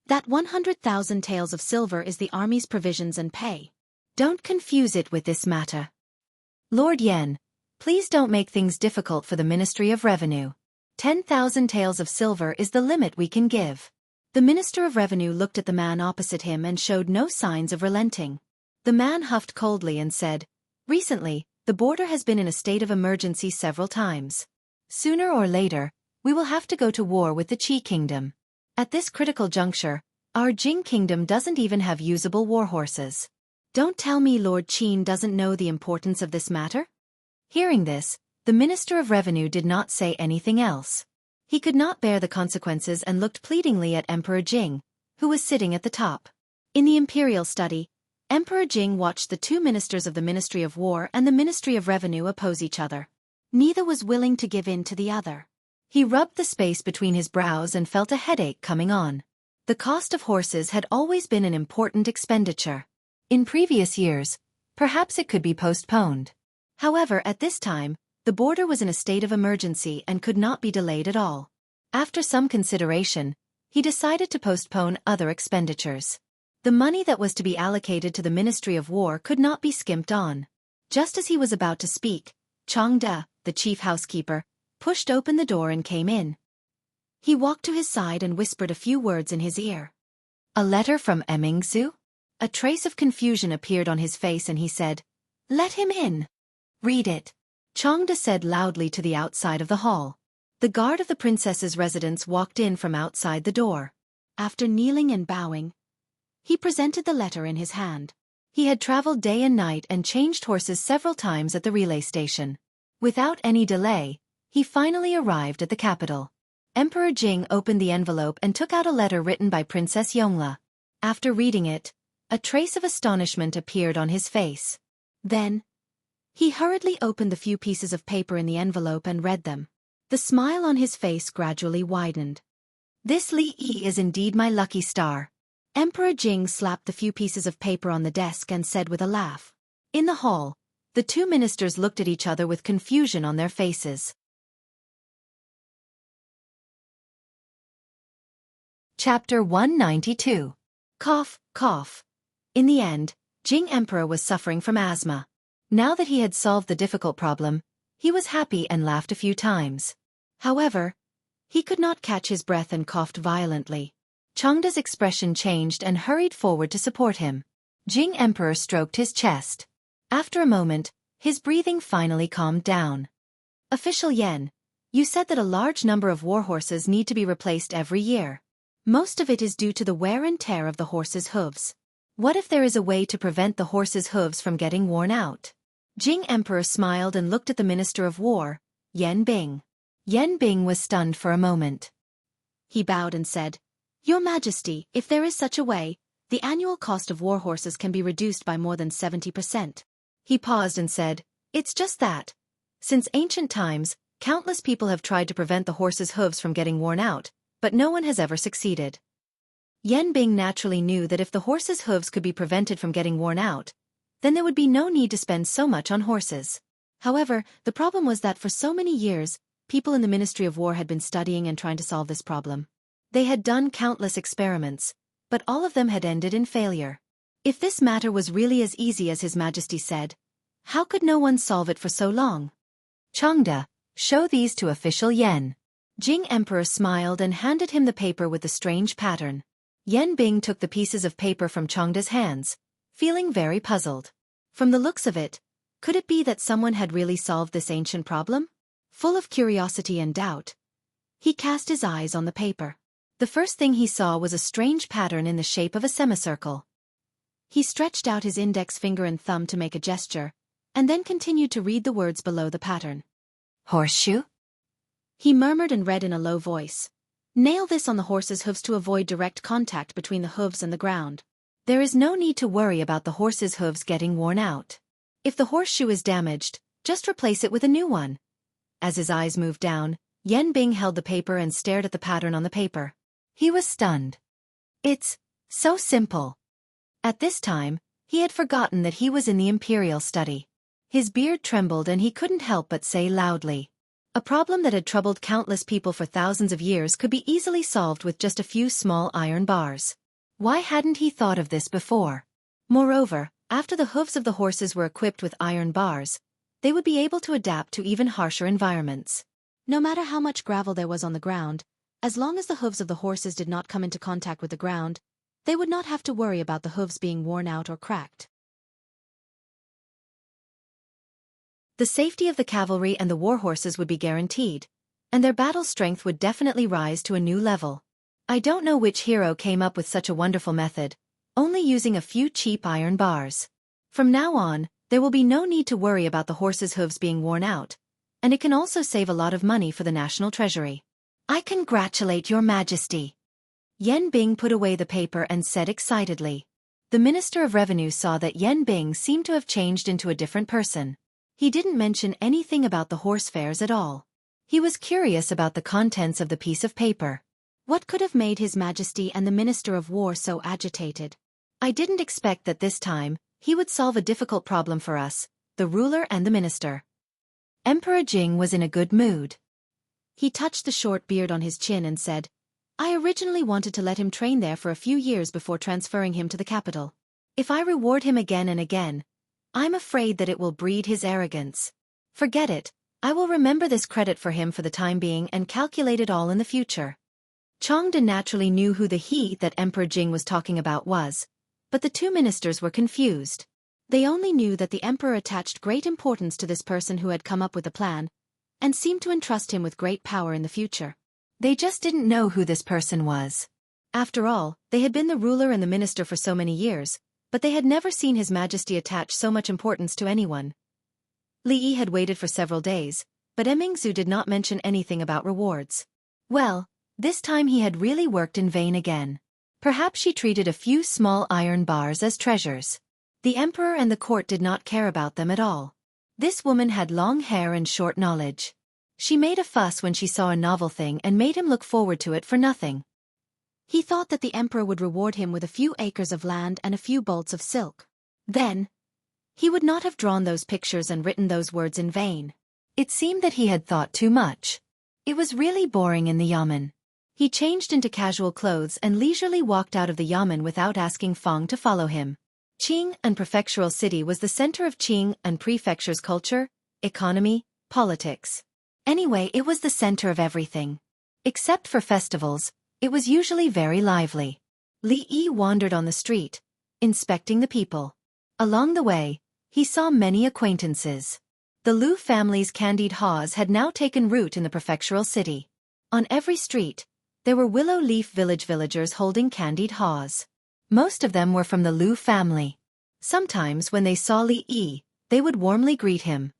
That 100,000 taels of silver is the army's provisions and pay. Don't confuse it with this matter. Lord Yen, please don't make things difficult for the Ministry of Revenue. 10,000 taels of silver is the limit we can give. The Minister of Revenue looked at the man opposite him and showed no signs of relenting. The man huffed coldly and said, "Recently, the border has been in a state of emergency several times. Sooner or later, we will have to go to war with the Qi Kingdom. At this critical juncture, our Jing Kingdom doesn't even have usable war horses. Don't tell me Lord Qin doesn't know the importance of this matter?" Hearing this, the Minister of Revenue did not say anything else. He could not bear the consequences and looked pleadingly at Emperor Jing, who was sitting at the top. In the imperial study, Emperor Jing watched the two ministers of the Ministry of War and the Ministry of Revenue oppose each other. Neither was willing to give in to the other. He rubbed the space between his brows and felt a headache coming on. The cost of horses had always been an important expenditure. In previous years, perhaps it could be postponed. However, at this time, the border was in a state of emergency and could not be delayed at all. After some consideration, he decided to postpone other expenditures. The money that was to be allocated to the Ministry of War could not be skimped on. Just as he was about to speak, Changde, the chief housekeeper, pushed open the door and came in. He walked to his side and whispered a few words in his ear. "A letter from Emingzu?" A trace of confusion appeared on his face and he said, "Let him in. Read it." Changde said loudly to the outside of the hall. The guard of the princess's residence walked in from outside the door. After kneeling and bowing, he presented the letter in his hand. He had traveled day and night and changed horses several times at the relay station. Without any delay, he finally arrived at the capital. Emperor Jing opened the envelope and took out a letter written by Princess Yongle. After reading it, a trace of astonishment appeared on his face. Then, he hurriedly opened the few pieces of paper in the envelope and read them. The smile on his face gradually widened. "This Li Yi is indeed my lucky star." Emperor Jing slapped the few pieces of paper on the desk and said with a laugh. In the hall, the two ministers looked at each other with confusion on their faces. Chapter 192. Cough, cough. In the end, Jing Emperor was suffering from asthma. Now that he had solved the difficult problem, he was happy and laughed a few times. However, he could not catch his breath and coughed violently. Changde's expression changed and hurried forward to support him. Jing Emperor stroked his chest. After a moment, his breathing finally calmed down. "Official Yen, you said that a large number of war horses need to be replaced every year. Most of it is due to the wear and tear of the horses' hooves. What if there is a way to prevent the horses' hooves from getting worn out?" Jing Emperor smiled and looked at the Minister of War, Yan Bing. Yan Bing was stunned for a moment. He bowed and said, "Your Majesty, if there is such a way, the annual cost of war horses can be reduced by more than 70%. He paused and said, "It's just that. Since ancient times, countless people have tried to prevent the horses' hooves from getting worn out, but no one has ever succeeded." Yan Bing naturally knew that if the horses' hooves could be prevented from getting worn out, then there would be no need to spend so much on horses. However, the problem was that for so many years, people in the Ministry of War had been studying and trying to solve this problem. They had done countless experiments, but all of them had ended in failure. If this matter was really as easy as His Majesty said, how could no one solve it for so long? "Changde, show these to official Yen." Jing Emperor smiled and handed him the paper with the strange pattern. Yan Bing took the pieces of paper from Changde's hands, feeling very puzzled. From the looks of it, could it be that someone had really solved this ancient problem? Full of curiosity and doubt, he cast his eyes on the paper. The first thing he saw was a strange pattern in the shape of a semicircle. He stretched out his index finger and thumb to make a gesture, and then continued to read the words below the pattern. "Horseshoe?" He murmured and read in a low voice. "Nail this on the horse's hooves to avoid direct contact between the hooves and the ground. There is no need to worry about the horse's hooves getting worn out. If the horseshoe is damaged, just replace it with a new one." As his eyes moved down, Yan Bing held the paper and stared at the pattern on the paper. He was stunned. It's so simple. At this time, he had forgotten that he was in the imperial study. His beard trembled and he couldn't help but say loudly, a problem that had troubled countless people for thousands of years could be easily solved with just a few small iron bars. Why hadn't he thought of this before? Moreover, after the hooves of the horses were equipped with iron bars, they would be able to adapt to even harsher environments. No matter how much gravel there was on the ground, As long as the hooves of the horses did not come into contact with the ground, they would not have to worry about the hooves being worn out or cracked. The safety of the cavalry and the war horses would be guaranteed, and their battle strength would definitely rise to a new level. I don't know which hero came up with such a wonderful method, only using a few cheap iron bars. From now on, there will be no need to worry about the horses' hooves being worn out, and it can also save a lot of money for the national treasury. I congratulate your majesty. Yan Bing put away the paper and said excitedly. The Minister of Revenue saw that Yan Bing seemed to have changed into a different person. He didn't mention anything about the horse fairs at all. He was curious about the contents of the piece of paper. What could have made His Majesty and the Minister of War so agitated? I didn't expect that this time he would solve a difficult problem for us, the ruler and the minister. Emperor Jing was in a good mood. He touched the short beard on his chin and said, I originally wanted to let him train there for a few years before transferring him to the capital. If I reward him again and again, I'm afraid that it will breed his arrogance. Forget it, I will remember this credit for him for the time being and calculate it all in the future. Chongde naturally knew who the he that Emperor Jing was talking about was, but the two ministers were confused. They only knew that the emperor attached great importance to this person who had come up with the plan, and seemed to entrust him with great power in the future. They just didn't know who this person was. After all, they had been the ruler and the minister for so many years, but they had never seen His Majesty attach so much importance to anyone. Li Yi had waited for several days, but Emingzu did not mention anything about rewards. Well, this time he had really worked in vain again. Perhaps she treated a few small iron bars as treasures. The emperor and the court did not care about them at all. This woman had long hair and short knowledge. She made a fuss when she saw a novel thing and made him look forward to it for nothing. He thought that the emperor would reward him with a few acres of land and a few bolts of silk. Then, he would not have drawn those pictures and written those words in vain. It seemed that he had thought too much. It was really boring in the yamen. He changed into casual clothes and leisurely walked out of the yamen without asking Fang to follow him. Qing and Prefectural City was the center of Qing and Prefecture's culture, economy, politics. Anyway, it was the center of everything. Except for festivals, it was usually very lively. Li Yi wandered on the street, inspecting the people. Along the way, he saw many acquaintances. The Liu family's candied haws had now taken root in the prefectural city. On every street, there were Willow Leaf Village villagers holding candied haws. Most of them were from the Liu family. Sometimes when they saw Li Yi, they would warmly greet him.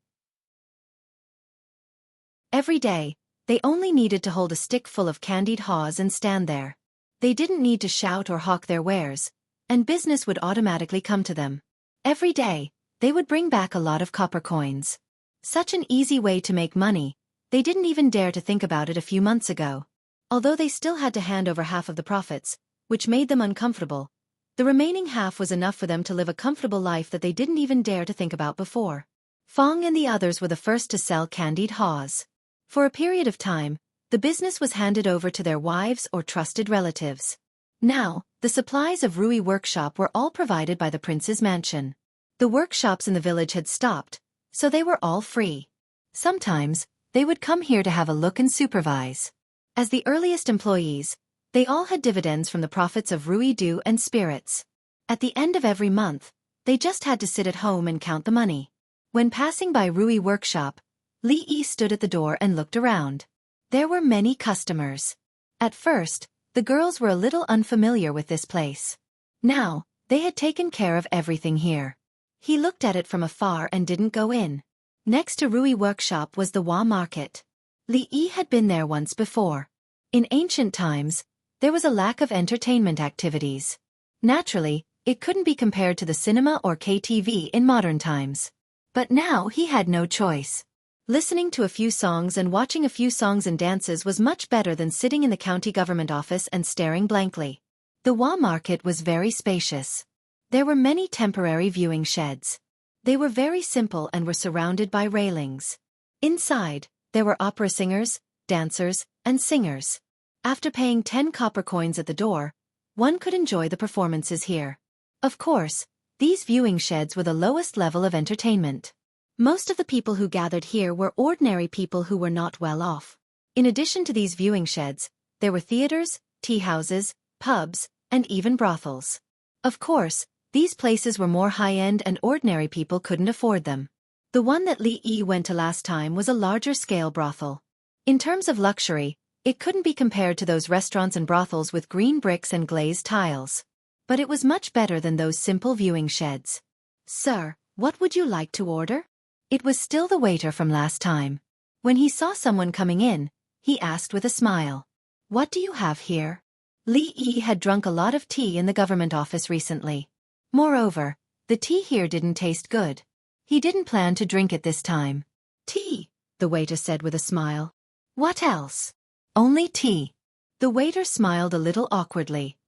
Every day, they only needed to hold a stick full of candied haws and stand there. They didn't need to shout or hawk their wares, and business would automatically come to them. Every day, they would bring back a lot of copper coins. Such an easy way to make money, they didn't even dare to think about it a few months ago. Although they still had to hand over half of the profits, which made them uncomfortable, the remaining half was enough for them to live a comfortable life that they didn't even dare to think about before. Fang and the others were the first to sell candied haws. For a period of time, the business was handed over to their wives or trusted relatives. Now, the supplies of Rui workshop were all provided by the prince's mansion. The workshops in the village had stopped, so they were all free. Sometimes, they would come here to have a look and supervise. As the earliest employees, they all had dividends from the profits of Rui dew and spirits. At the end of every month, they just had to sit at home and count the money. When passing by Rui workshop, Li Yi stood at the door and looked around. There were many customers. At first, the girls were a little unfamiliar with this place. Now, they had taken care of everything here. He looked at it from afar and didn't go in. Next to Rui workshop was the Hua market. Li Yi had been there once before. In ancient times, there was a lack of entertainment activities. Naturally, it couldn't be compared to the cinema or KTV in modern times. But now he had no choice. Listening to a few songs and watching a few songs and dances was much better than sitting in the county government office and staring blankly. The Hua market was very spacious. There were many temporary viewing sheds. They were very simple and were surrounded by railings. Inside, there were opera singers, dancers, and singers. After paying 10 copper coins at the door, one could enjoy the performances here. Of course, these viewing sheds were the lowest level of entertainment. Most of the people who gathered here were ordinary people who were not well off. In addition to these viewing sheds, there were theaters, tea houses, pubs, and even brothels. Of course, these places were more high-end and ordinary people couldn't afford them. The one that Li Yi went to last time was a larger-scale brothel. In terms of luxury, it couldn't be compared to those restaurants and brothels with green bricks and glazed tiles. But it was much better than those simple viewing sheds. "Sir, what would you like to order?" It was still the waiter from last time. When he saw someone coming in, he asked with a smile, "What do you have here?" Li Yi had drunk a lot of tea in the government office recently. Moreover, the tea here didn't taste good. He didn't plan to drink it this time. "Tea," the waiter said with a smile. "What else?" "Only tea." The waiter smiled a little awkwardly.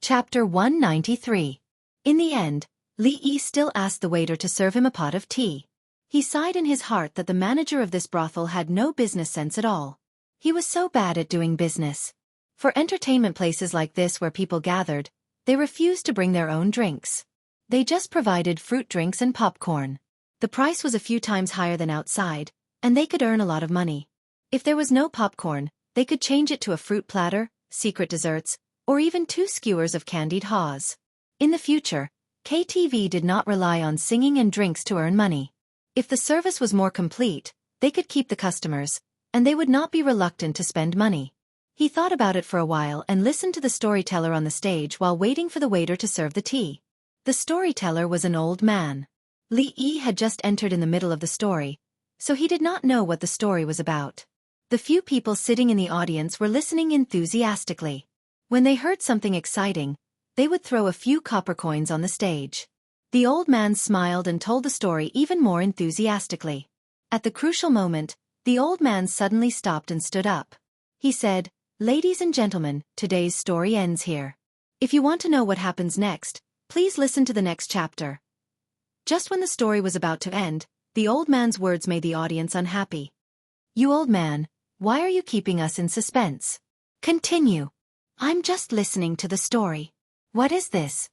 Chapter 193. In the end, Li Yi still asked the waiter to serve him a pot of tea. He sighed in his heart that the manager of this brothel had no business sense at all. He was so bad at doing business. For entertainment places like this where people gathered, they refused to bring their own drinks. They just provided fruit drinks and popcorn. The price was a few times higher than outside, and they could earn a lot of money. If there was no popcorn, they could change it to a fruit platter, secret desserts, or even 2 skewers of candied haws. In the future, KTV did not rely on singing and drinks to earn money. If the service was more complete, they could keep the customers, and they would not be reluctant to spend money. He thought about it for a while and listened to the storyteller on the stage while waiting for the waiter to serve the tea. The storyteller was an old man. Li Yi had just entered in the middle of the story, so he did not know what the story was about. The few people sitting in the audience were listening enthusiastically. When they heard something exciting, they would throw a few copper coins on the stage. The old man smiled and told the story even more enthusiastically. At the crucial moment, the old man suddenly stopped and stood up. He said, "Ladies and gentlemen, today's story ends here. If you want to know what happens next, please listen to the next chapter." Just when the story was about to end, the old man's words made the audience unhappy. "You old man, why are you keeping us in suspense? Continue." "I'm just listening to the story." "What is this?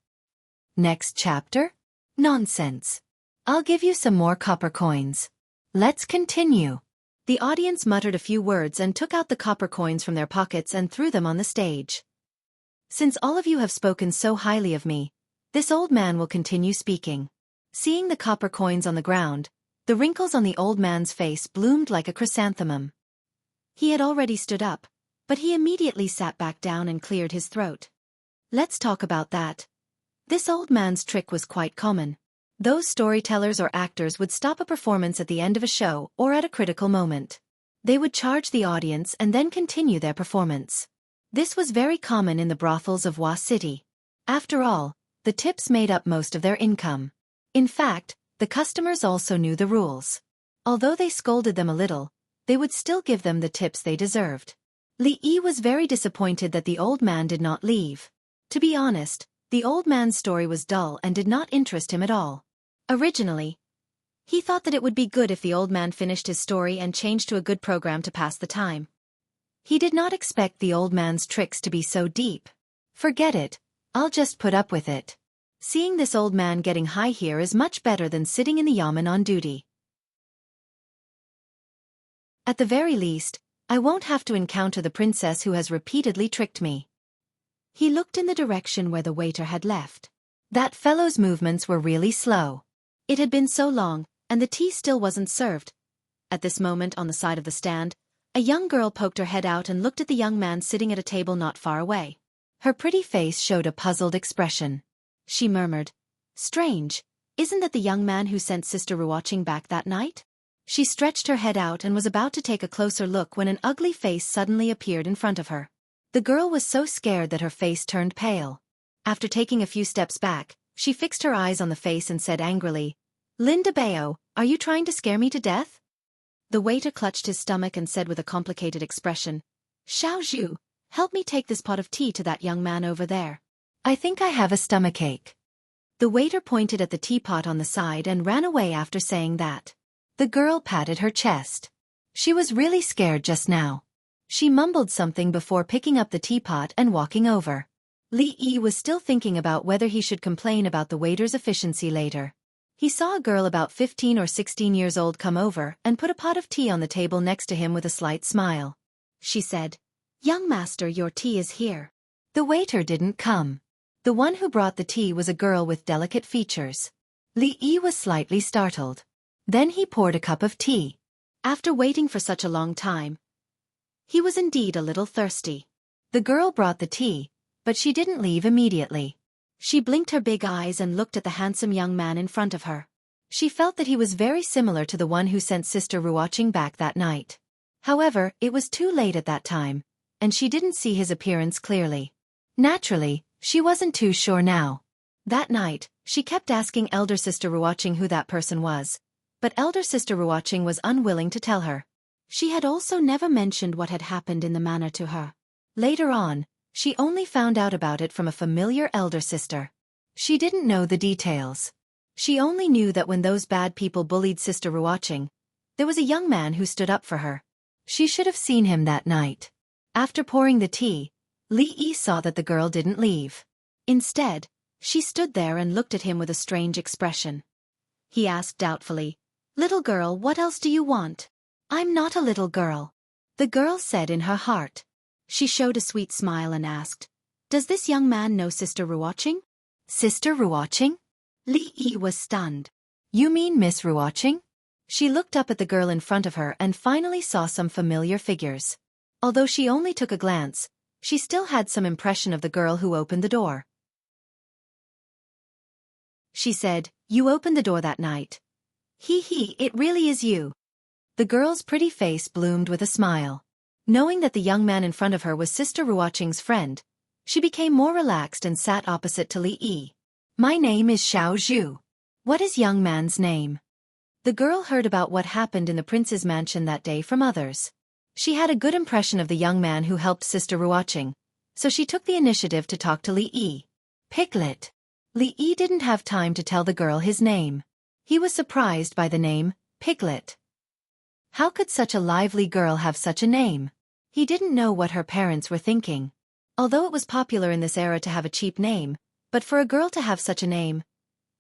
Next chapter? Nonsense. I'll give you some more copper coins. Let's continue." The audience muttered a few words and took out the copper coins from their pockets and threw them on the stage. "Since all of you have spoken so highly of me, this old man will continue speaking." Seeing the copper coins on the ground, the wrinkles on the old man's face bloomed like a chrysanthemum. He had already stood up, but he immediately sat back down and cleared his throat. "Let's talk about that." This old man's trick was quite common. Those storytellers or actors would stop a performance at the end of a show or at a critical moment. They would charge the audience and then continue their performance. This was very common in the brothels of Wuxia City. After all, the tips made up most of their income. In fact, the customers also knew the rules. Although they scolded them a little, they would still give them the tips they deserved. Li Yi was very disappointed that the old man did not leave. To be honest, the old man's story was dull and did not interest him at all. Originally, he thought that it would be good if the old man finished his story and changed to a good program to pass the time. He did not expect the old man's tricks to be so deep. "Forget it, I'll just put up with it. Seeing this old man getting high here is much better than sitting in the yamen on duty. At the very least, I won't have to encounter the princess who has repeatedly tricked me." He looked in the direction where the waiter had left. That fellow's movements were really slow. It had been so long, and the tea still wasn't served. At this moment on the side of the stand, a young girl poked her head out and looked at the young man sitting at a table not far away. Her pretty face showed a puzzled expression. She murmured, "Strange, isn't that the young man who sent Sister Ruoqing back that night?" She stretched her head out and was about to take a closer look when an ugly face suddenly appeared in front of her. The girl was so scared that her face turned pale. After taking a few steps back, she fixed her eyes on the face and said angrily, "Linda Bayo, are you trying to scare me to death?" The waiter clutched his stomach and said with a complicated expression, "Xiao Zhu, help me take this pot of tea to that young man over there. I think I have a stomachache." The waiter pointed at the teapot on the side and ran away after saying that. The girl patted her chest. She was really scared just now. She mumbled something before picking up the teapot and walking over. Li Yi was still thinking about whether he should complain about the waiter's efficiency later. He saw a girl about 15 or 16 years old come over and put a pot of tea on the table next to him with a slight smile. She said, "Young master, your tea is here." The waiter didn't come. The one who brought the tea was a girl with delicate features. Li Yi was slightly startled. Then he poured a cup of tea. After waiting for such a long time, he was indeed a little thirsty. The girl brought the tea, but she didn't leave immediately. She blinked her big eyes and looked at the handsome young man in front of her. She felt that he was very similar to the one who sent Sister Ruoqing back that night. However, it was too late at that time, and she didn't see his appearance clearly. Naturally, she wasn't too sure now. That night, she kept asking Elder Sister Ruoqing who that person was, but Elder Sister Ruoqing was unwilling to tell her. She had also never mentioned what had happened in the manor to her. Later on, she only found out about it from a familiar elder sister. She didn't know the details. She only knew that when those bad people bullied Sister Ruoqing, there was a young man who stood up for her. She should have seen him that night. After pouring the tea, Li Yi saw that the girl didn't leave. Instead, she stood there and looked at him with a strange expression. He asked doubtfully, "Little girl, what else do you want?" "I'm not a little girl," the girl said in her heart. She showed a sweet smile and asked, "Does this young man know Sister Ruoqing?" "Sister Ruoqing?" Li Yi was stunned. "You mean Miss Ruoqing?" She looked up at the girl in front of her and finally saw some familiar figures. Although she only took a glance, she still had some impression of the girl who opened the door. She said, "You opened the door that night. He, it really is you." The girl's pretty face bloomed with a smile. Knowing that the young man in front of her was Sister Ruoqing's friend, she became more relaxed and sat opposite to Li Yi. "My name is Xiao Zhu. What is young man's name?" The girl heard about what happened in the prince's mansion that day from others. She had a good impression of the young man who helped Sister Ruoqing, so she took the initiative to talk to Li Yi. "Piglet." Li Yi didn't have time to tell the girl his name. He was surprised by the name, Piglet. How could such a lively girl have such a name? He didn't know what her parents were thinking. Although it was popular in this era to have a cheap name, but for a girl to have such a name,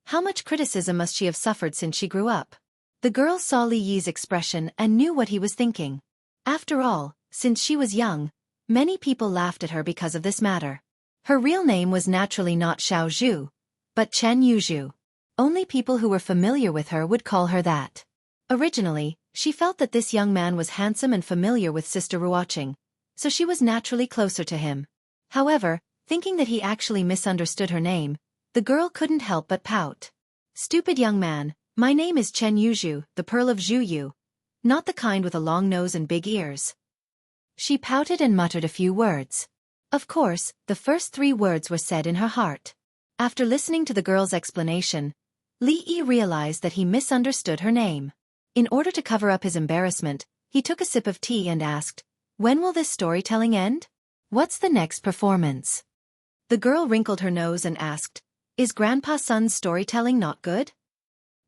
how much criticism must she have suffered since she grew up? The girl saw Li Yi's expression and knew what he was thinking. After all, since she was young, many people laughed at her because of this matter. Her real name was naturally not Xiao Zhu, but Chen Yuzhu. Only people who were familiar with her would call her that. Originally, she felt that this young man was handsome and familiar with Sister Ruoqing, so she was naturally closer to him. However, thinking that he actually misunderstood her name, the girl couldn't help but pout. "Stupid young man, my name is Chen Yuzhu, the Pearl of Zhuyu, not the kind with a long nose and big ears." She pouted and muttered a few words. Of course, the first 3 words were said in her heart. After listening to the girl's explanation, Li Yi realized that he misunderstood her name. In order to cover up his embarrassment, he took a sip of tea and asked, "When will this storytelling end? What's the next performance?" The girl wrinkled her nose and asked, "Is Grandpa Sun's storytelling not good?"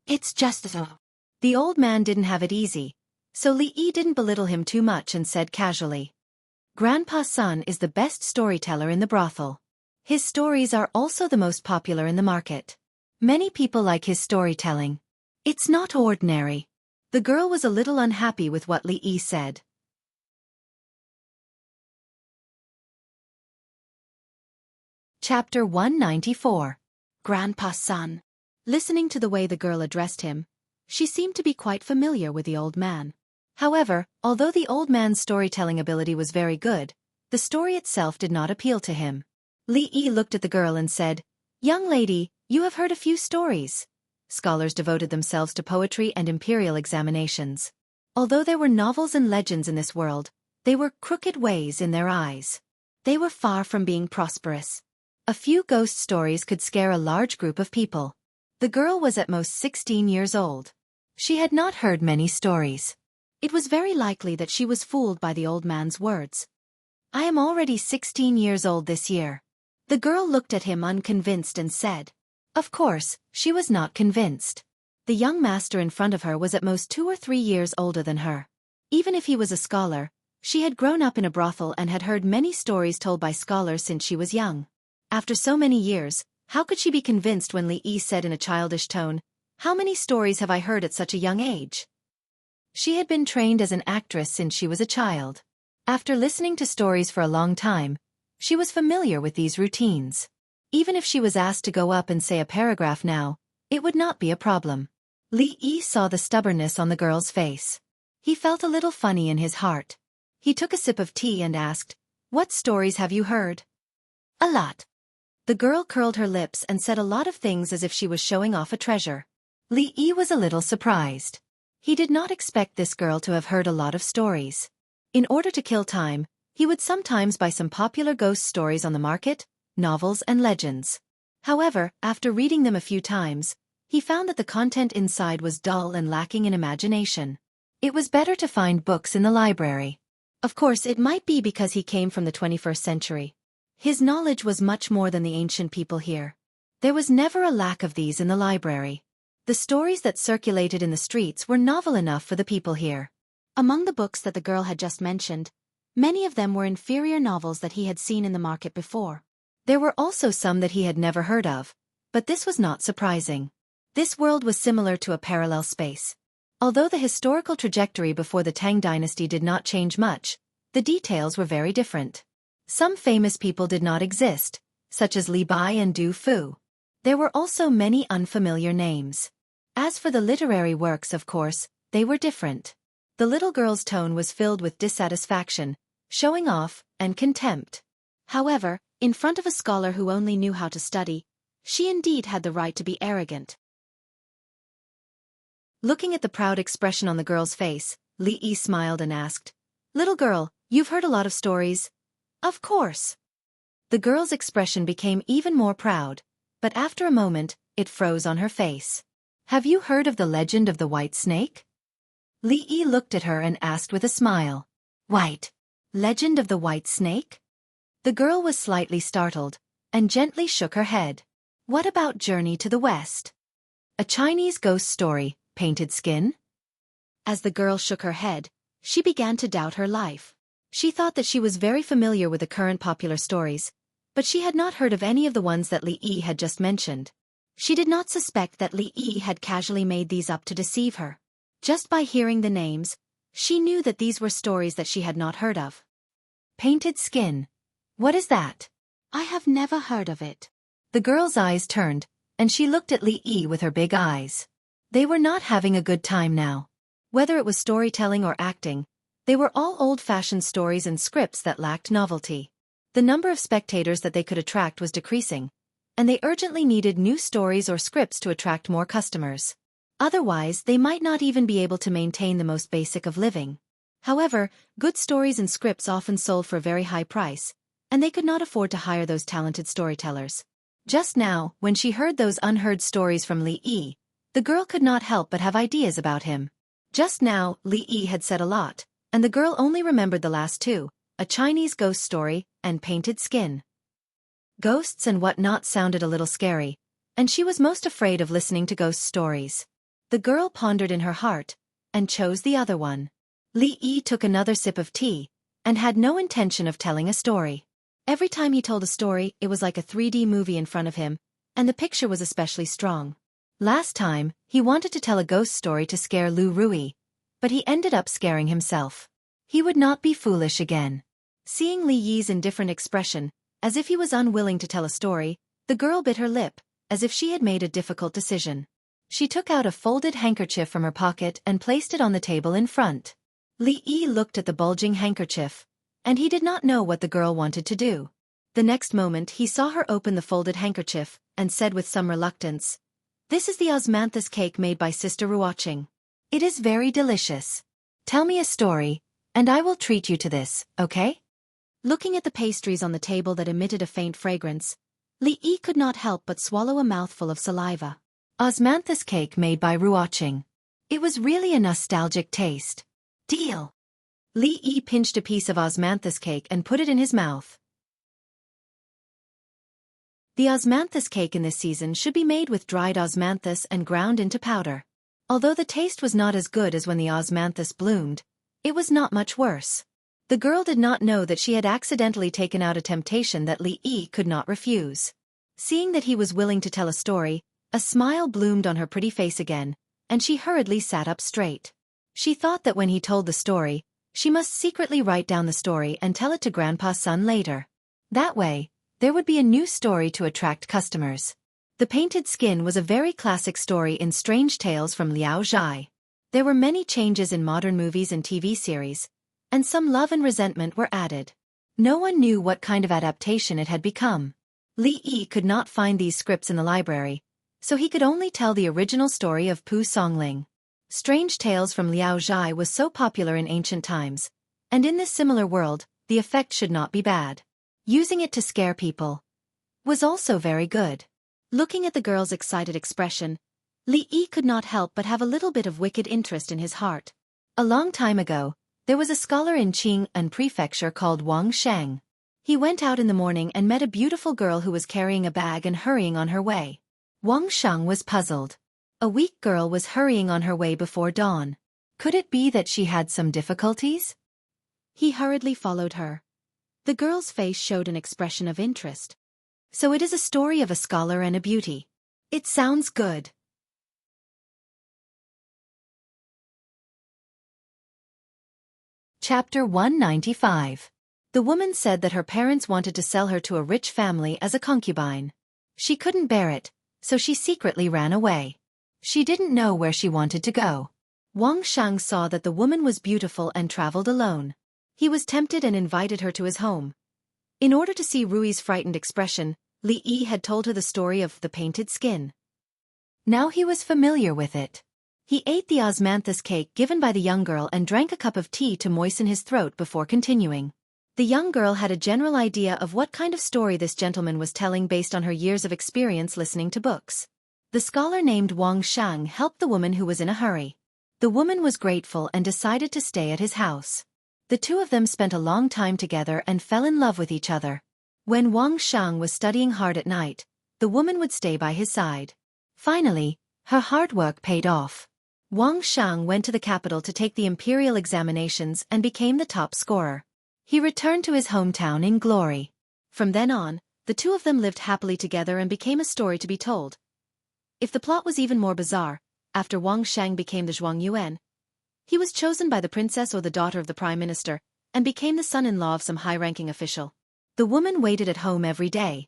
"It's just so." The old man didn't have it easy, so Li Yi didn't belittle him too much and said casually, "Grandpa Sun is the best storyteller in the brothel. His stories are also the most popular in the market. Many people like his storytelling. It's not ordinary." The girl was a little unhappy with what Li Yi said. Chapter 194. Grandpa Sun. Listening to the way the girl addressed him, she seemed to be quite familiar with the old man. However, although the old man's storytelling ability was very good, the story itself did not appeal to him. Li Yi looked at the girl and said, "Young lady, you have heard a few stories." Scholars devoted themselves to poetry and imperial examinations. Although there were novels and legends in this world, they were crooked ways in their eyes. They were far from being prosperous. A few ghost stories could scare a large group of people. The girl was at most 16 years old. She had not heard many stories. It was very likely that she was fooled by the old man's words. "I am already 16 years old this year." The girl looked at him unconvinced and said. Of course, she was not convinced. The young master in front of her was at most 2 or 3 years older than her. Even if he was a scholar, she had grown up in a brothel and had heard many stories told by scholars since she was young. After so many years, how could she be convinced when Li Yi said in a childish tone, How many stories have I heard at such a young age? She had been trained as an actress since she was a child. After listening to stories for a long time, she was familiar with these routines. Even if she was asked to go up and say a paragraph now, it would not be a problem. Li Yi saw the stubbornness on the girl's face. He felt a little funny in his heart. He took a sip of tea and asked, "What stories have you heard?" "A lot." The girl curled her lips and said a lot of things as if she was showing off a treasure. Li Yi was a little surprised. He did not expect this girl to have heard a lot of stories. In order to kill time, he would sometimes buy some popular ghost stories on the market, novels and legends. However, after reading them a few times, he found that the content inside was dull and lacking in imagination. It was better to find books in the library. Of course, it might be because he came from the 21st century. His knowledge was much more than the ancient people here. There was never a lack of these in the library. The stories that circulated in the streets were novel enough for the people here. Among the books that the girl had just mentioned, many of them were inferior novels that he had seen in the market before. There were also some that he had never heard of, but this was not surprising. This world was similar to a parallel space. Although the historical trajectory before the Tang dynasty did not change much, the details were very different. Some famous people did not exist, such as Li Bai and Du Fu. There were also many unfamiliar names. As for the literary works, of course, they were different. The little girl's tone was filled with dissatisfaction, showing off, and contempt. However, in front of a scholar who only knew how to study, she indeed had the right to be arrogant. Looking at the proud expression on the girl's face, Li Yi smiled and asked, "Little girl, you've heard a lot of stories?" "Of course." The girl's expression became even more proud, but after a moment, it froze on her face. "Have you heard of the legend of the white snake?" Li Yi looked at her and asked with a smile. "White? Legend of the white snake?" The girl was slightly startled, and gently shook her head. "What about Journey to the West? A Chinese ghost story, painted skin?" As the girl shook her head, she began to doubt her life. She thought that she was very familiar with the current popular stories, but she had not heard of any of the ones that Li Yi had just mentioned. She did not suspect that Li Yi had casually made these up to deceive her. Just by hearing the names, she knew that these were stories that she had not heard of. Painted skin. What is that? I have never heard of it. The girl's eyes turned, and she looked at Li Yi with her big eyes. They were not having a good time now. Whether it was storytelling or acting, they were all old-fashioned stories and scripts that lacked novelty. The number of spectators that they could attract was decreasing, and they urgently needed new stories or scripts to attract more customers. Otherwise, they might not even be able to maintain the most basic of living. However, good stories and scripts often sold for a very high price, and they could not afford to hire those talented storytellers. Just now, when she heard those unheard stories from Li Yi, the girl could not help but have ideas about him. Just now, Li Yi had said a lot, and the girl only remembered the last two, a Chinese ghost story, and painted skin. Ghosts and whatnot sounded a little scary, and she was most afraid of listening to ghost stories. The girl pondered in her heart, and chose the other one. Li Yi took another sip of tea, and had no intention of telling a story. Every time he told a story, it was like a 3D movie in front of him, and the picture was especially strong. Last time, he wanted to tell a ghost story to scare Lu Rui, but he ended up scaring himself. He would not be foolish again. Seeing Li Yi's indifferent expression, as if he was unwilling to tell a story, the girl bit her lip, as if she had made a difficult decision. She took out a folded handkerchief from her pocket and placed it on the table in front. Li Yi looked at the bulging handkerchief, and he did not know what the girl wanted to do. The next moment he saw her open the folded handkerchief, and said with some reluctance, "This is the osmanthus cake made by Sister Ruoqing. It is very delicious. Tell me a story, and I will treat you to this, okay?" Looking at the pastries on the table that emitted a faint fragrance, Li Yi could not help but swallow a mouthful of saliva. Osmanthus cake made by Ruoqing. It was really a nostalgic taste. Deal! Li Yi pinched a piece of osmanthus cake and put it in his mouth. The osmanthus cake in this season should be made with dried osmanthus and ground into powder. Although the taste was not as good as when the osmanthus bloomed, it was not much worse. The girl did not know that she had accidentally taken out a temptation that Li Yi could not refuse. Seeing that he was willing to tell a story, A smile bloomed on her pretty face again, and she hurriedly sat up straight. She thought that when he told the story, she must secretly write down the story and tell it to Grandpa's son later. That way, there would be a new story to attract customers. The Painted Skin was a very classic story in Strange Tales from Liao Zhai. There were many changes in modern movies and TV series, and some love and resentment were added. No one knew what kind of adaptation it had become. Li Yi could not find these scripts in the library, so he could only tell the original story of Pu Songling. Strange Tales from Liao Zhai was so popular in ancient times, and in this similar world, the effect should not be bad. Using it to scare people was also very good. Looking at the girl's excited expression, Li Yi could not help but have a little bit of wicked interest in his heart. A long time ago, there was a scholar in Qing'an Prefecture called Wang Sheng. He went out in the morning and met a beautiful girl who was carrying a bag and hurrying on her way. Wang Sheng was puzzled. A weak girl was hurrying on her way before dawn. Could it be that she had some difficulties? He hurriedly followed her. The girl's face showed an expression of interest. So it is a story of a scholar and a beauty. It sounds good. Chapter 195. The woman said that her parents wanted to sell her to a rich family as a concubine. She couldn't bear it, so she secretly ran away. She didn't know where she wanted to go. Wang Shang saw that the woman was beautiful and traveled alone. He was tempted and invited her to his home. In order to see Rui's frightened expression, Li Yi had told her the story of the painted skin. Now he was familiar with it. He ate the osmanthus cake given by the young girl and drank a cup of tea to moisten his throat before continuing. The young girl had a general idea of what kind of story this gentleman was telling based on her years of experience listening to books. The scholar named Wang Shang helped the woman who was in a hurry. The woman was grateful and decided to stay at his house. The two of them spent a long time together and fell in love with each other. When Wang Shang was studying hard at night, the woman would stay by his side. Finally, her hard work paid off. Wang Shang went to the capital to take the imperial examinations and became the top scorer. He returned to his hometown in glory. From then on, the two of them lived happily together and became a story to be told. If the plot was even more bizarre, after Wang Shang became the Zhuang Yuan, he was chosen by the princess or the daughter of the prime minister, and became the son-in-law of some high-ranking official. The woman waited at home every day,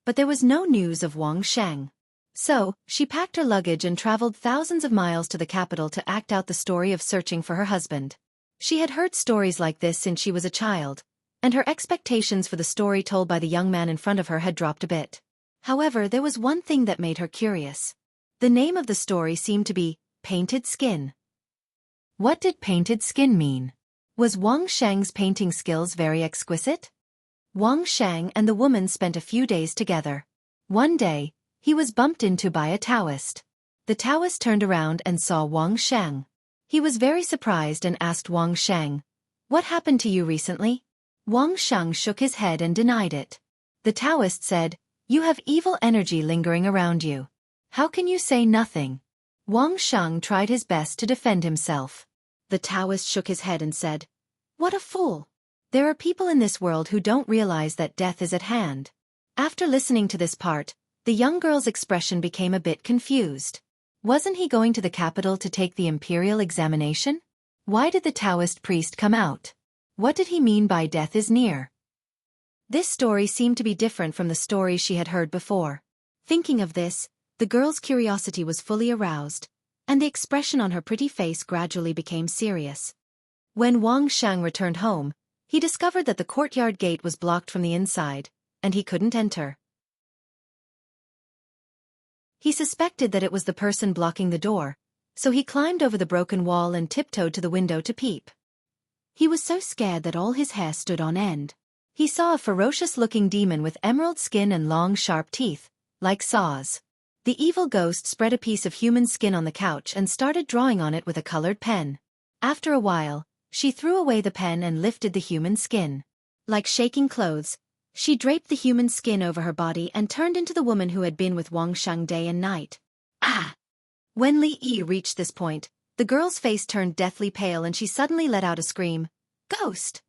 but there was no news of Wang Shang. So, she packed her luggage and traveled thousands of miles to the capital to act out the story of searching for her husband. She had heard stories like this since she was a child, and her expectations for the story told by the young man in front of her had dropped a bit. However, there was one thing that made her curious. The name of the story seemed to be Painted Skin. What did painted skin mean? Was Wang Shang's painting skills very exquisite? Wang Shang and the woman spent a few days together. One day, he was bumped into by a Taoist. The Taoist turned around and saw Wang Shang. He was very surprised and asked Wang Shang, "What happened to you recently?" Wang Shang shook his head and denied it. The Taoist said, "You have evil energy lingering around you. How can you say nothing?" Wang Shang tried his best to defend himself. The Taoist shook his head and said, "What a fool! There are people in this world who don't realize that death is at hand." After listening to this part, the young girl's expression became a bit confused. Wasn't he going to the capital to take the imperial examination? Why did the Taoist priest come out? What did he mean by death is near? This story seemed to be different from the stories she had heard before. Thinking of this, the girl's curiosity was fully aroused, and the expression on her pretty face gradually became serious. When Wang Shang returned home, he discovered that the courtyard gate was blocked from the inside, and he couldn't enter. He suspected that it was the person blocking the door, so he climbed over the broken wall and tiptoed to the window to peep. He was so scared that all his hair stood on end. He saw a ferocious-looking demon with emerald skin and long sharp teeth, like saws. The evil ghost spread a piece of human skin on the couch and started drawing on it with a colored pen. After a while, she threw away the pen and lifted the human skin. Like shaking clothes, she draped the human skin over her body and turned into the woman who had been with Wang Shang day and night. Ah! When Li Yi reached this point, the girl's face turned deathly pale and she suddenly let out a scream. "Ghost!"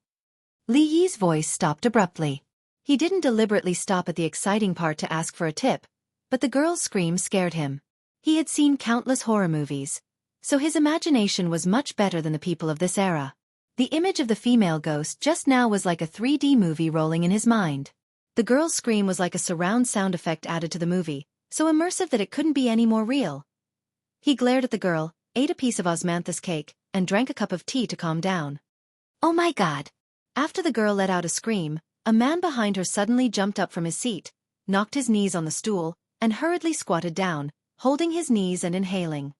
Li Yi's voice stopped abruptly. He didn't deliberately stop at the exciting part to ask for a tip, but the girl's scream scared him. He had seen countless horror movies, so his imagination was much better than the people of this era. The image of the female ghost just now was like a 3D movie rolling in his mind. The girl's scream was like a surround sound effect added to the movie, so immersive that it couldn't be any more real. He glared at the girl, ate a piece of osmanthus cake, and drank a cup of tea to calm down. Oh my God! After the girl let out a scream, a man behind her suddenly jumped up from his seat, knocked his knees on the stool, and hurriedly squatted down, holding his knees and inhaling.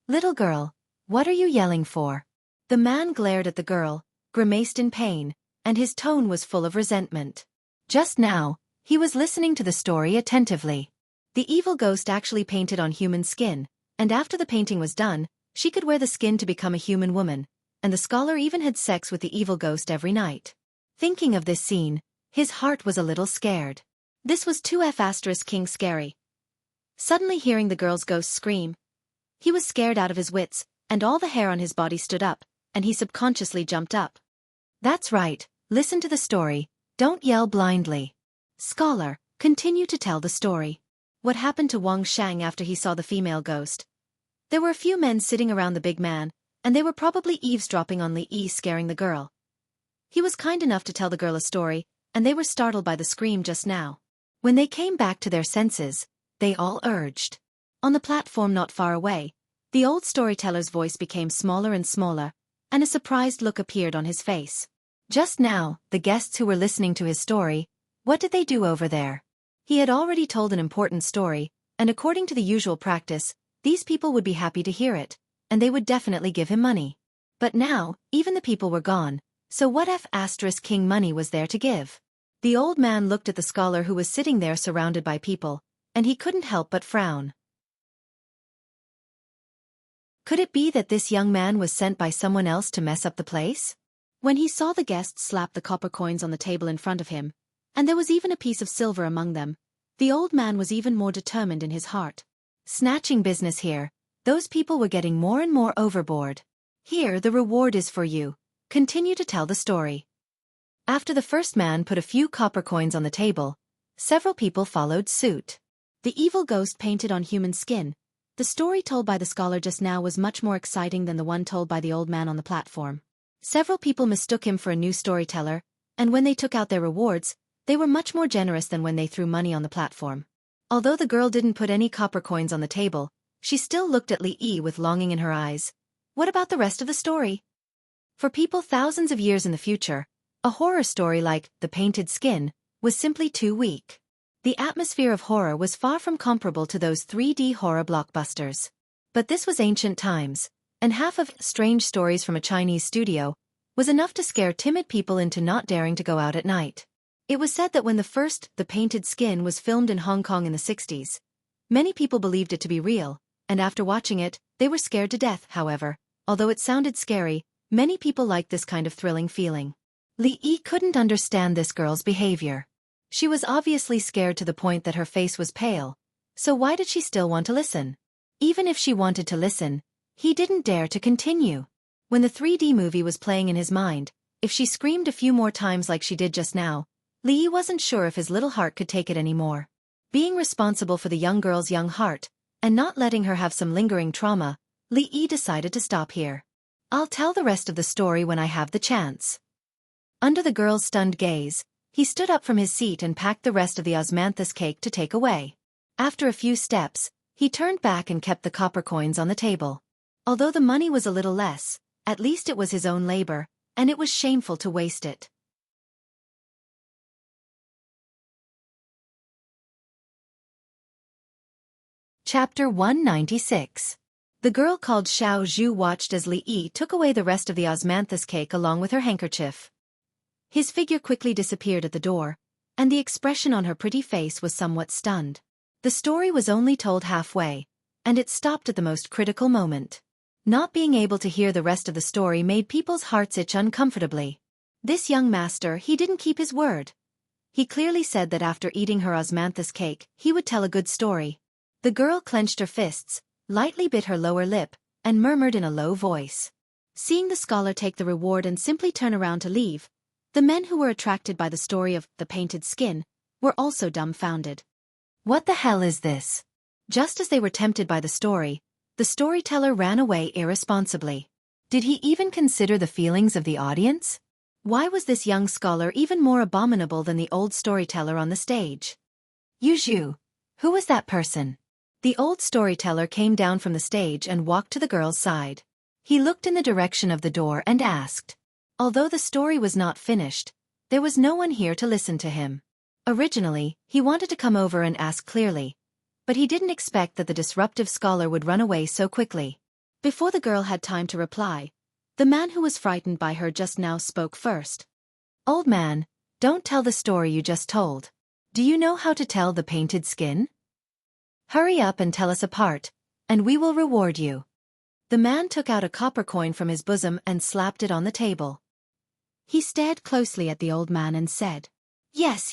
Little girl, what are you yelling for? The man glared at the girl, grimaced in pain, and his tone was full of resentment. Just now, he was listening to the story attentively. The evil ghost actually painted on human skin, and after the painting was done, she could wear the skin to become a human woman, and the scholar even had sex with the evil ghost every night. Thinking of this scene, his heart was a little scared. This was too king scary. Suddenly hearing the girl's ghost scream, he was scared out of his wits, and all the hair on his body stood up, and he subconsciously jumped up. That's right, listen to the story, don't yell blindly. Scholar, continue to tell the story. What happened to Wang Shang after he saw the female ghost? There were a few men sitting around the big man, and they were probably eavesdropping on Li Yi scaring the girl. He was kind enough to tell the girl a story, and they were startled by the scream just now. When they came back to their senses, they all urged. On the platform not far away, the old storyteller's voice became smaller and smaller, and a surprised look appeared on his face. Just now, the guests who were listening to his story, what did they do over there? He had already told an important story, and according to the usual practice, these people would be happy to hear it, and they would definitely give him money. But now, even the people were gone, so what king money was there to give? The old man looked at the scholar who was sitting there surrounded by people, and he couldn't help but frown. Could it be that this young man was sent by someone else to mess up the place? When he saw the guests slap the copper coins on the table in front of him, and there was even a piece of silver among them, the old man was even more determined in his heart. Snatching business here, those people were getting more and more overboard. Here the reward is for you. Continue to tell the story. After the first man put a few copper coins on the table, several people followed suit. The evil ghost painted on human skin. The story told by the scholar just now was much more exciting than the one told by the old man on the platform. Several people mistook him for a new storyteller, and when they took out their rewards, they were much more generous than when they threw money on the platform. Although the girl didn't put any copper coins on the table, she still looked at Li Yi with longing in her eyes. What about the rest of the story? For people thousands of years in the future, a horror story like The Painted Skin was simply too weak. The atmosphere of horror was far from comparable to those 3D horror blockbusters. But this was ancient times, and half of strange stories from a Chinese studio was enough to scare timid people into not daring to go out at night. It was said that when The Painted Skin was filmed in Hong Kong in the 60s, many people believed it to be real, and after watching it, they were scared to death. However, although it sounded scary, many people liked this kind of thrilling feeling. Li Yi couldn't understand this girl's behavior. She was obviously scared to the point that her face was pale, so why did she still want to listen? Even if she wanted to listen, he didn't dare to continue. When the 3D movie was playing in his mind, if she screamed a few more times like she did just now, Li Yi wasn't sure if his little heart could take it anymore. Being responsible for the young girl's young heart, and not letting her have some lingering trauma, Li Yi decided to stop here. I'll tell the rest of the story when I have the chance. Under the girl's stunned gaze, he stood up from his seat and packed the rest of the osmanthus cake to take away. After a few steps, he turned back and kept the copper coins on the table. Although the money was a little less, at least it was his own labor, and it was shameful to waste it. Chapter 196. The girl called Xiao Zhu watched as Li Yi took away the rest of the osmanthus cake along with her handkerchief. His figure quickly disappeared at the door, and the expression on her pretty face was somewhat stunned. The story was only told halfway, and it stopped at the most critical moment. Not being able to hear the rest of the story made people's hearts itch uncomfortably. This young master, he didn't keep his word. He clearly said that after eating her osmanthus cake, he would tell a good story. The girl clenched her fists, lightly bit her lower lip, and murmured in a low voice. Seeing the scholar take the reward and simply turn around to leave, the men who were attracted by the story of The Painted Skin were also dumbfounded. What the hell is this? Just as they were tempted by the storyteller ran away irresponsibly. Did he even consider the feelings of the audience? Why was this young scholar even more abominable than the old storyteller on the stage? Yuzhu, who was that person? The old storyteller came down from the stage and walked to the girl's side. He looked in the direction of the door and asked. Although the story was not finished, there was no one here to listen to him. Originally, he wanted to come over and ask clearly, but he didn't expect that the disruptive scholar would run away so quickly. Before the girl had time to reply, the man who was frightened by her just now spoke first. Old man, don't tell the story you just told. Do you know how to tell the painted skin? Hurry up and tell us a part, and we will reward you. The man took out a copper coin from his bosom and slapped it on the table. He stared closely at the old man and said, Yes,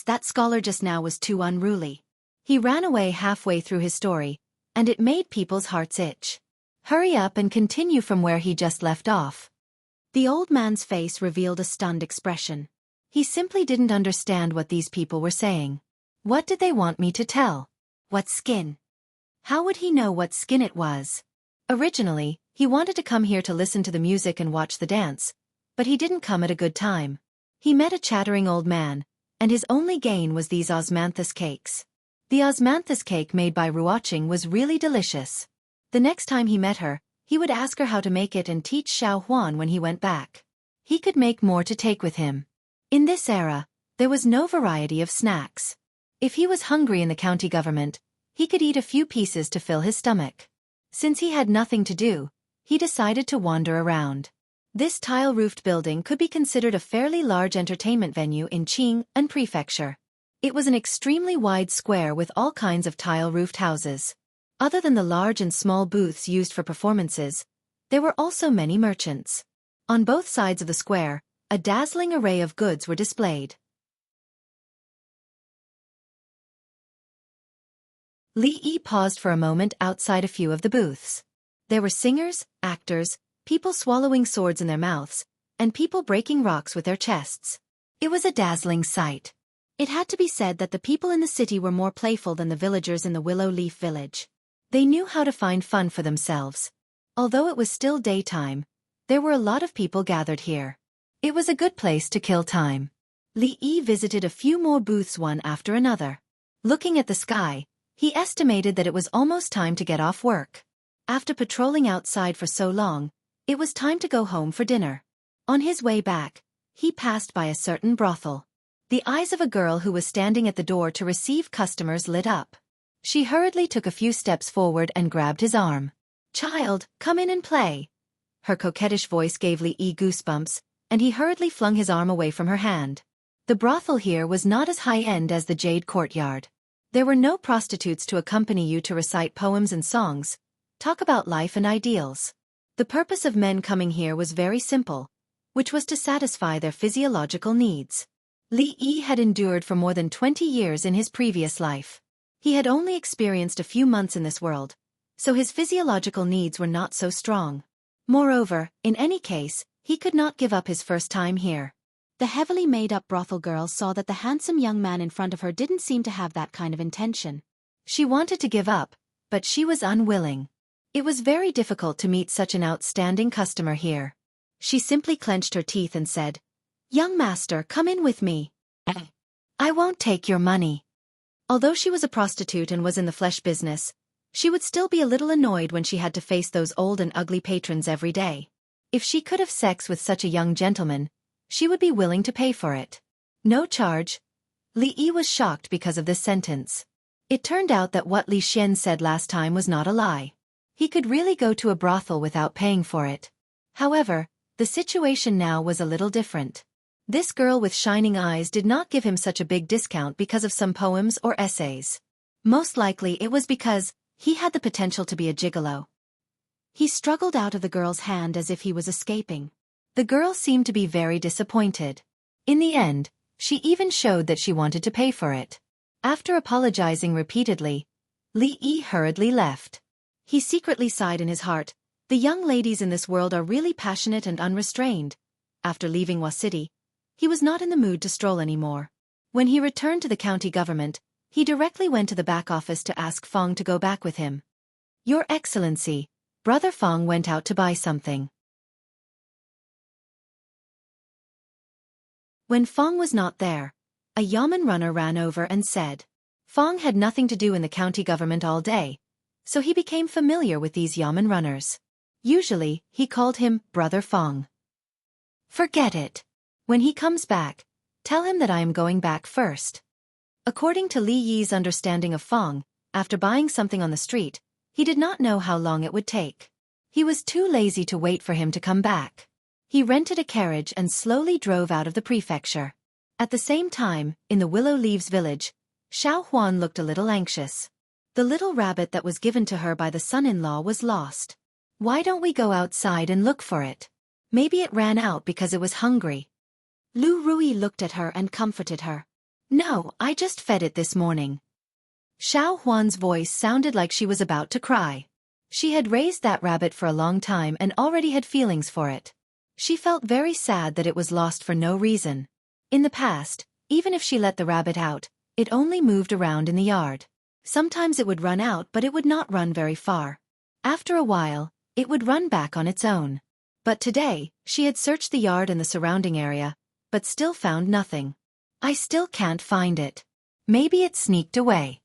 that scholar just now was too unruly. He ran away halfway through his story, and it made people's hearts itch. Hurry up and continue from where he just left off. The old man's face revealed a stunned expression. He simply didn't understand what these people were saying. What did they want me to tell? What skin? How would he know what skin it was? Originally, he wanted to come here to listen to the music and watch the dance, but he didn't come at a good time. He met a chattering old man, and his only gain was these osmanthus cakes. The osmanthus cake made by Ruoqing was really delicious. The next time he met her, he would ask her how to make it and teach Xiaofan when he went back. He could make more to take with him. In this era, there was no variety of snacks. If he was hungry in the county government, he could eat a few pieces to fill his stomach. Since he had nothing to do, he decided to wander around. This tile-roofed building could be considered a fairly large entertainment venue in Qing'an Prefecture. It was an extremely wide square with all kinds of tile-roofed houses. Other than the large and small booths used for performances, there were also many merchants. On both sides of the square, a dazzling array of goods were displayed. Li Yi paused for a moment outside a few of the booths. There were singers, actors, people swallowing swords in their mouths, and people breaking rocks with their chests. It was a dazzling sight. It had to be said that the people in the city were more playful than the villagers in the Willow Leaf village. They knew how to find fun for themselves. Although it was still daytime, there were a lot of people gathered here. It was a good place to kill time. Li Yi visited a few more booths one after another. Looking at the sky, he estimated that it was almost time to get off work. After patrolling outside for so long, it was time to go home for dinner. On his way back, he passed by a certain brothel. The eyes of a girl who was standing at the door to receive customers lit up. She hurriedly took a few steps forward and grabbed his arm. "Child, come in and play." Her coquettish voice gave Li Yi goosebumps, and he hurriedly flung his arm away from her hand. The brothel here was not as high-end as the Jade Courtyard. There were no prostitutes to accompany you to recite poems and songs, talk about life and ideals. The purpose of men coming here was very simple, which was to satisfy their physiological needs. Li Yi had endured for more than 20 years in his previous life. He had only experienced a few months in this world, so his physiological needs were not so strong. Moreover, in any case, he could not give up his first time here. The heavily made-up brothel girl saw that the handsome young man in front of her didn't seem to have that kind of intention. She wanted to give up, but she was unwilling. It was very difficult to meet such an outstanding customer here. She simply clenched her teeth and said, "Young master, come in with me." "I won't take your money." Although she was a prostitute and was in the flesh business, she would still be a little annoyed when she had to face those old and ugly patrons every day. If she could have sex with such a young gentleman, she would be willing to pay for it. No charge. Li Yi was shocked because of this sentence. It turned out that what Li Xian said last time was not a lie. He could really go to a brothel without paying for it. However, the situation now was a little different. This girl with shining eyes did not give him such a big discount because of some poems or essays. Most likely it was because he had the potential to be a gigolo. He struggled out of the girl's hand as if he was escaping. The girl seemed to be very disappointed. In the end, she even showed that she wanted to pay for it. After apologizing repeatedly, Li Yi hurriedly left. He secretly sighed in his heart, "The young ladies in this world are really passionate and unrestrained." After leaving Wa City, he was not in the mood to stroll anymore. When he returned to the county government, He directly went to the back office to ask Fong to go back with him. Your Excellency, Brother Fong went out to buy something. When Fong was not there, a yamen runner ran over and said. Fong had nothing to do in the county government all day, so he became familiar with these yamen runners. Usually, he called him Brother Fong. Forget it. When he comes back, tell him that I am going back first. According to Li Yi's understanding of Fong, after buying something on the street, he did not know how long it would take. He was too lazy to wait for him to come back. He rented a carriage and slowly drove out of the prefecture. At the same time, in the Willow Leaves village, Xiaofan looked a little anxious. The little rabbit that was given to her by the son-in-law was lost. Why don't we go outside and look for it? Maybe it ran out because it was hungry. Lu Rui looked at her and comforted her. No, I just fed it this morning. Xiao Huan's voice sounded like she was about to cry. She had raised that rabbit for a long time and already had feelings for it. She felt very sad that it was lost for no reason. In the past, even if she let the rabbit out, it only moved around in the yard. Sometimes it would run out, but it would not run very far. After a while, it would run back on its own. But today, she had searched the yard and the surrounding area, but still found nothing. I still can't find it. Maybe it sneaked away.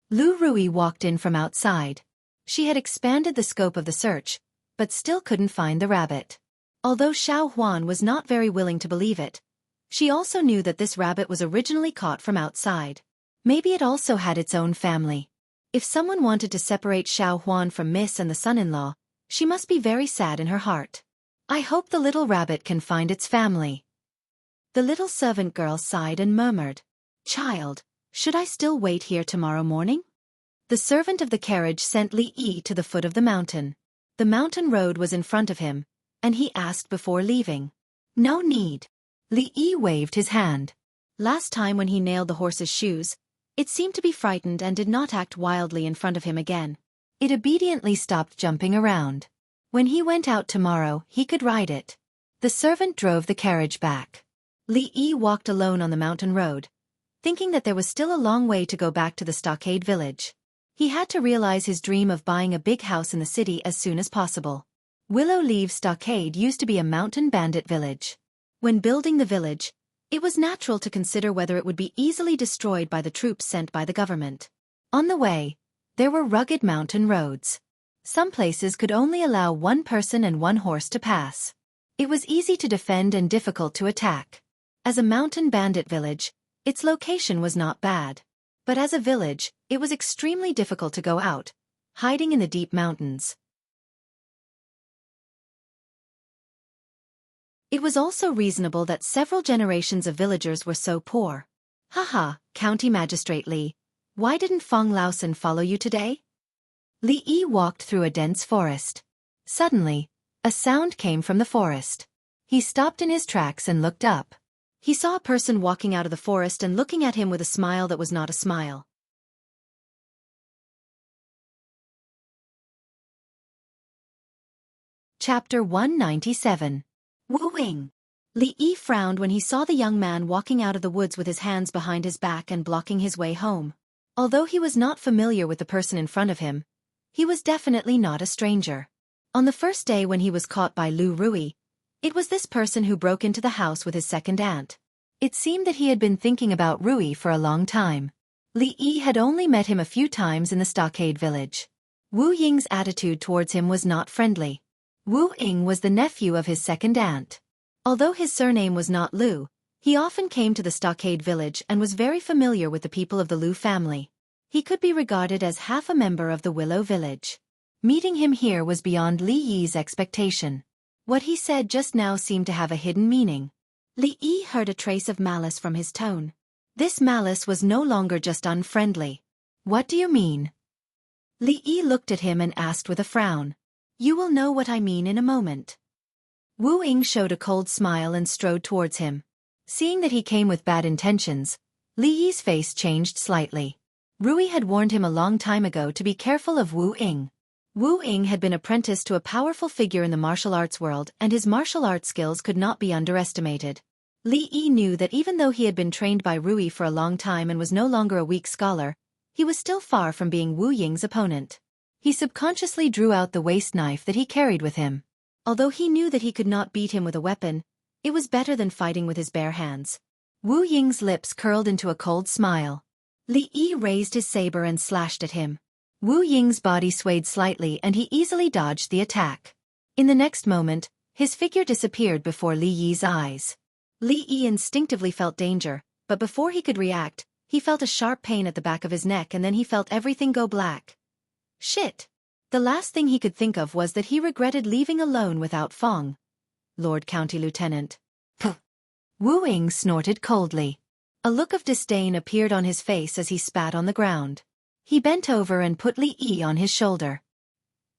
Lu Rui walked in from outside. She had expanded the scope of the search, but still couldn't find the rabbit. Although Xiao Huan was not very willing to believe it, she also knew that this rabbit was originally caught from outside. Maybe it also had its own family. If someone wanted to separate Xiao Huan from Miss and the son-in-law, she must be very sad in her heart. I hope the little rabbit can find its family. The little servant girl sighed and murmured, Child, should I still wait here tomorrow morning? The servant of the carriage sent Li Yi to the foot of the mountain. The mountain road was in front of him, and he asked before leaving. No need. Li Yi waved his hand. Last time when he nailed the horse's shoes, it seemed to be frightened and did not act wildly in front of him again. It obediently stopped jumping around. When he went out tomorrow, he could ride it. The servant drove the carriage back. Li Yi walked alone on the mountain road, thinking that there was still a long way to go back to the stockade village. He had to realize his dream of buying a big house in the city as soon as possible. Willow Leaves Stockade used to be a mountain bandit village. When building the village, it was natural to consider whether it would be easily destroyed by the troops sent by the government. On the way, there were rugged mountain roads. Some places could only allow one person and one horse to pass. It was easy to defend and difficult to attack. As a mountain bandit village, its location was not bad. But as a village, it was extremely difficult to go out, hiding in the deep mountains. It was also reasonable that several generations of villagers were so poor. Haha, County Magistrate Li, why didn't Fong Laosan follow you today? Li Yi walked through a dense forest. Suddenly, a sound came from the forest. He stopped in his tracks and looked up. He saw a person walking out of the forest and looking at him with a smile that was not a smile. Chapter 197. Wooing. Li Yi frowned when he saw the young man walking out of the woods with his hands behind his back and blocking his way home. Although he was not familiar with the person in front of him, he was definitely not a stranger. On the first day when he was caught by Lu Rui, it was this person who broke into the house with his second aunt. It seemed that he had been thinking about Rui for a long time. Li Yi had only met him a few times in the stockade village. Wu Ying's attitude towards him was not friendly. Wu Ying was the nephew of his second aunt. Although his surname was not Lu, he often came to the stockade village and was very familiar with the people of the Lu family. He could be regarded as half a member of the Willow village. Meeting him here was beyond Li Yi's expectation. What he said just now seemed to have a hidden meaning. Li Yi heard a trace of malice from his tone. This malice was no longer just unfriendly. What do you mean? Li Yi looked at him and asked with a frown. You will know what I mean in a moment. Wu Ying showed a cold smile and strode towards him. Seeing that he came with bad intentions, Li Yi's face changed slightly. Rui had warned him a long time ago to be careful of Wu Ying. Wu Ying had been apprenticed to a powerful figure in the martial arts world, and his martial arts skills could not be underestimated. Li Yi knew that even though he had been trained by Rui for a long time and was no longer a weak scholar, he was still far from being Wu Ying's opponent. He subconsciously drew out the waist knife that he carried with him. Although he knew that he could not beat him with a weapon, it was better than fighting with his bare hands. Wu Ying's lips curled into a cold smile. Li Yi raised his saber and slashed at him. Wu Ying's body swayed slightly and he easily dodged the attack. In the next moment, his figure disappeared before Li Yi's eyes. Li Yi instinctively felt danger, but before he could react, he felt a sharp pain at the back of his neck and then he felt everything go black. Shit! The last thing he could think of was that he regretted leaving alone without Fong. Lord County Lieutenant. Puh! Wu Ying snorted coldly. A look of disdain appeared on his face as he spat on the ground. He bent over and put Li Yi on his shoulder.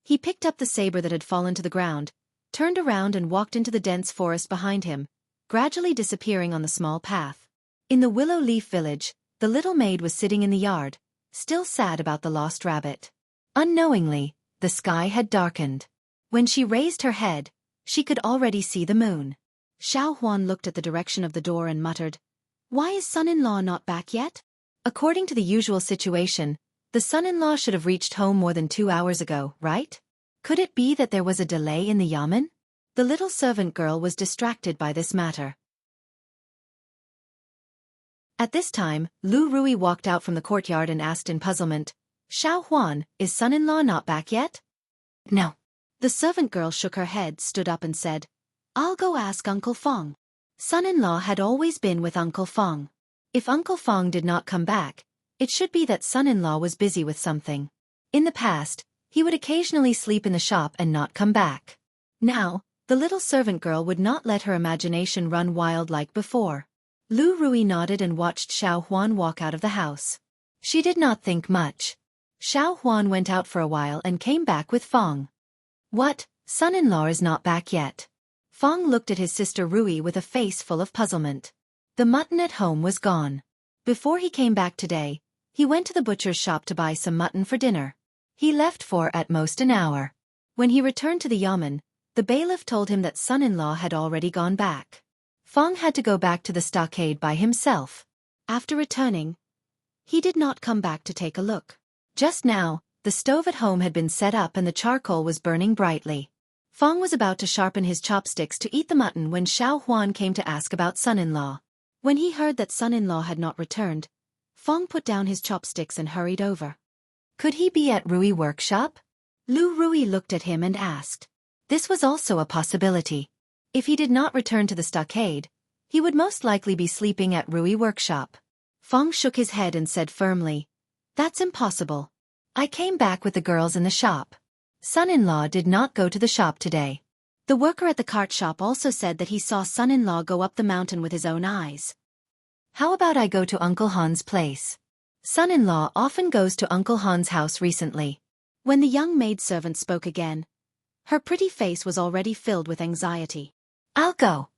He picked up the saber that had fallen to the ground, turned around and walked into the dense forest behind him, gradually disappearing on the small path. In the Willow Leaf village, the little maid was sitting in the yard, still sad about the lost rabbit. Unknowingly, the sky had darkened. When she raised her head, she could already see the moon. Xiaofan looked at the direction of the door and muttered, "Why is son-in-law not back yet?" According to the usual situation, the son-in-law should have reached home more than 2 hours ago, right? Could it be that there was a delay in the yamen? The little servant girl was distracted by this matter. At this time, Lu Rui walked out from the courtyard and asked in puzzlement, "Xiaofan, is son-in-law not back yet?" "No." The servant girl shook her head, stood up and said, "I'll go ask Uncle Fong." Son-in-law had always been with Uncle Fong. If Uncle Fong did not come back, it should be that son-in-law was busy with something. In the past, he would occasionally sleep in the shop and not come back. Now, the little servant girl would not let her imagination run wild like before. Lu Rui nodded and watched Xiaofan walk out of the house. She did not think much. Xiaofan went out for a while and came back with Fong. "What, son-in-law is not back yet?" Fong looked at his sister Rui with a face full of puzzlement. The mutton at home was gone. Before he came back today, he went to the butcher's shop to buy some mutton for dinner. He left for at most an hour. When he returned to the yamen, the bailiff told him that son-in-law had already gone back. Fong had to go back to the stockade by himself. After returning, he did not come back to take a look. Just now, the stove at home had been set up and the charcoal was burning brightly. Fong was about to sharpen his chopsticks to eat the mutton when Xiaofan came to ask about son-in-law. When he heard that son-in-law had not returned, Fong put down his chopsticks and hurried over. Could he be at Rui workshop? Lu Rui looked at him and asked. This was also a possibility. If he did not return to the stockade, he would most likely be sleeping at Rui workshop. Fong shook his head and said firmly, "That's impossible. I came back with the girls in the shop. Son-in-law did not go to the shop today." The worker at the cart shop also said that he saw son-in-law go up the mountain with his own eyes. "How about I go to Uncle Han's place? Son-in-law often goes to Uncle Han's house recently." When the young maidservant spoke again, her pretty face was already filled with anxiety. "I'll go."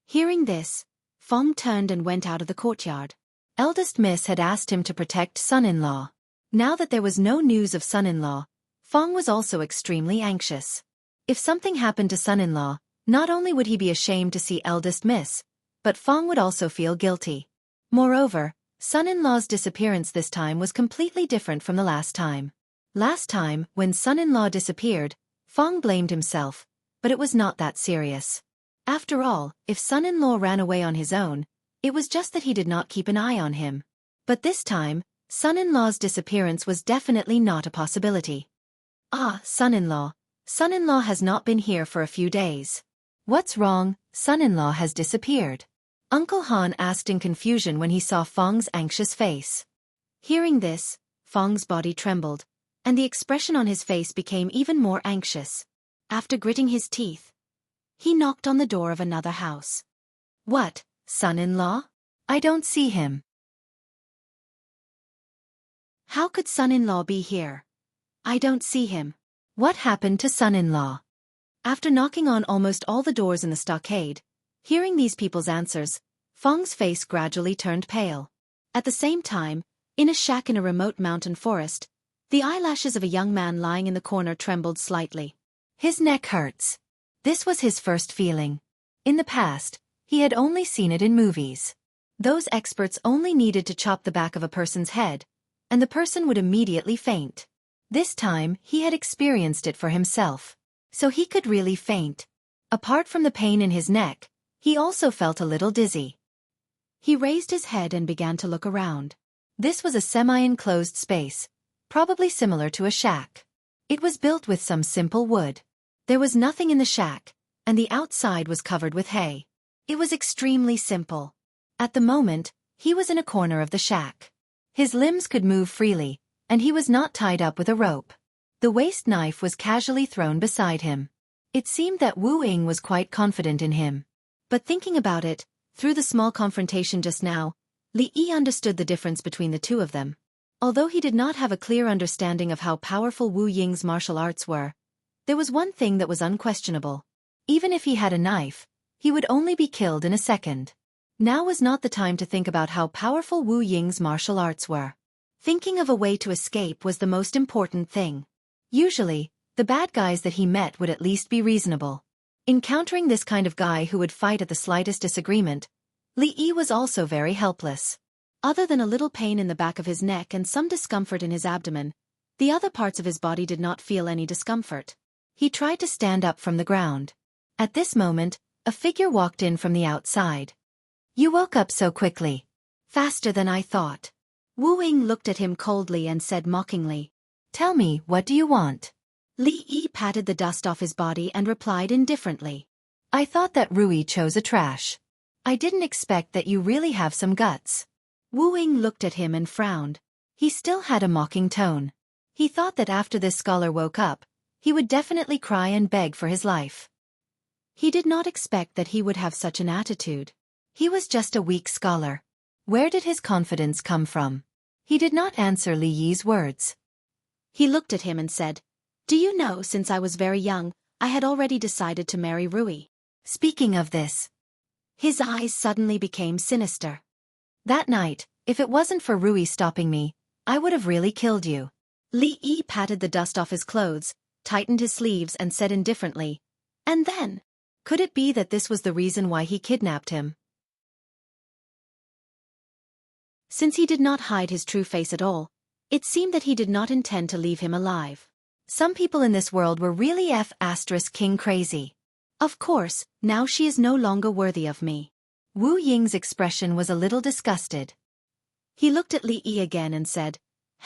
Hearing this, Fong turned and went out of the courtyard. Eldest Miss had asked him to protect son-in-law. Now that there was no news of son-in-law, Fong was also extremely anxious. If something happened to son-in-law, not only would he be ashamed to see eldest Miss, but Fong would also feel guilty. Moreover, son-in-law's disappearance this time was completely different from the last time. Last time, when son-in-law disappeared, Fong blamed himself, but it was not that serious. After all, if son-in-law ran away on his own, it was just that he did not keep an eye on him. But this time, son-in-law's disappearance was definitely not a possibility. "Ah, son-in-law. Son-in-law has not been here for a few days." "What's wrong? Son-in-law has disappeared." Uncle Han asked in confusion when he saw Fong's anxious face. Hearing this, Fong's body trembled, and the expression on his face became even more anxious. After gritting his teeth, he knocked on the door of another house. "What, son-in-law? I don't see him." "How could son-in-law be here? I don't see him. What happened to son-in-law?" After knocking on almost all the doors in the stockade, hearing these people's answers, Fong's face gradually turned pale. At the same time, in a shack in a remote mountain forest, the eyelashes of a young man lying in the corner trembled slightly. His neck hurts. This was his first feeling. In the past, He had only seen it in movies. Those experts only needed to chop the back of a person's head, and the person would immediately faint. This time, he had experienced it for himself. So he could really faint. Apart from the pain in his neck, he also felt a little dizzy. He raised his head and began to look around. This was a semi-enclosed space, probably similar to a shack. It was built with some simple wood. There was nothing in the shack, and the outside was covered with hay. It was extremely simple. At the moment, he was in a corner of the shack. His limbs could move freely, and he was not tied up with a rope. The waist knife was casually thrown beside him. It seemed that Wu Ying was quite confident in him. But thinking about it, through the small confrontation just now, Li Yi understood the difference between the two of them. Although he did not have a clear understanding of how powerful Wu Ying's martial arts were, there was one thing that was unquestionable. Even if he had a knife, he would only be killed in a second. Now was not the time to think about how powerful Wu Ying's martial arts were. Thinking of a way to escape was the most important thing. Usually, the bad guys that he met would at least be reasonable. Encountering this kind of guy who would fight at the slightest disagreement, Li Yi was also very helpless. Other than a little pain in the back of his neck and some discomfort in his abdomen, the other parts of his body did not feel any discomfort. He tried to stand up from the ground. At this moment, a figure walked in from the outside. "You woke up so quickly. Faster than I thought." Wu Ying looked at him coldly and said mockingly, "Tell me, what do you want?" Li Yi patted the dust off his body and replied indifferently, "I thought that Rui chose a trash. I didn't expect that you really have some guts." Wu Ying looked at him and frowned. He still had a mocking tone. He thought that after this scholar woke up, he would definitely cry and beg for his life. He did not expect that he would have such an attitude. He was just a weak scholar. Where did his confidence come from? He did not answer Li Yi's words. He looked at him and said, "Do you know, since I was very young, I had already decided to marry Rui." Speaking of this, his eyes suddenly became sinister. "That night, if it wasn't for Rui stopping me, I would have really killed you." Li Yi patted the dust off his clothes, tightened his sleeves and said indifferently, "And then? Could it be that this was the reason why he kidnapped him?" Since he did not hide his true face at all, it seemed that he did not intend to leave him alive. Some people in this world were really *king crazy. Of course, now she is no longer worthy of me. Wu Ying's expression was a little disgusted. He looked at Li Yi again and said,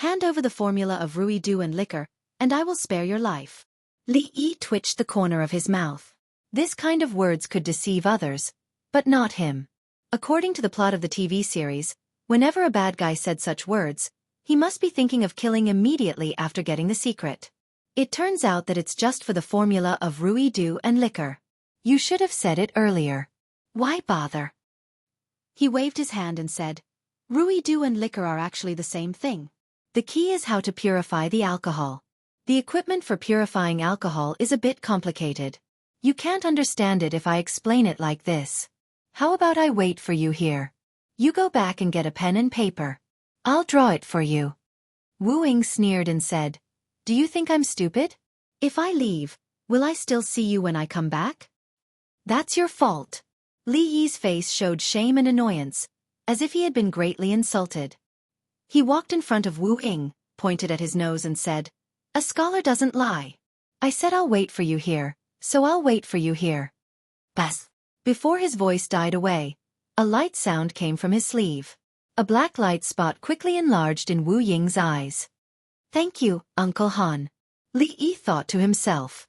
"Hand over the formula of Rui Du and liquor, and I will spare your life." Li Yi twitched the corner of his mouth. This kind of words could deceive others, but not him. According to the plot of the TV series, whenever a bad guy said such words, he must be thinking of killing immediately after getting the secret. It turns out that it's just for the formula of Rui Du and liquor. You should have said it earlier. Why bother? He waved his hand and said, "Rui Du and liquor are actually the same thing. The key is how to purify the alcohol. The equipment for purifying alcohol is a bit complicated. You can't understand it if I explain it like this. How about I wait for you here? You go back and get a pen and paper. I'll draw it for you." Wu Ying sneered and said, "Do you think I'm stupid? If I leave, will I still see you when I come back?" "That's your fault." Li Yi's face showed shame and annoyance, as if he had been greatly insulted. He walked in front of Wu Ying, pointed at his nose and said, "A scholar doesn't lie. I said I'll wait for you here, so I'll wait for you here." Bas! Before his voice died away, a light sound came from his sleeve. A black light spot quickly enlarged in Wu Ying's eyes. "Thank you, Uncle Han." Li Yi thought to himself.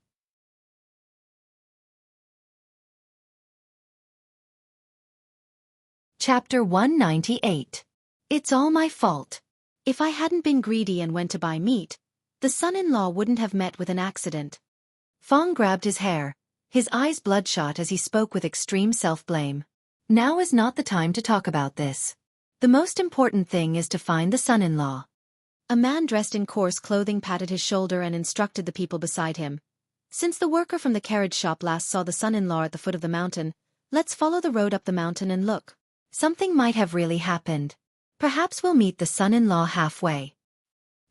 Chapter 198. It's all my fault. If I hadn't been greedy and went to buy meat, the son-in-law wouldn't have met with an accident. Fong grabbed his hair, his eyes bloodshot as he spoke with extreme self-blame. Now is not the time to talk about this. The most important thing is to find the son-in-law. A man dressed in coarse clothing patted his shoulder and instructed the people beside him. "Since the worker from the carriage shop last saw the son-in-law at the foot of the mountain, let's follow the road up the mountain and look. Something might have really happened. Perhaps we'll meet the son-in-law halfway."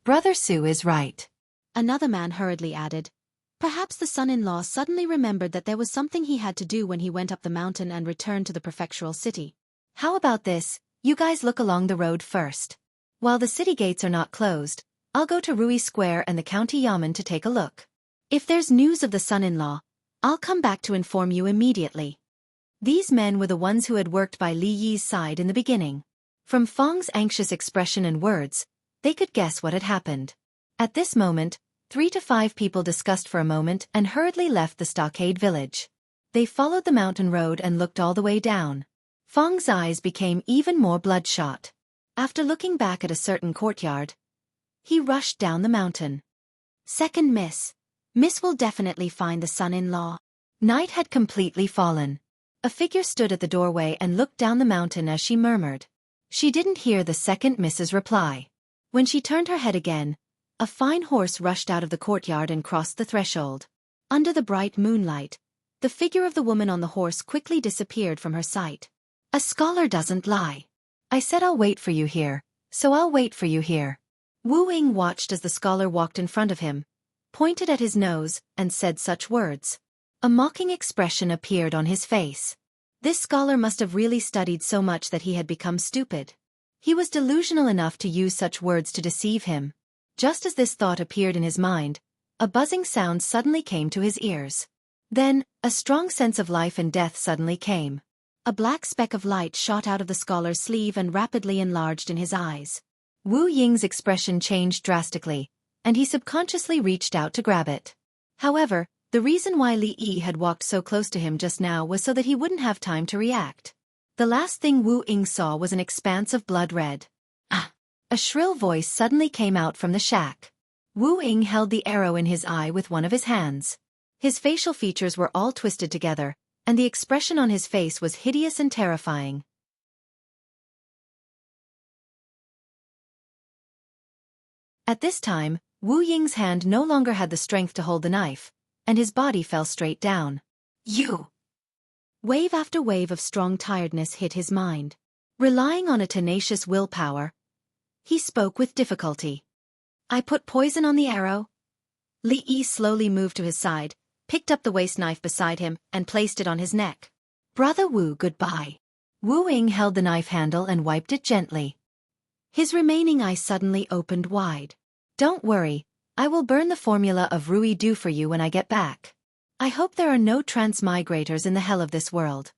"Brother Su is right," another man hurriedly added. Perhaps the son-in-law suddenly remembered that there was something he had to do when he went up the mountain and returned to the prefectural city. How about this? You guys look along the road first. While the city gates are not closed, I'll go to Rui Square and the county yamen to take a look. If there's news of the son-in-law, I'll come back to inform you immediately. These men were the ones who had worked by Li Yi's side in the beginning. From Fang's anxious expression and words, they could guess what had happened. At this moment, 3 to 5 people discussed for a moment and hurriedly left the stockade village. They followed the mountain road and looked all the way down. Fang's eyes became even more bloodshot. After looking back at a certain courtyard, he rushed down the mountain. Second miss. Miss will definitely find the son-in-law. Night had completely fallen. A figure stood at the doorway and looked down the mountain as she murmured. She didn't hear the second miss's reply. When she turned her head again, a fine horse rushed out of the courtyard and crossed the threshold. Under the bright moonlight, the figure of the woman on the horse quickly disappeared from her sight. A scholar doesn't lie. I said I'll wait for you here, so I'll wait for you here. Wu Ying watched as the scholar walked in front of him, pointed at his nose, and said such words. A mocking expression appeared on his face. This scholar must have really studied so much that he had become stupid. He was delusional enough to use such words to deceive him. Just as this thought appeared in his mind, a buzzing sound suddenly came to his ears. Then, a strong sense of life and death suddenly came. A black speck of light shot out of the scholar's sleeve and rapidly enlarged in his eyes. Wu Ying's expression changed drastically, and he subconsciously reached out to grab it. However, the reason why Li Yi had walked so close to him just now was so that he wouldn't have time to react. The last thing Wu Ying saw was an expanse of blood red. Ah! A shrill voice suddenly came out from the shack. Wu Ying held the arrow in his eye with one of his hands. His facial features were all twisted together, and the expression on his face was hideous and terrifying. At this time, Wu Ying's hand no longer had the strength to hold the knife, and his body fell straight down. You! Wave after wave of strong tiredness hit his mind. Relying on a tenacious willpower, he spoke with difficulty. I put poison on the arrow. Li Yi slowly moved to his side, picked up the waste knife beside him, and placed it on his neck. Brother Wu, goodbye. Wu Ying held the knife handle and wiped it gently. His remaining eye suddenly opened wide. Don't worry, I will burn the formula of Rui Du for you when I get back. I hope there are no transmigrators in the hell of this world.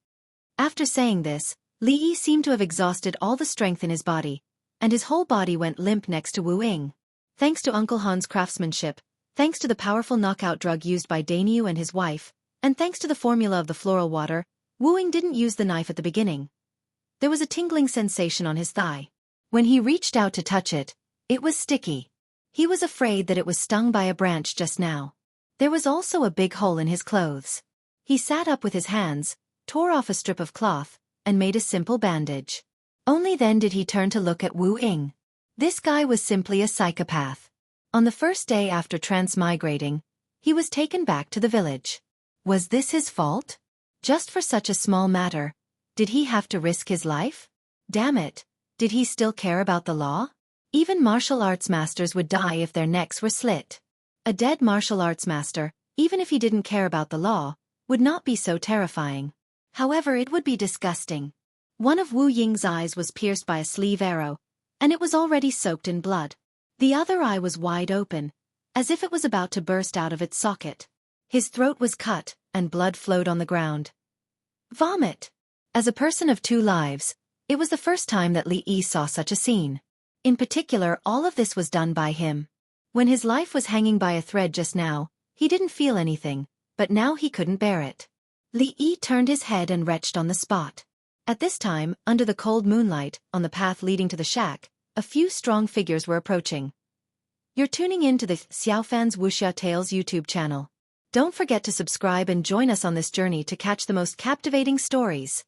After saying this, Li Yi seemed to have exhausted all the strength in his body, and his whole body went limp next to Wu Ying. Thanks to Uncle Han's craftsmanship, thanks to the powerful knockout drug used by Dainyu and his wife, and thanks to the formula of the floral water, Wu Ying didn't use the knife at the beginning. There was a tingling sensation on his thigh. When he reached out to touch it, it was sticky. He was afraid that it was stung by a branch just now. There was also a big hole in his clothes. He sat up with his hands, tore off a strip of cloth, and made a simple bandage. Only then did he turn to look at Wu Ying. This guy was simply a psychopath. On the first day after transmigrating, he was taken back to the village. Was this his fault? Just for such a small matter, did he have to risk his life? Damn it, did he still care about the law? Even martial arts masters would die if their necks were slit. A dead martial arts master, even if he didn't care about the law, would not be so terrifying. However, it would be disgusting. One of Wu Ying's eyes was pierced by a sleeve arrow, and it was already soaked in blood. The other eye was wide open, as if it was about to burst out of its socket. His throat was cut, and blood flowed on the ground. Vomit! As a person of 2 lives, it was the first time that Li Yi saw such a scene. In particular, all of this was done by him. When his life was hanging by a thread just now, he didn't feel anything, but now he couldn't bear it. Li Yi turned his head and retched on the spot. At this time, under the cold moonlight, on the path leading to the shack, a few strong figures were approaching. You're tuning in to the Xiaofan's Wuxia Tales YouTube channel. Don't forget to subscribe and join us on this journey to catch the most captivating stories.